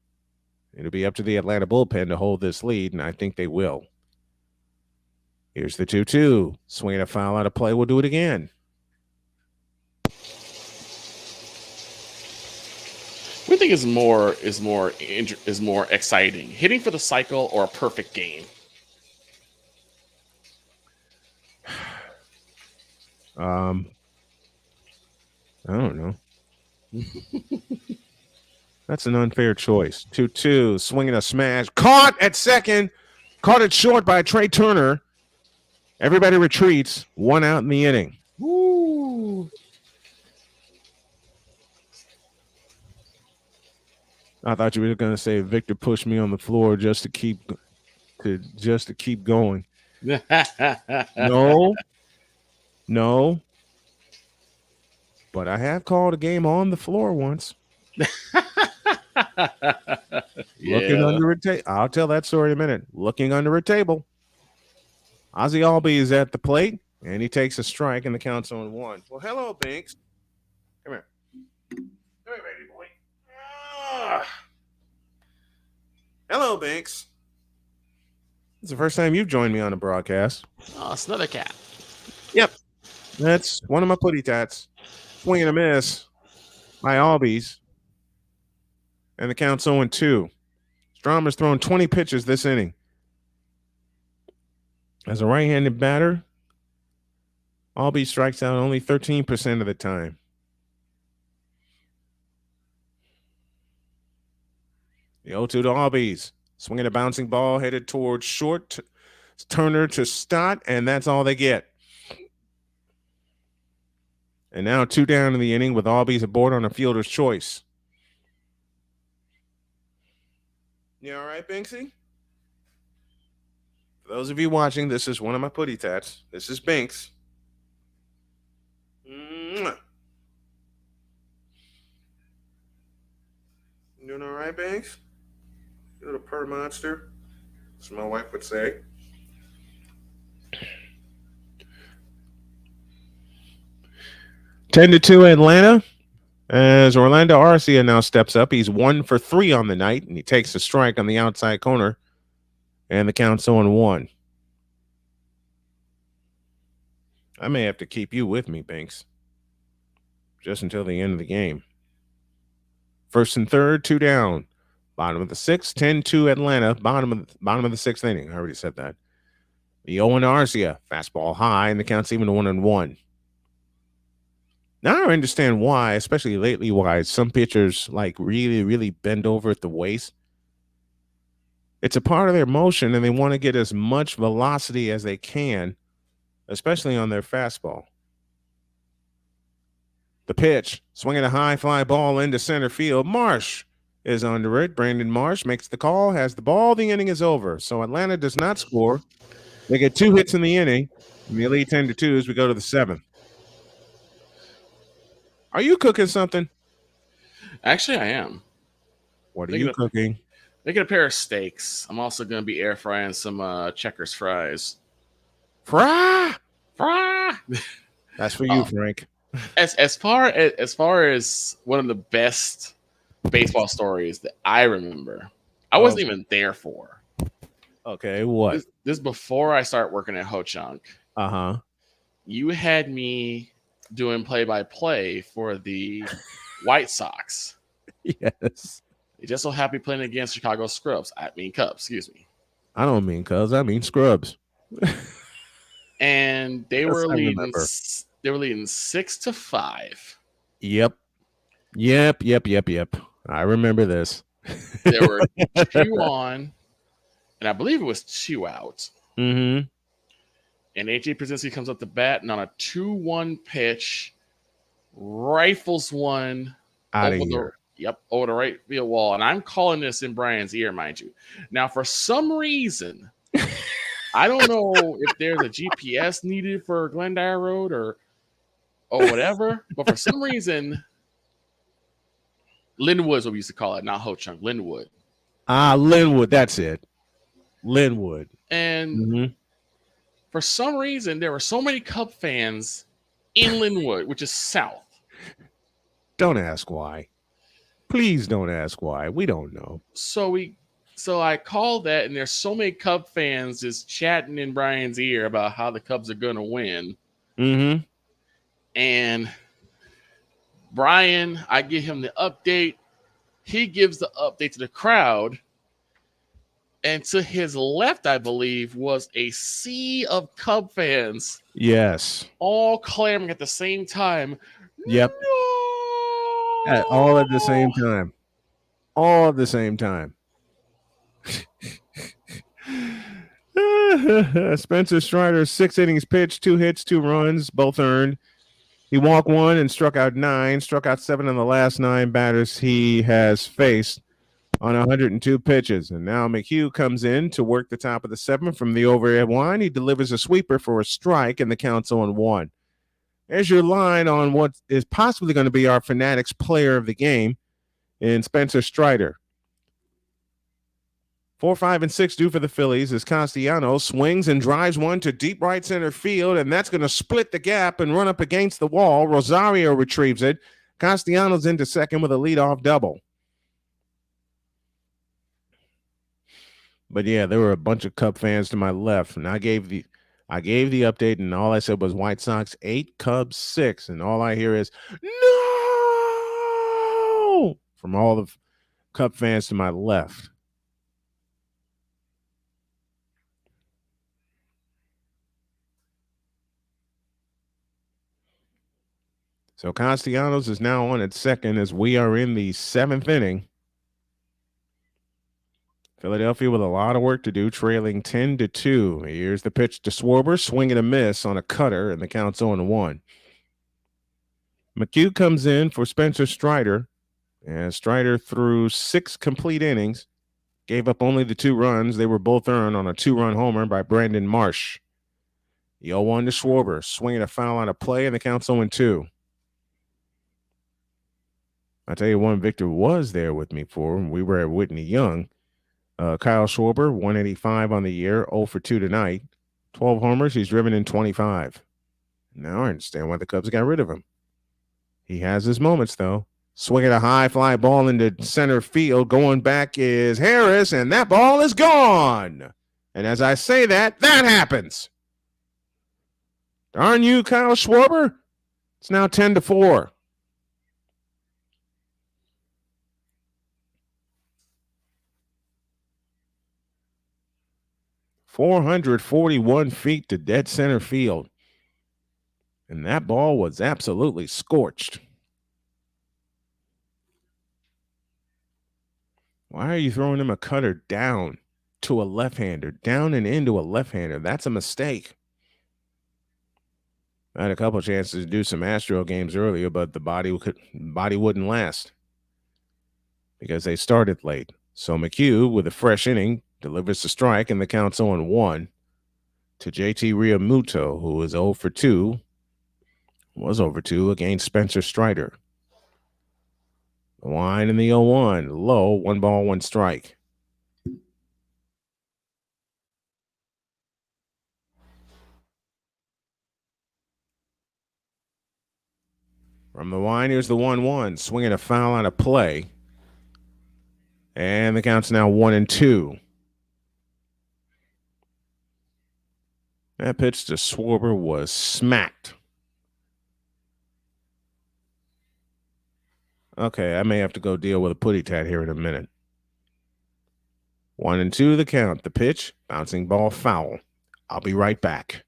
It'll be up to the Atlanta bullpen to hold this lead, and I think they will. Here's the 2-2. Swinging a foul out of play. We'll do it again. What do you think is more exciting, hitting for the cycle or a perfect game? I don't know. That's an unfair choice. 2-2, swinging a smash. Caught at second. Caught it short by Trey Turner. Everybody retreats. 1 out in the inning. Woo. I thought you were going to say Victor pushed me on the floor just to keep going. No, no. But I have called a game on the floor once. Looking Yeah. under a table. I'll tell that story in a minute. Looking under a table. Ozzy Albies is at the plate, and he takes a strike, and the count's on 1. Well, hello, Binks. Come here. Come here, baby boy. Ah. Hello, Binks. It's the first time you've joined me on a broadcast. Oh, it's another cat. Yep. That's one of my putty tats. Swing and a miss by Albies. And the count's 0-2. Strommer's thrown 20 pitches this inning. As a right-handed batter, Albies strikes out only 13% of the time. The 0-2 to Albies. Swinging a bouncing ball headed towards short. Turner to Stott, and that's all they get. And now 2 down in the inning with Albies aboard on a fielder's choice. You all right, Binksy? For those of you watching, this is one of my putty tats. This is Binks. Mwah. You doing all right, Binks? You little purr monster, as my wife would say. Ten to 2 Atlanta. As Orlando Arcia now steps up, he's 1 for 3 on the night, and he takes a strike on the outside corner, and the count's 0-1. I may have to keep you with me, Binks, just until the end of the game. First and third, 2 down. Bottom of the 6th, 10-2 Atlanta. Bottom of the 6th inning. I already said that. The 0 Arcia, fastball high, and the count's even 1-1. Now I understand why, especially lately, why some pitchers like really, really bend over at the waist. It's a part of their motion, and they want to get as much velocity as they can, especially on their fastball. The pitch, swinging a high fly ball into center field. Marsh is under it. Brandon Marsh makes the call, has the ball. The inning is over. So Atlanta does not score. They get 2 hits in the inning. And they lead 10-2 as we go to the 7th. Are you cooking something? Actually, I am. What are you cooking? Making a pair of steaks. I'm also going to be air frying some Checkers fries. Fry? Fry? That's for you, Frank. As far as one of the best baseball stories that I remember, I wasn't even there for. Okay, what? This before I start working at Ho Chunk. Uh-huh. You had me doing play-by-play for the White Sox. Yes. They just so happy playing against Chicago Cubs. Excuse me. I don't mean Cubs. I mean Scrubs. And they were leading 6-5. Yep. I remember this. There were 2 on, and I believe it was 2 out. Mm-hmm. And AJ Przinsky comes up to bat, and on a 2-1 pitch, rifles one out of here. Over the right field wall. And I'm calling this in Brian's ear, mind you. Now, for some reason, I don't know if there's a GPS needed for Glendale Road or whatever, but for some reason, Linwood is what we used to call it, not Ho Chunk, Linwood. Linwood, that's it. Linwood. And for some reason, there were so many Cub fans in Linwood, which is south. Don't ask why. Please don't ask why. We don't know. So I called that, and there's so many Cub fans just chatting in Brian's ear about how the Cubs are going to win. Mm-hmm. And Brian, I give him the update. He gives the update to the crowd. And to his left, I believe, was a sea of Cub fans. Yes. All clamoring at the same time. Yep. No! All at the same time. All at the same time. Spencer Strider, 6 innings pitched, 2 hits, 2 runs, both earned. He walked 1 and struck out 9, struck out 7 in the last 9 batters he has faced. on 102 pitches. And now McHugh comes in to work the top of the seventh from the overhead line. He delivers a sweeper for a strike, and the count's 0-1. There's your line on what is possibly going to be our Fanatics player of the game in Spencer Strider. 4, 5, and 6 due for the Phillies as Castellanos swings and drives one to deep right center field, and that's going to split the gap and run up against the wall. Rosario retrieves it. Castellanos into second with a leadoff double. But yeah, there were a bunch of Cub fans to my left, and I gave the update, and all I said was White Sox 8, Cubs 6, and all I hear is no from all the Cub fans to my left. So Castellanos is now on at second as we are in the seventh inning. Philadelphia with a lot of work to do, trailing 10-2. Here's the pitch to Schwarber, swing and a miss on a cutter, and the count's 0-1. McHugh comes in for Spencer Strider, and Strider threw 6 complete innings, gave up only the 2 runs. They were both earned on a 2-run homer by Brandon Marsh. The 0-1 to Schwarber, swinging a foul on a play, and the count's 0-2. I tell you one, Victor was there with me for. We were at Whitney Young. Kyle Schwarber, 185 on the year, 0 for 2 tonight. 12 homers, he's driven in 25. Now I understand why the Cubs got rid of him. He has his moments, though. Swinging a high fly ball into center field. Going back is Harris, and that ball is gone. And as I say that, that happens. Darn you, Kyle Schwarber. It's now 10-4. ...441 feet to dead center field. And that ball was absolutely scorched. Why are you throwing him a cutter down to a left-hander? Down and into a left-hander. That's a mistake. I had a couple chances to do some Astro games earlier, but the body wouldn't last because they started late. So McHugh, with a fresh inning, delivers the strike, and the count's 0-1 to JT Realmuto, who is 0 for 2. Was 0 for 2 against Spencer Strider. The line in the 0-1, low, 1 ball, 1 strike. From the line, here's the 1-1, swinging a foul on a play. And the count's now 1-2. That pitch to Schwarber was smacked. Okay, I may have to go deal with a putty tat here in a minute. 1-2 the count. The pitch, bouncing ball foul. I'll be right back.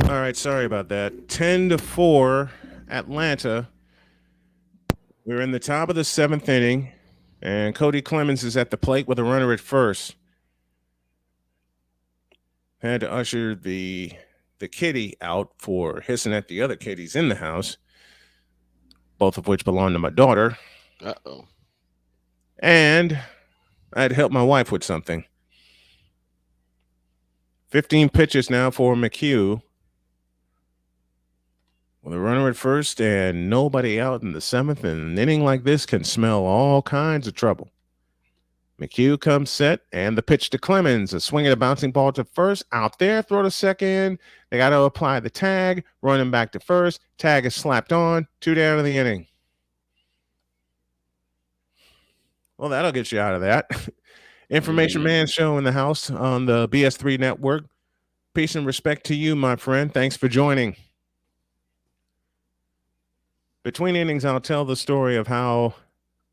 All right, sorry about that. 10-4, Atlanta. We're in the top of the seventh inning, and Cody Clemens is at the plate with a runner at first. Had to usher the kitty out for hissing at the other kitties in the house, both of which belong to my daughter. Uh-oh. And I had to help my wife with something. 15 pitches now for McHugh. With a runner at first and nobody out in the seventh, and an inning like this can smell all kinds of trouble. McHugh comes set, and the pitch to Clemens. A swing and a bouncing ball to first. Out there, throw to second. They got to apply the tag. Running back to first. Tag is slapped on. 2 down in the inning. Well, that'll get you out of that. Information Man Show in the house on the BS3 network. Peace and respect to you, my friend. Thanks for joining. Between innings, I'll tell the story of how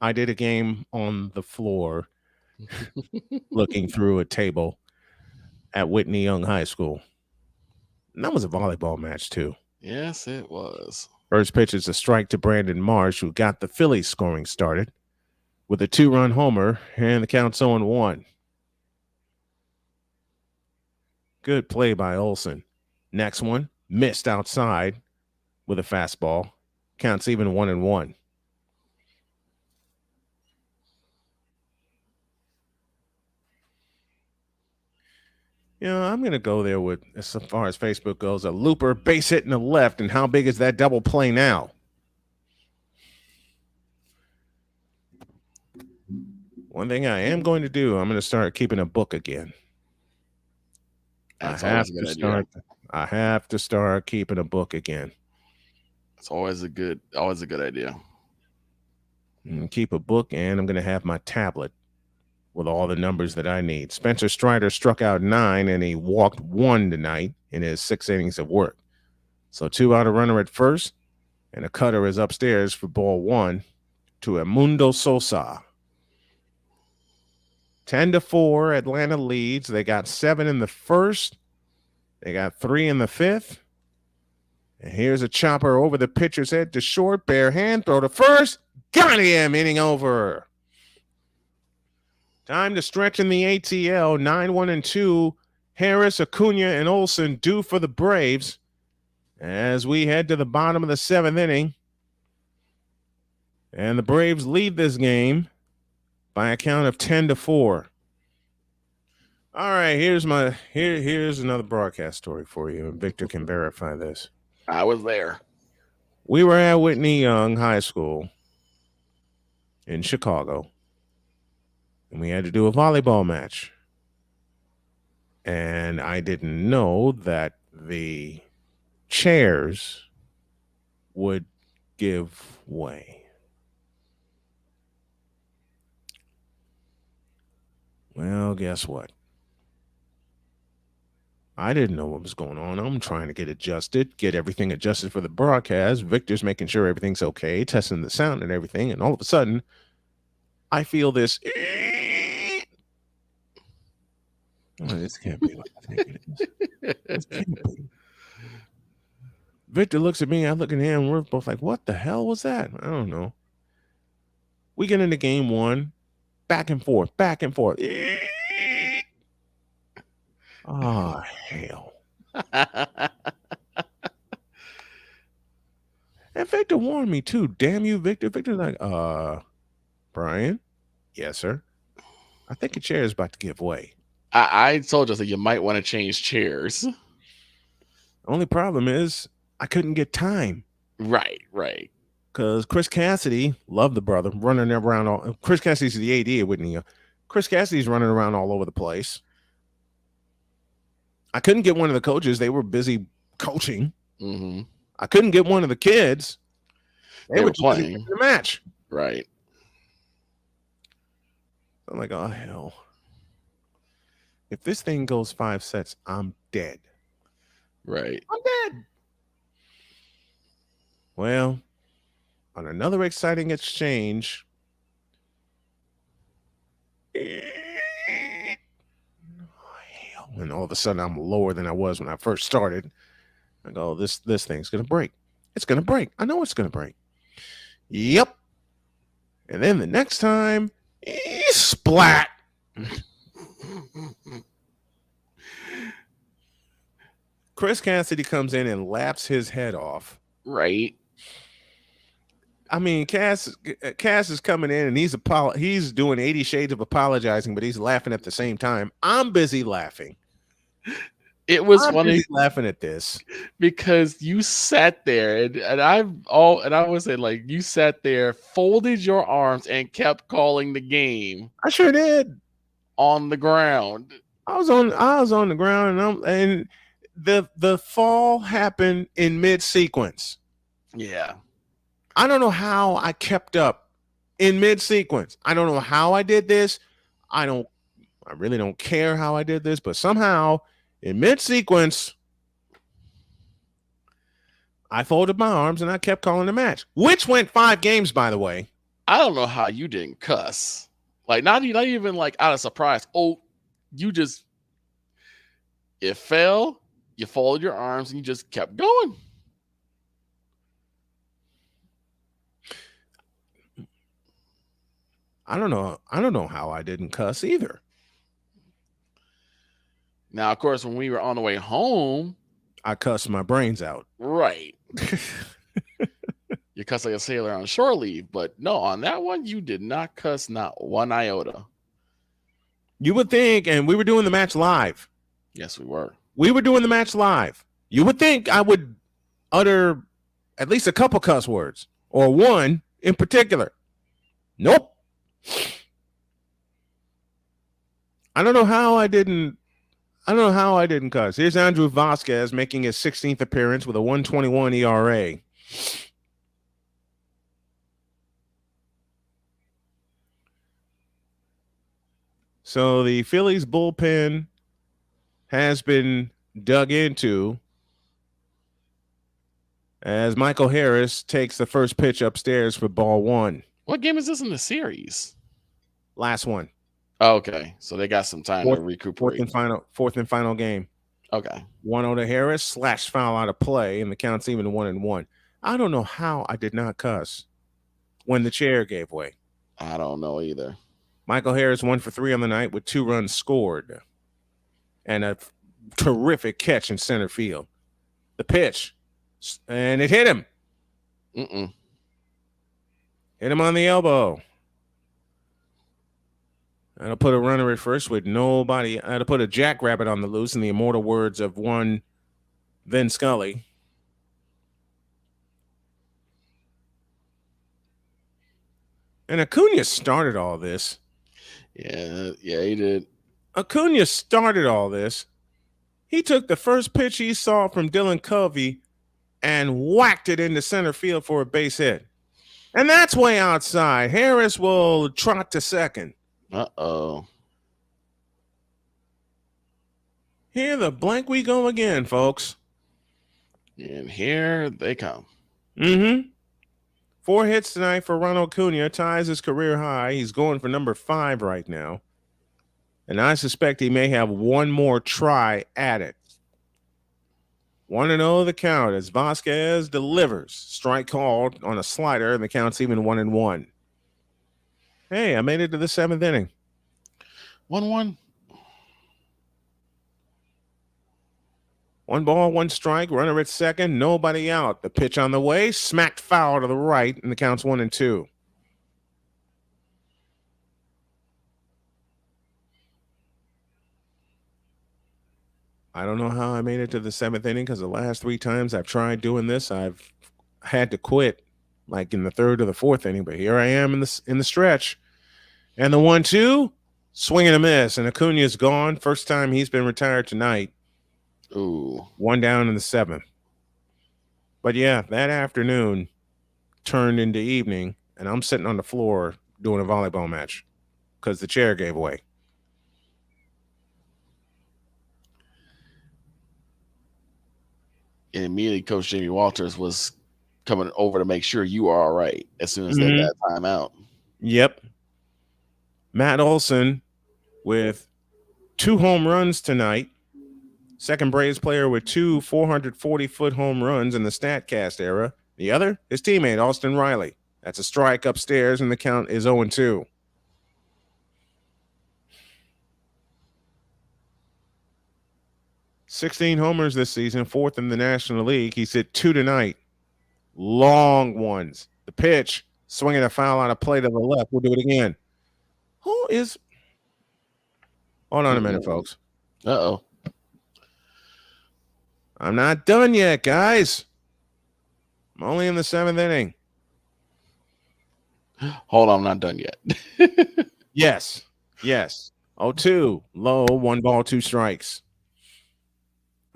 I did a game on the floor looking through a table at Whitney Young High School. And that was a volleyball match, too. Yes, it was. First pitch is a strike to Brandon Marsh, who got the Phillies scoring started with a 2-run homer, and the count's 0-1. Good play by Olson. Next one, missed outside with a fastball. Counts even 1-1. You know, I'm going to go there with, as far as Facebook goes, a looper, base hit in the left, and how big is that double play now? One thing I am going to do, I'm going to start keeping a book again. That's I have to start keeping a book again. It's always a good idea. Keep a book, and I'm going to have my tablet with all the numbers that I need. Spencer Strider struck out 9, and he walked 1 tonight in his 6 innings of work. So 2 out, a runner at first, and a cutter is upstairs for ball 1 to Emundo Sosa. 10-4, Atlanta leads. They got 7 in the first. They got 3 in the fifth. And here's a chopper over the pitcher's head to short. Bare hand, throw to first. Got him, inning over. Time to stretch in the ATL. 9-1-2. Harris, Acuna, and Olson due for the Braves as we head to the bottom of the 7th inning. And the Braves lead this game by a count of 10-4. All right, here's another broadcast story for you, and Victor can verify this. I was there. We were at Whitney Young High School in Chicago, and we had to do a volleyball match. And I didn't know that the chairs would give way. Well, guess what? I didn't know what was going on. I'm trying to get everything adjusted for the broadcast. Victor's making sure everything's okay, testing the sound and everything. And all of a sudden, I feel this. Oh, this can't be what I think it is. This can't be. Victor looks at me. I look at him. We're both like, what the hell was that? I don't know. We get into game 1. Back and forth, back and forth. Oh, hell. And Victor warned me too. Damn you, Victor. Victor's like, Brian? Yes, sir. I think your chair is about to give way. I told you that you might want to change chairs. Only problem is I couldn't get time. Right. Because Chris Cassidy, love the brother, running around. Chris Cassidy's the AD at Whitney. Chris Cassidy's running around all over the place. I couldn't get one of the coaches. They were busy coaching. Mm-hmm. I couldn't get one of the kids. They were playing the match. Right. I'm like, oh, hell. If this thing goes 5 sets, I'm dead. Right. I'm dead. Well, on another exciting exchange, and all of a sudden I'm lower than I was when I first started. I go, this thing's gonna break. It's gonna break. I know it's gonna break. Yep. And then the next time, splat. Chris Cassidy comes in and laps his head off. Right. I mean, Cass is coming in and he's doing 80 shades of apologizing, but he's laughing at the same time. I'm busy laughing. It was I'm funny busy laughing at this. because you sat there and I was saying, like, you sat there, folded your arms, and kept calling the game I sure did. on the ground. I was on the ground and the fall happened in mid sequence. Yeah. I don't know how I kept up in mid sequence. I don't know how I did this. I really don't care how I did this, but somehow in mid sequence, I folded my arms and I kept calling the match, which went 5 games, by the way. I don't know how you didn't cuss. Like, not even like out of surprise. Oh, you just, it fell, you folded your arms, and you just kept going. I don't know how I didn't cuss either. Now, of course, when we were on the way home, I cussed my brains out. right. You cuss like a sailor on shore leave, but no, on that one, you did not cuss, not one iota. You would think, and we were doing the match live. Yes, we were. We were doing the match live. You would think I would utter at least a couple cuss words or one in particular. Nope. I don't know how I didn't cuss. Here's Andrew Vasquez making his 16th appearance with a 1.21 ERA. So the Phillies bullpen has been dug into as Michael Harris takes the first pitch upstairs for ball 1. What game is this in the series? Last one. Oh, okay, so they got some time to recuperate. Fourth and final game. Okay. 1-0 to Harris, slash foul out of play, and the count's even 1-1. I don't know how I did not cuss when the chair gave way. I don't know either. Michael Harris 1 for 3 on the night with 2 runs scored and a terrific catch in center field. The pitch, and it hit him. Hit him on the elbow. That'll put a runner at first with nobody. That'll put a jackrabbit on the loose, in the immortal words of one Vin Scully. And Acuna started all this. Yeah, he did. Acuna started all this. He took the first pitch he saw from Dylan Covey and whacked it into center field for a base hit. And that's way outside. Harris will trot to second. Uh-oh. Here the blank we go again, folks. And here they come. 4 hits tonight for Ronald Acuna, ties his career high. He's going for number 5 right now. And I suspect he may have one more try at it. 1-0 the count as Vasquez delivers. Strike called on a slider, and the count's even 1-1. Hey, I made it to the 7th inning. 1-1. 1 ball, 1 strike, runner at second, nobody out. The pitch on the way, smacked foul to the right, and the count's 1-2. I don't know how I made it to the 7th inning because the last 3 times I've tried doing this, I've had to quit, like in the 3rd or the 4th inning. But here I am in the stretch, and the 1-2, swing and a miss, and Acuna's gone. First time he's been retired tonight. Ooh. 1 down in the 7th. But yeah, that afternoon turned into evening, and I'm sitting on the floor doing a volleyball match because the chair gave way. And immediately Coach Jamie Walters was coming over to make sure you are all right as soon as they got time out. Yep. Matt Olson with 2 home runs tonight, Second Braves player with two 440-foot home runs in the StatCast era. The other, his teammate, Austin Riley. That's a strike upstairs, and the count is 0-2. "16 homers this season, fourth in the National League. He's hit 2 tonight. Long ones. The pitch, swinging a foul on a play to the left. We'll do it again. Who is... Hold on a minute, folks. Uh-oh. I'm not done yet, guys. I'm only in the 7th inning. Hold on, I'm not done yet. Yes. 0-2. Low, 1 ball, 2 strikes.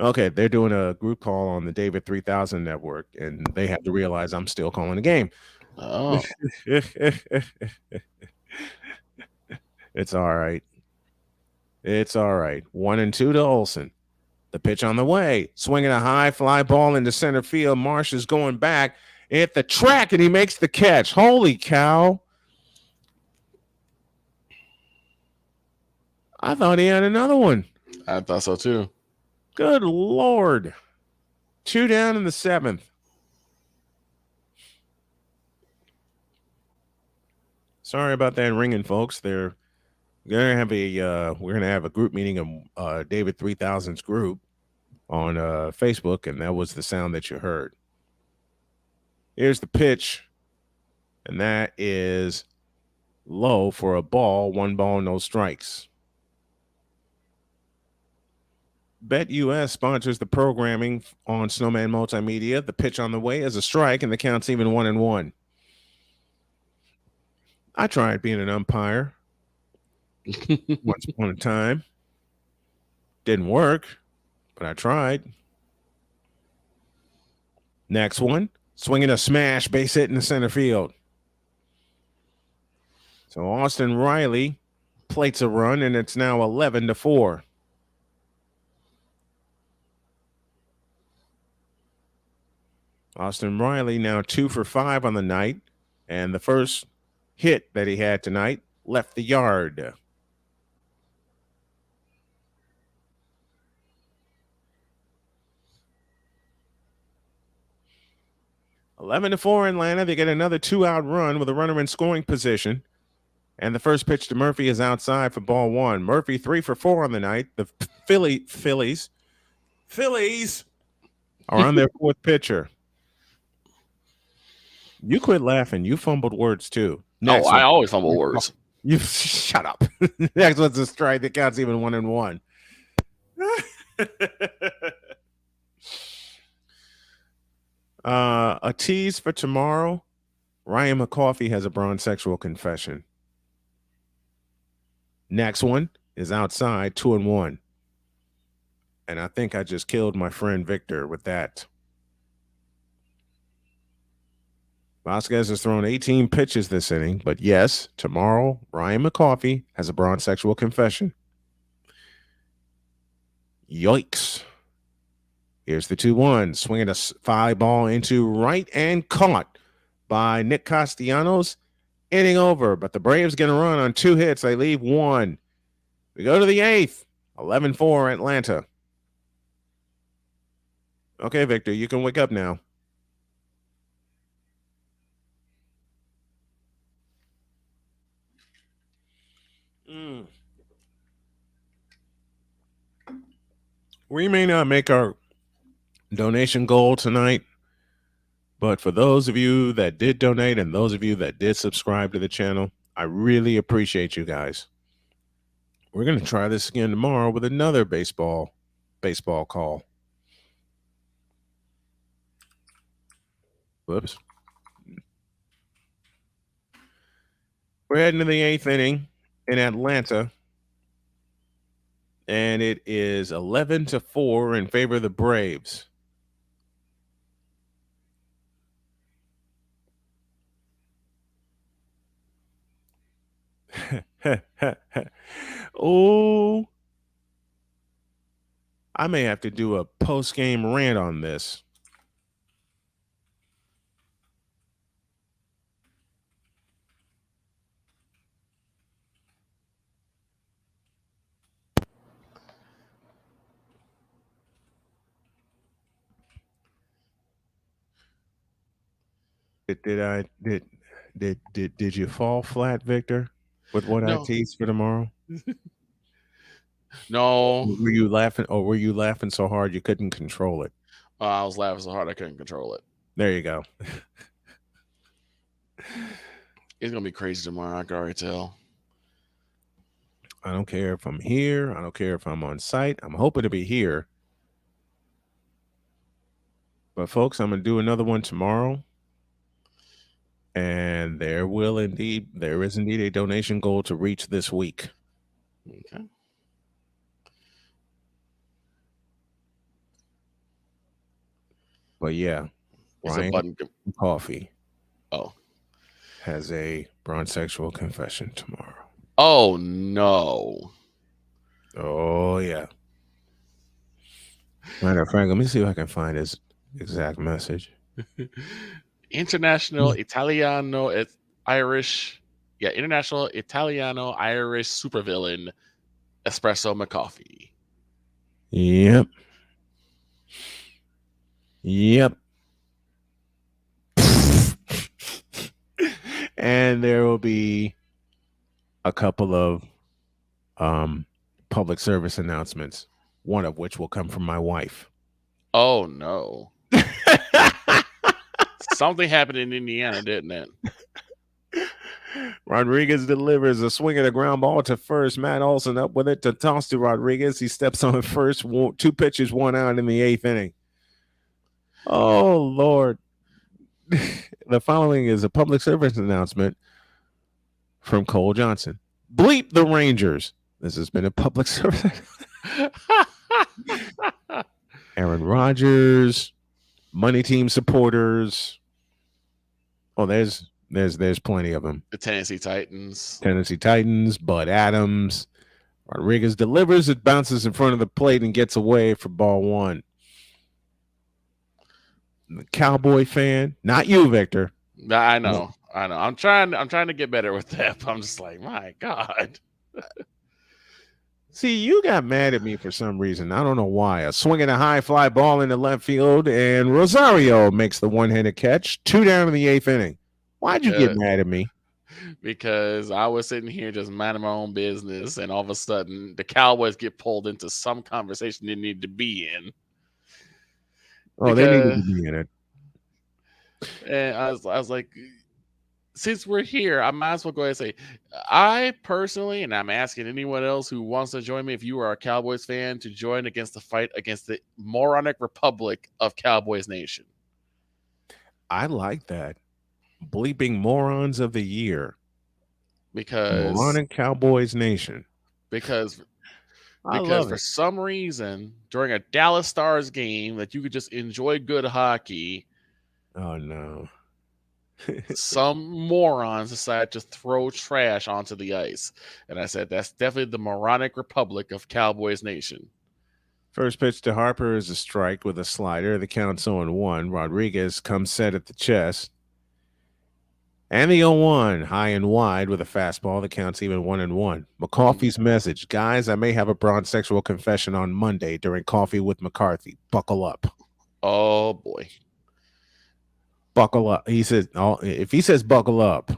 Okay, they're doing a group call on the David 3000 network, and they have to realize I'm still calling the game. Oh. It's all right. 1-2 to Olsen. The pitch on the way. Swinging a high fly ball into center field. Marsh is going back at the track, and he makes the catch. Holy cow. I thought he had another one. I thought so too. Good Lord. 2 down in the 7th. Sorry about that ringing, folks. We're gonna have a group meeting of David 3000's group on Facebook, and that was the sound that you heard. Here's the pitch, and that is low for a ball. 1 ball, no strikes. BetUS sponsors the programming on Snowman Multimedia. The pitch on the way is a strike, and the count's even 1-1. I tried being an umpire once upon a time. Didn't work, but I tried. Next one, swinging a smash, base hit in the center field. So Austin Riley plates a run, and it's now 11-4. Austin Riley now 2 for 5 on the night, and the first hit that he had tonight left the yard. "11-4 Atlanta. They get another 2-out run with a runner in scoring position. And the first pitch to Murphy is outside for ball 1. Murphy 3 for 4 on the night. The Phillies are on their 4th pitcher. You quit laughing. You fumbled words too. Next I always fumble words. You shut up. Next one's a strike that counts even 1-1. A tease for tomorrow. Ryan McCoffey has a bronzexual confession. Next one is outside, 2-1. And I think I just killed my friend Victor with that. Vasquez has thrown 18 pitches this inning, but yes, tomorrow, Ryan McCoffey has a bronzexual confession. Yikes. Here's the 2-1, swinging a fly ball into right and caught by Nick Castellanos. Inning over, but the Braves get a run on 2 hits. They leave 1. We go to the 8th, 11-4 Atlanta. Okay, Victor, you can wake up now. We may not make our donation goal tonight, but for those of you that did donate and those of you that did subscribe to the channel, I really appreciate you guys. We're going to try this again tomorrow with another baseball call. Whoops. We're heading to the 8th inning in Atlanta, and it is 11-4 in favor of the Braves. Oh, I may have to do a post-game rant on this. Did I did you fall flat, Victor, with what I No, teased for tomorrow? no. Were you laughing? Or were you laughing so hard you couldn't control it? I was laughing so hard I couldn't control it. There you go. It's gonna be crazy tomorrow. I can already tell. I don't care if I'm here. I don't care if I'm on site. I'm hoping to be here. But folks, I'm gonna do another one tomorrow. And there is indeed a donation goal to reach this week. Okay. But yeah, It's a Ryan button. Coffee Oh. has a bronzexual confession tomorrow. Oh no. Oh yeah. Matter of fact, let me see if I can find his exact message. International Italiano Irish. Yeah, International Italiano Irish supervillain Espresso McCoffee. Yep. Yep. And there will be a couple of public service announcements, one of which will come from my wife. Oh no. Something happened in Indiana, didn't it? Rodriguez delivers a swing of the ground ball to first. Matt Olson up with it to toss to Rodriguez. He steps on first. 2 pitches, 1 out in the 8th inning. Oh, Lord. The following is a public service announcement from Cole Johnson. Bleep the Rangers. This has been a public service. Aaron Rodgers, money team supporters. Oh, there's plenty of them. The Tennessee Titans. Tennessee Titans, Bud Adams. Rodriguez delivers, it bounces in front of the plate and gets away for ball 1. The Cowboy fan, not you, Victor. I know. I'm trying to get better with that, but I'm just like, my God. See, you got mad at me for some reason. I don't know why. A swing and a high fly ball into left field, and Rosario makes the one-handed catch. 2 down in the 8th inning. Why'd you get mad at me? Because I was sitting here just minding my own business, and all of a sudden the Cowboys get pulled into some conversation they need to be in. Oh, they needed to be in it. And I was like, since we're here, I might as well go ahead and say, I personally, and I'm asking anyone else who wants to join me, if you are a Cowboys fan, to join against the fight against the moronic republic of Cowboys Nation. I like that. Bleeping morons of the year. Because moronic Cowboys Nation. Because for some reason, during a Dallas Stars game that you could just enjoy good hockey. Oh no. Some morons decided to throw trash onto the ice. And I said, that's definitely the moronic republic of Cowboys Nation. First pitch to Harper is a strike with a slider. The count's 0-1. Rodriguez comes set at the chest. And the 0-1, high and wide with a fastball. The count's even 1-1. McCoffey's message. Guys, I may have a bronzexual confession on Monday during Coffee with McCarthy. Buckle up. Oh, boy. Buckle up. He says, if he says buckle up,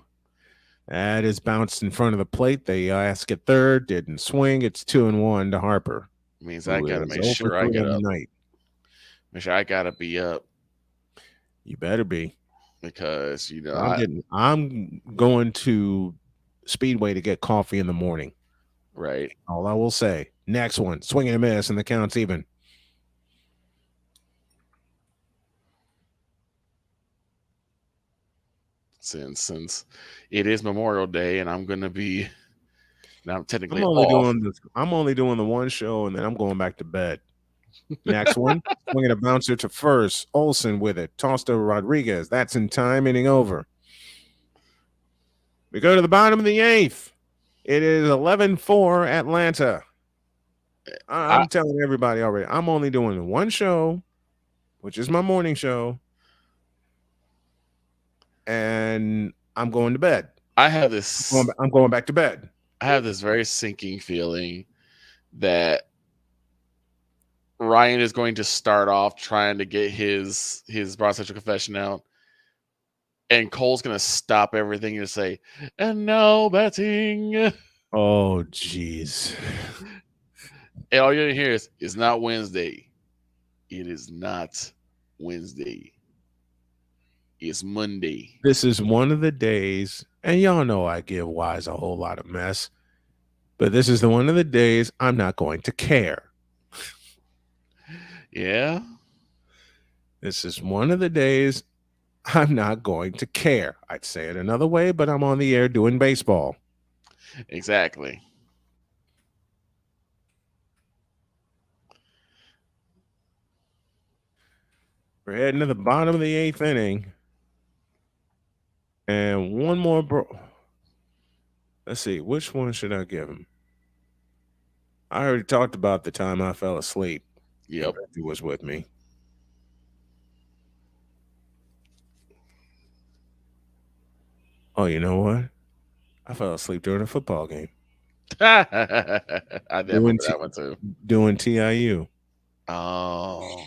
that is bounced in front of the plate. They ask at third. Didn't swing. It's 2-1 to Harper. Means I got to make sure I get up. Make sure I got to be up. You better be. Because, I'm going to Speedway to get coffee in the morning. Right. All I will say. Next one. Swing and a miss, and the count's even. Since it is Memorial Day, and I'm going to be now technically I'm only doing the one show, and then I'm going back to bed. Next one, swinging a bouncer to first. Olson with it. Tossed to Rodriguez. That's in time. Inning over. We go to the bottom of the 8th. It is 11-4 Atlanta. I'm telling everybody already. I'm only doing one show, which is my morning show, and I'm going to bed. I have this. I'm going back to bed. I have this very sinking feeling that Ryan is going to start off trying to get his bronzexual confession out, and Cole's gonna stop everything and say, "And now betting." Oh, jeez. And all you're gonna hear is, "It's not Wednesday. It is not Wednesday. It's Monday." This is one of the days, and y'all know I give Wise a whole lot of mess, but this is the one of the days I'm not going to care. Yeah, This is one of the days I'm not going to care. I'd say it another way, but I'm on the air doing baseball. exactly. We're heading to the bottom of the eighth inning. And one more let's see, which one should I give him? I already talked about the time I fell asleep. Yep. He was with me. Oh, you know what? I fell asleep during a football game. I remember that one too. Doing TIU. Oh,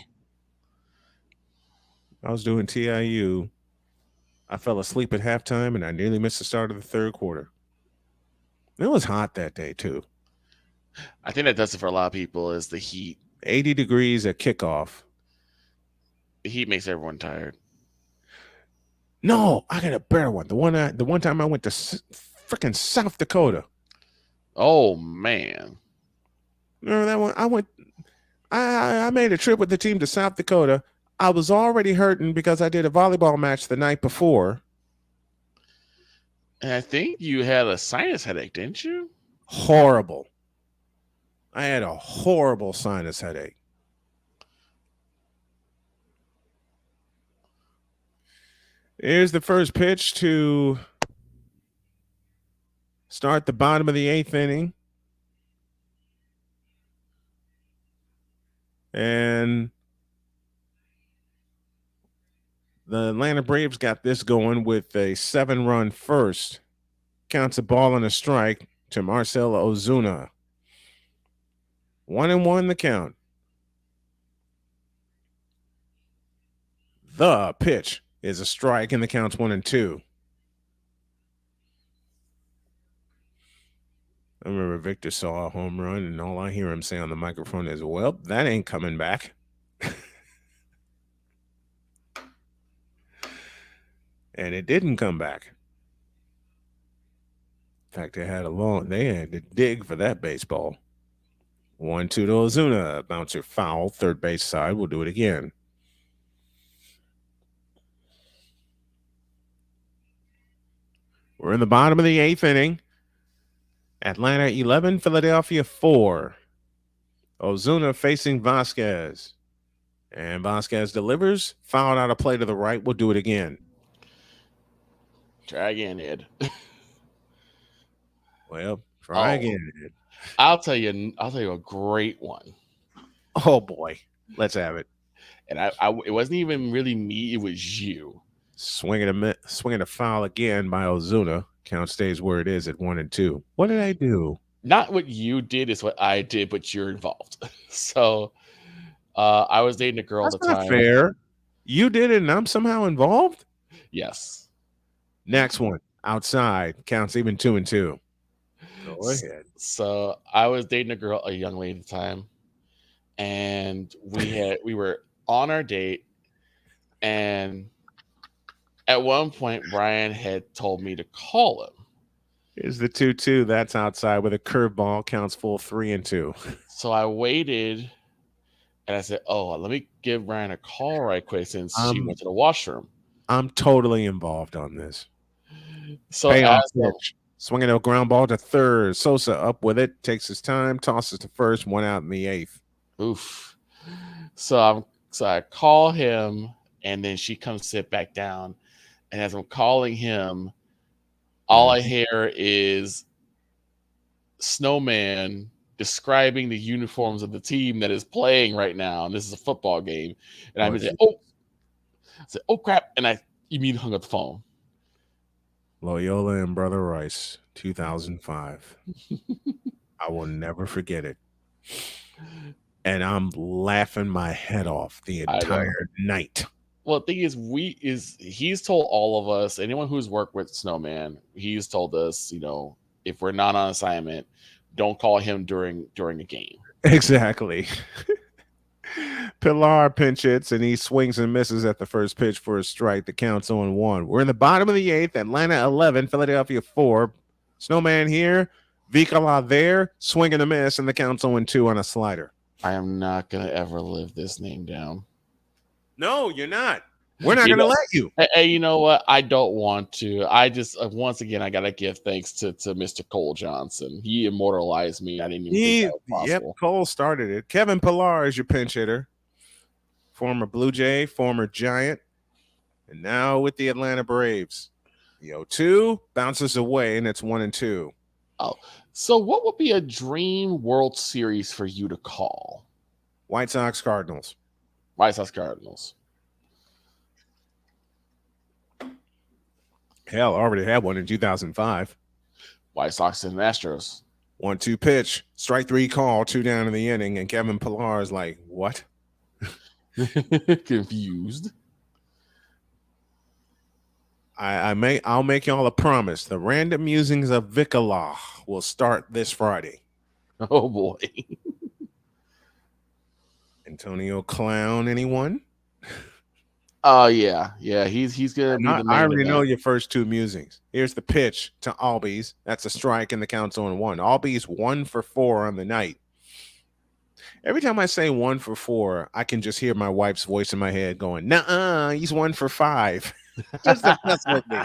I was doing TIU. I fell asleep at halftime and I nearly missed the start of the third quarter. It was hot that day, too. I think that does it for a lot of people. Is the heat? 80 degrees at kickoff. The heat makes everyone tired. No, I got a better one. The one time I went to freaking South Dakota. Oh man. Remember that one? I made a trip with the team to South Dakota. I was already hurting because I did a volleyball match the night before. And I think you had a sinus headache, didn't you? Horrible. I had a horrible sinus headache. Here's the first pitch to start the bottom of the eighth inning. And the Atlanta Braves got this going with a 7-run first. Counts a ball and a strike to Marcell Ozuna. 1-1 the count. The pitch is a strike and the count's 1-2. I remember Victor saw a home run and all I hear him say on the microphone is, well, that ain't coming back. And it didn't come back. In fact, they had to dig for that baseball. 1-2 to Ozuna. Bouncer foul, third base side. We'll do it again. We're in the bottom of the eighth inning. Atlanta 11, Philadelphia 4. Ozuna facing Vasquez. And Vasquez delivers. Fouled out of play to the right. We'll do it again. Try again, Ed. Well, try again, Ed. I'll tell you a great one. Oh boy. Let's have it. And it wasn't even really me, it was you. Swinging a foul again by Ozuna. Count stays where it is at 1-2. What did I do? Not what you did is what I did, but you're involved. So I was dating a girl That's at the not time. fair. You did it and I'm somehow involved? Yes. Next one. Outside. Counts even 2-2. Go ahead. So I was dating a young lady at the time, and we were on our date, and at one point Brian had told me to call him. Here's the 2-2. That's outside with a curveball. Counts full 3-2. So I waited, and I said, "Oh, let me give Brian a call right quick since she went to the washroom." I'm totally involved on this. So as swinging a ground ball to third. Sosa up with it, takes his time, tosses to first, 1 out in the eighth. Oof. So I call him, and then she comes sit back down, and as I'm calling him, all I hear is Snowman describing the uniforms of the team that is playing right now, and this is a football game. And I said, "Oh crap!" And I immediately hung up the phone. Loyola and Brother Rice, 2005. I will never forget it. And I'm laughing my head off the entire night. Well, the thing is, he's told all of us, anyone who's worked with Snowman, he's told us, if we're not on assignment, don't call him during a game. Exactly. Pilar pinch hits and he swings and misses at the first pitch for a strike. The count's 0-1. We're in the bottom of the eighth. Atlanta 11, Philadelphia 4. Snowman here, Vicala there, swing and a miss, and the count's 0-2 on a slider. I am not gonna ever live this name down. No, you're not. We're not going to let you. Hey, you know what? I don't want to. I just once again I gotta give thanks to Mr. Cole Johnson. He immortalized me. I didn't even think that was possible. Yep, Cole started it. Kevin Pilar is your pinch hitter. Former Blue Jay, former Giant, and now with the Atlanta Braves. The 0-2 bounces away, and it's 1-2. Oh, so what would be a dream World Series for you to call? White Sox Cardinals. White Sox Cardinals. Hell, already had one in 2005. White Sox and Astros. 1-2 pitch, strike 3 call, 2 down in the inning, and Kevin Pilar is like, what? Confused. I'll make y'all a promise. The Random Musings of Vicala will start this Friday. Oh boy. Antonio Clown, anyone? Oh yeah. He's gonna be the main I already event. know your first 2 musings. Here's the pitch to Albies. That's a strike, and the count's 0-1. Albies 1 for 4 on the night. Every time I say 1 for 4, I can just hear my wife's voice in my head going, "Nuh-uh, he's 1 for 5." Just to mess with me.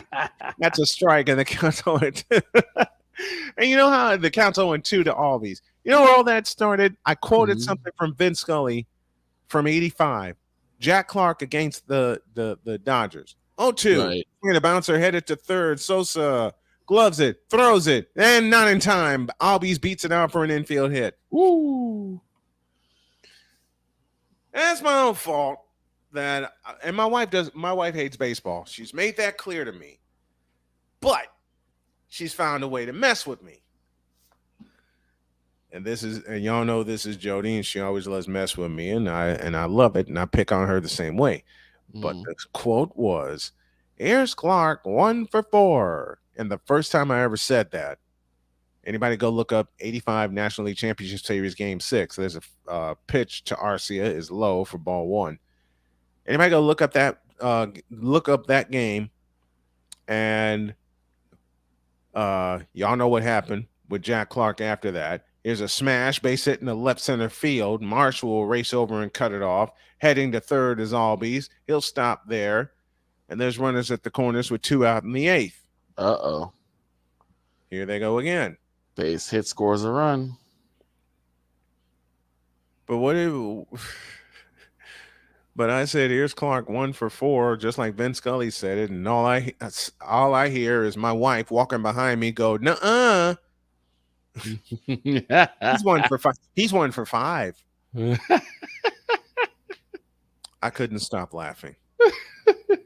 That's a strike, and the count's 0-2. And you know how the count's 0-2 to Albies. You know where all that started? I quoted something from Vince Scully from '85. Jack Clark against the Dodgers. 0-2. Right. The bouncer headed to third. Sosa gloves it, throws it, and not in time. Albies beats it out for an infield hit. Woo! That's my own fault. And my wife hates baseball. She's made that clear to me. But she's found a way to mess with me. And y'all know this is Jody, and she always loves mess with me, and I love it, and I pick on her the same way. But the quote was, "Here's Clark 1 for 4." And the first time I ever said that, anybody go look up '85 National League Championship Series Game 6. There's a pitch to Arcia is low for ball 1. Anybody go look up that game, and y'all know what happened with Jack Clark after that. Here's a smash, base hit in the left center field. Marshall will race over and cut it off. Heading to third is Albies. He'll stop there. And there's runners at the corners with 2 out in the 8th. Uh-oh. Here they go again. Base hit scores a run. But I said, here's Clark 1 for 4, just like Vince Scully said it. And all I hear is my wife walking behind me go, "Nuh-uh. He's 1 for 5. He's 1 for 5." I couldn't stop laughing.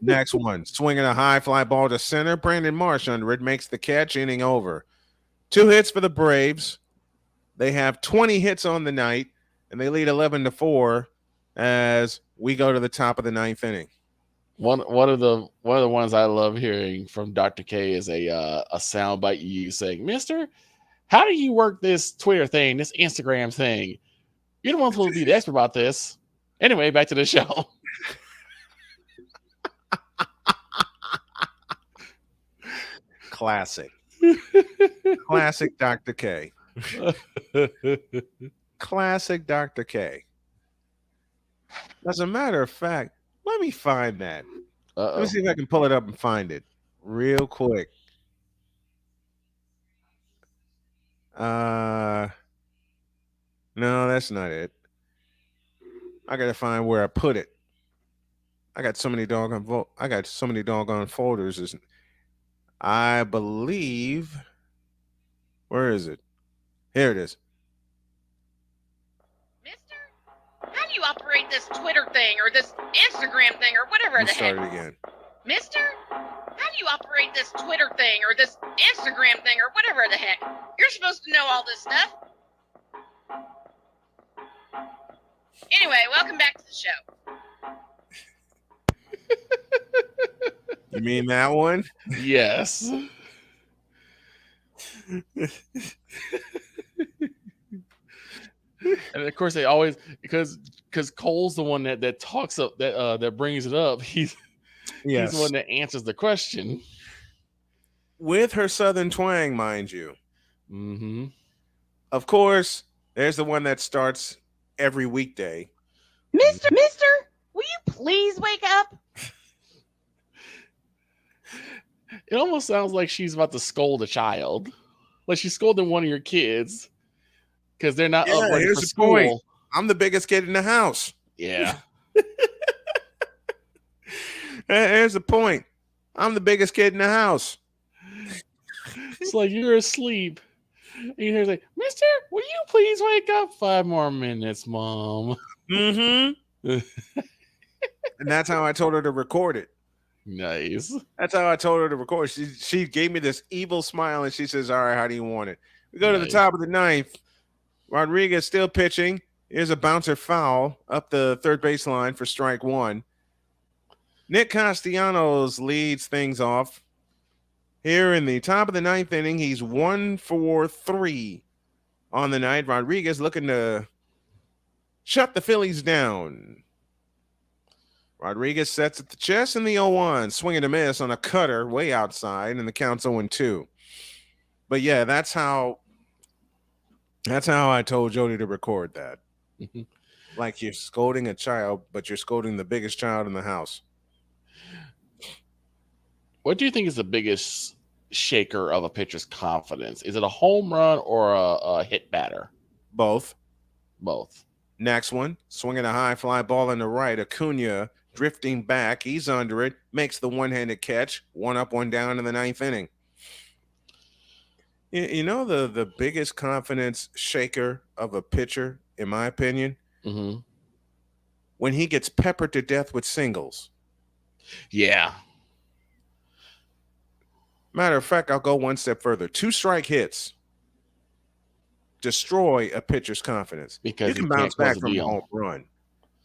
Next one, swinging a high fly ball to center. Brandon Marsh under it makes the catch. Inning over. 2 hits for the Braves. They have 20 hits on the night, and they lead 11-4 as we go to the top of the 9th inning. One of the ones I love hearing from Dr. K is a soundbite you use saying, "Mister, how do you work this Twitter thing, this Instagram thing? You're the one supposed to be the expert about this." Anyway, back to the show. Classic. Classic Dr. K. Classic Dr. K. As a matter of fact, let me find that. Let me see if I can pull it up and find it real quick. No, that's not it. I gotta find where I put it. I got so many doggone folders. I believe. Where is it? Here it is. Mister, how do you operate this Twitter thing or this Instagram thing or whatever the heck? Start it again. Mister, how do you operate this Twitter thing or this Instagram thing or whatever the heck? You're supposed to know all this stuff. Anyway, welcome back to the show. You mean that one? Yes. And of course they always because Cole's the one that talks up that brings it up. He's the one that answers the question. With her southern twang, mind you. Mm-hmm. Of course, there's the one that starts every weekday. Mister, will you please wake up? It almost sounds like she's about to scold a child. Like she's scolding one of your kids because they're not up ready Here's for the school. point. I'm the biggest kid in the house. Yeah. Here's the point. I'm the biggest kid in the house. It's like you're asleep. And you hear like, Mister, will you please wake up 5 more minutes, Mom? Mm-hmm. And that's how I told her to record it. Nice. That's how I told her to record. She gave me this evil smile and she says, all right, how do you want it? We go to the top of the ninth. Rodriguez still pitching. Here's a bouncer foul up the third baseline for strike one. Nick Castellanos leads things off. Here in the top of the ninth inning, he's 1 for 3 on the night. Rodriguez looking to shut the Phillies down. Rodriguez sets at the chest in the 0-1, swinging a miss on a cutter way outside, and the count's 0-2. But yeah, that's how I told Jody to record that. Like you're scolding a child, but you're scolding the biggest child in the house. What do you think is the biggest shaker of a pitcher's confidence? Is it a home run or a hit batter? Both. Next one, swinging a high fly ball in the right. Acuna drifting back. He's under it. Makes the one-handed catch. 1 up, 1 down in the ninth inning. You know the biggest confidence shaker of a pitcher, in my opinion? Mm-hmm. When he gets peppered to death with singles. Yeah. Matter of fact, I'll go one step further. 2 strike hits destroy a pitcher's confidence. Because you can bounce back from a home run.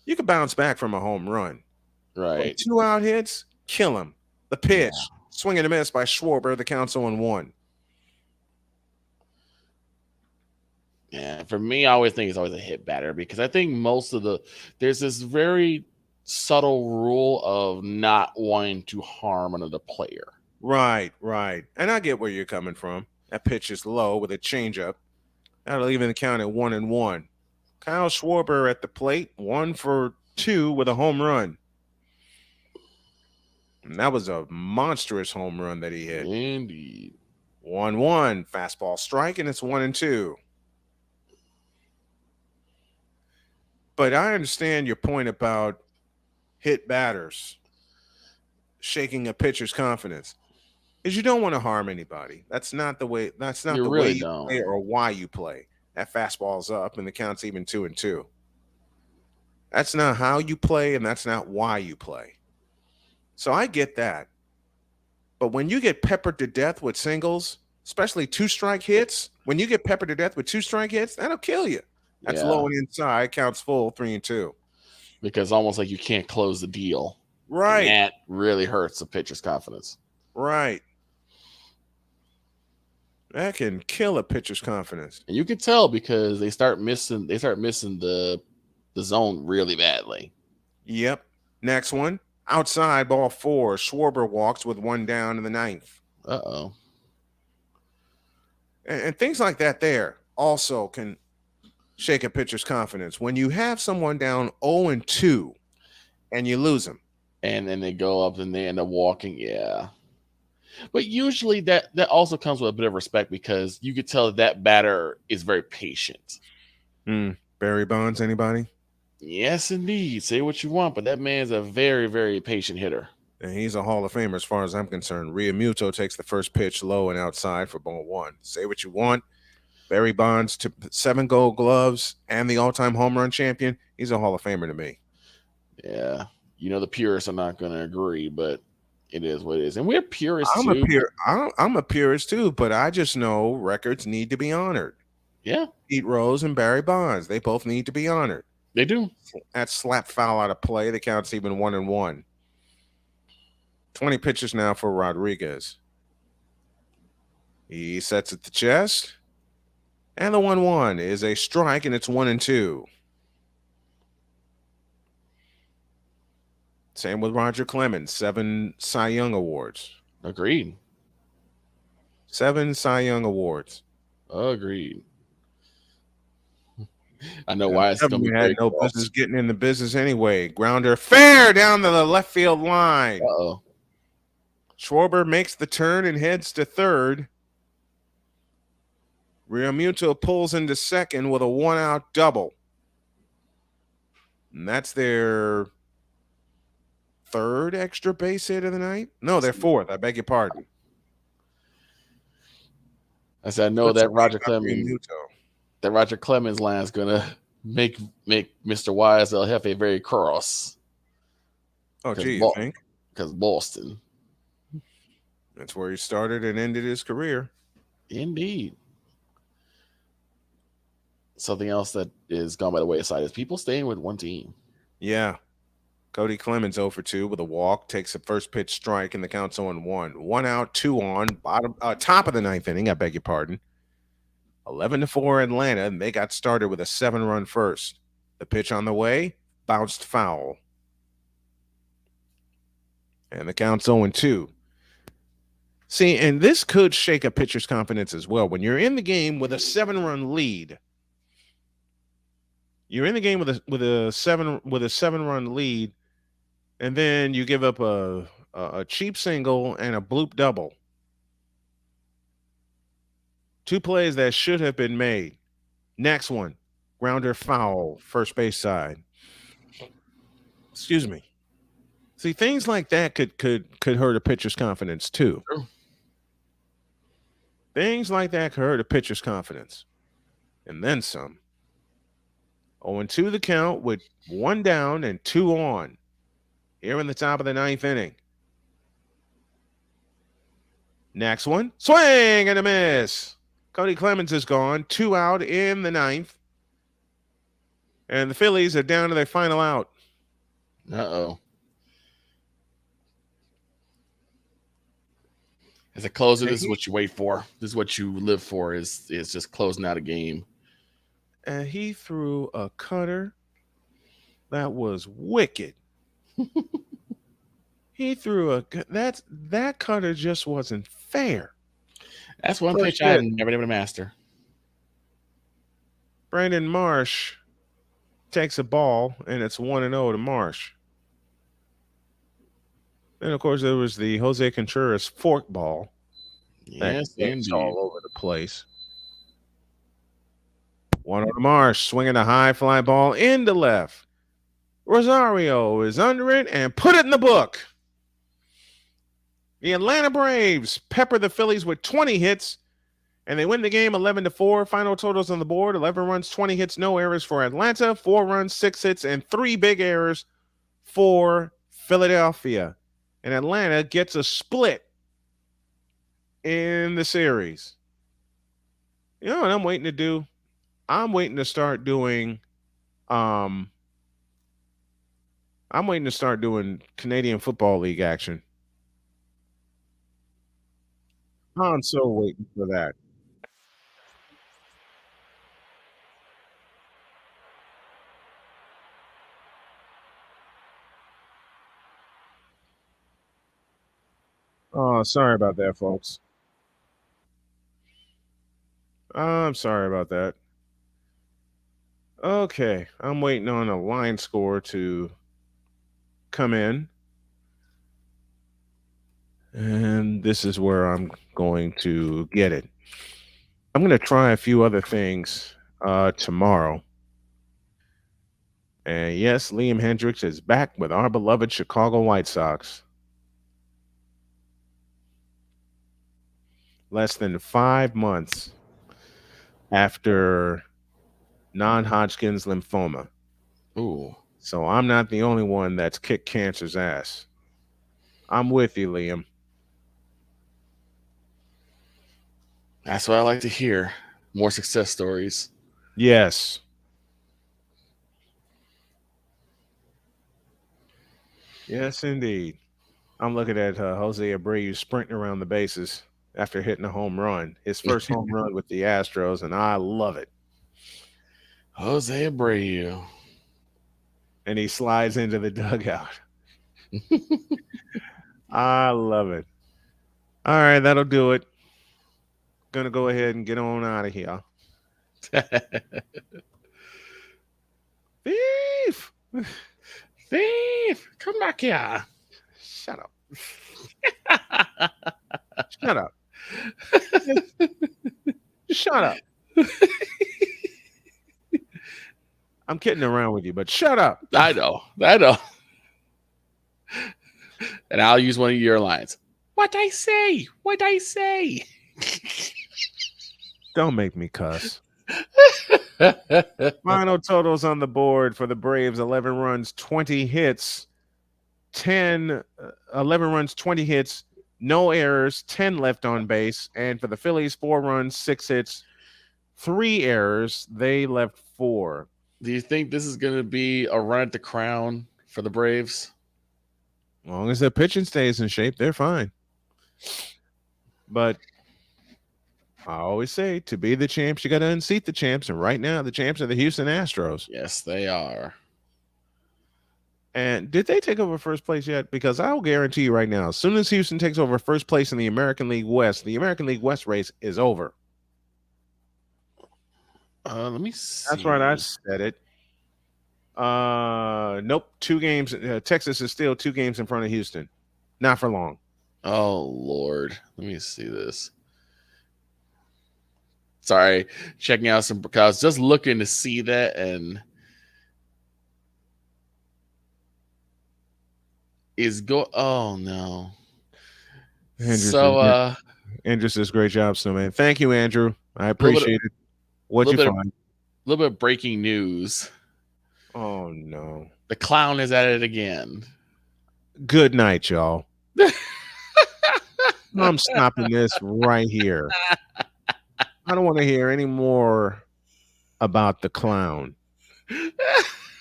You can bounce back from a home run. Right. But 2 out hits, kill him. The pitch, swing and a miss by Schwarber. The count's 0-1. Yeah, for me, I always think it's always a hit batter because I think there's this very subtle rule of not wanting to harm another player. Right. And I get where you're coming from. That pitch is low with a changeup. That'll even count at 1-1. Kyle Schwarber at the plate, 1 for 2 with a home run. And that was a monstrous home run that he hit. Indeed. 1-1, fastball strike, and it's 1-2. But I understand your point about hit batters shaking a pitcher's confidence. Is you don't want to harm anybody. That's not the way. That's not the way you play or why you play. That fastball's up and the count's even 2-2. That's not how you play, and that's not why you play. So I get that. But when you get peppered to death with singles, especially 2 strike hits, when you get peppered to death with 2 strike hits, that'll kill you. That's low and inside, counts full, 3-2. Because almost like you can't close the deal. Right. And that really hurts the pitcher's confidence. Right. That can kill a pitcher's confidence. And you can tell because they start missing the zone really badly. Yep. Next one. Outside, ball 4. Schwarber walks with 1 down in the ninth. Uh-oh. And things like that there also can shake a pitcher's confidence. When you have someone down 0-2 and you lose them. And then they go up and they end up walking. Yeah. But usually that also comes with a bit of respect because you could tell that batter is very patient. Barry Bonds, anybody? Yes, indeed. Say what you want, but that man's a very, very patient hitter. And he's a Hall of Famer as far as I'm concerned. Realmuto takes the first pitch low and outside for ball 1. Say what you want. Barry Bonds, 7 Gold Gloves, and the all-time home run champion. He's a Hall of Famer to me. Yeah. You know, the purists are not going to agree, but it is what it is. And we're purists I'm a purist too, but I just know records need to be honored. Yeah. Pete Rose and Barry Bonds, they both need to be honored. They do. That slap foul out of play, the count's even 1-1. 20 pitches now for Rodriguez. He sets at the chest. And the 1-1 is a strike, and it's 1-2. Same with Roger Clemens, 7 Cy Young Awards. Agreed. 7 Cy Young Awards. Agreed. I know why it's going to be had very no close. business getting in the business anyway. Grounder fair down to the left field line. Uh-oh. Schwarber makes the turn and heads to third. Realmuto pulls into second with a 1-out double. And that's their third extra base hit of the night? No, their fourth. I beg your pardon. I said, I know that Roger Clemens line is gonna make Mr. Wise El Jefe very cross. Oh, gee, you think? Because Boston. That's where he started and ended his career. Indeed. Something else that is gone by the wayside is people staying with one team. Yeah. Cody Clemens 0 for 2 with a walk, takes a first pitch strike, and the count's 0-1. 1 out, 2 on, top of the ninth inning, I beg your pardon. 11-4 Atlanta, and they got started with a 7-run first. The pitch on the way, bounced foul. And the count's 0-2. See, and this could shake a pitcher's confidence as well. When you're in the game with a 7-run lead, you're in the game with a 7-run lead, and then you give up a cheap single and a bloop double. 2 plays that should have been made. Next one, grounder foul, first base side. Excuse me. See, things like that could hurt a pitcher's confidence too. True. Things like that could hurt a pitcher's confidence. And then some. 0-2 the count with 1 down and 2 on. Here in the top of the ninth inning. Next one, swing and a miss. Cody Clemens is gone. 2 out in the ninth. And the Phillies are down to their final out. Uh-oh. As a closer, this is what you wait for. This is what you live for, is just closing out a game. And he threw a cutter that was wicked. He threw that cutter just wasn't fair. That's one pitch I never been able to master. Brandon Marsh takes a ball, and it's 1-0 to Marsh. And of course, there was the Jose Contreras fork ball. Yes, indeed. All over the place. 1-0 to Marsh, swinging a high fly ball into left. Rosario is under it and put it in the book. The Atlanta Braves pepper the Phillies with 20 hits, and they win the game 11-4. Final totals on the board: 11 runs, 20 hits, no errors for Atlanta, 4 runs, 6 hits, and 3 big errors for Philadelphia. And Atlanta gets a split in the series. You know what I'm waiting to do? I'm waiting to start doing Canadian Football League action. I'm so waiting for that. Oh, sorry about that, folks. I'm sorry about that. Okay, I'm waiting on a line score to come in. And this is where I'm going to get it. I'm going to try a few other things tomorrow. And yes, Liam Hendricks is back with our beloved Chicago White Sox. Less than 5 months after non-Hodgkin's lymphoma. Ooh. So I'm not the only one that's kicked cancer's ass. I'm with you, Liam. That's what I like to hear. More success stories. Yes. Yes, indeed. I'm looking at Jose Abreu sprinting around the bases after hitting a home run, his first home run with the Astros, and I love it. Jose Abreu. And he slides into the dugout. I love it. All right, that'll do it. Gonna go ahead and get on out of here. Thief! Thief, come back here. Shut up. Shut up. Shut up. I'm kidding around with you, but shut up. I know. And I'll use one of your lines. What I say? What I say? Don't make me cuss. Final totals on the board for the Braves: 11 runs, 20 hits, 11 runs, 20 hits, no errors, 10 left on base. And for the Phillies, 4 runs, 6 hits, 3 errors. They left 4. Do you think this is going to be a run at the crown for the Braves? As long as their pitching stays in shape, they're fine. But I always say, to be the champs, you got to unseat the champs. And right now, the champs are the Houston Astros. Yes, they are. And did they take over first place yet? Because I'll guarantee you right now, as soon as Houston takes over first place in the American League West, the American League West race is over. Let me see. That's right. I said it. Nope. 2 games. Texas is still 2 games in front of Houston. Not for long. Oh, Lord. Let me see this. Sorry. Checking out some, because I was just looking to see that, and oh, no. Andrew, Andrew says, great job, Snowman. Thank you, Andrew. I appreciate it. What'd you find? A little bit of breaking news. Oh, no. The clown is at it again. Good night, y'all. I'm stopping this right here. I don't want to hear any more about the clown.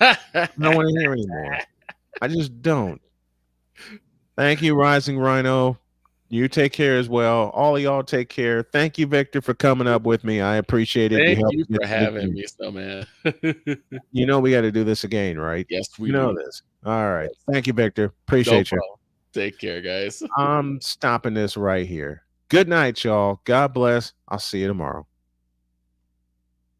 I don't want to hear anymore. I just don't. Thank you, Rising Rhino. You take care as well. All of y'all take care. Thank you, Victor, for coming up with me. I appreciate it. Thank you for having me, Snowman. You know we got to do this again, right? Yes, we know do. this. All right. Thank you, Victor. Appreciate you. Take care, guys. I'm stopping this right here. Good night, y'all. God bless. I'll see you tomorrow.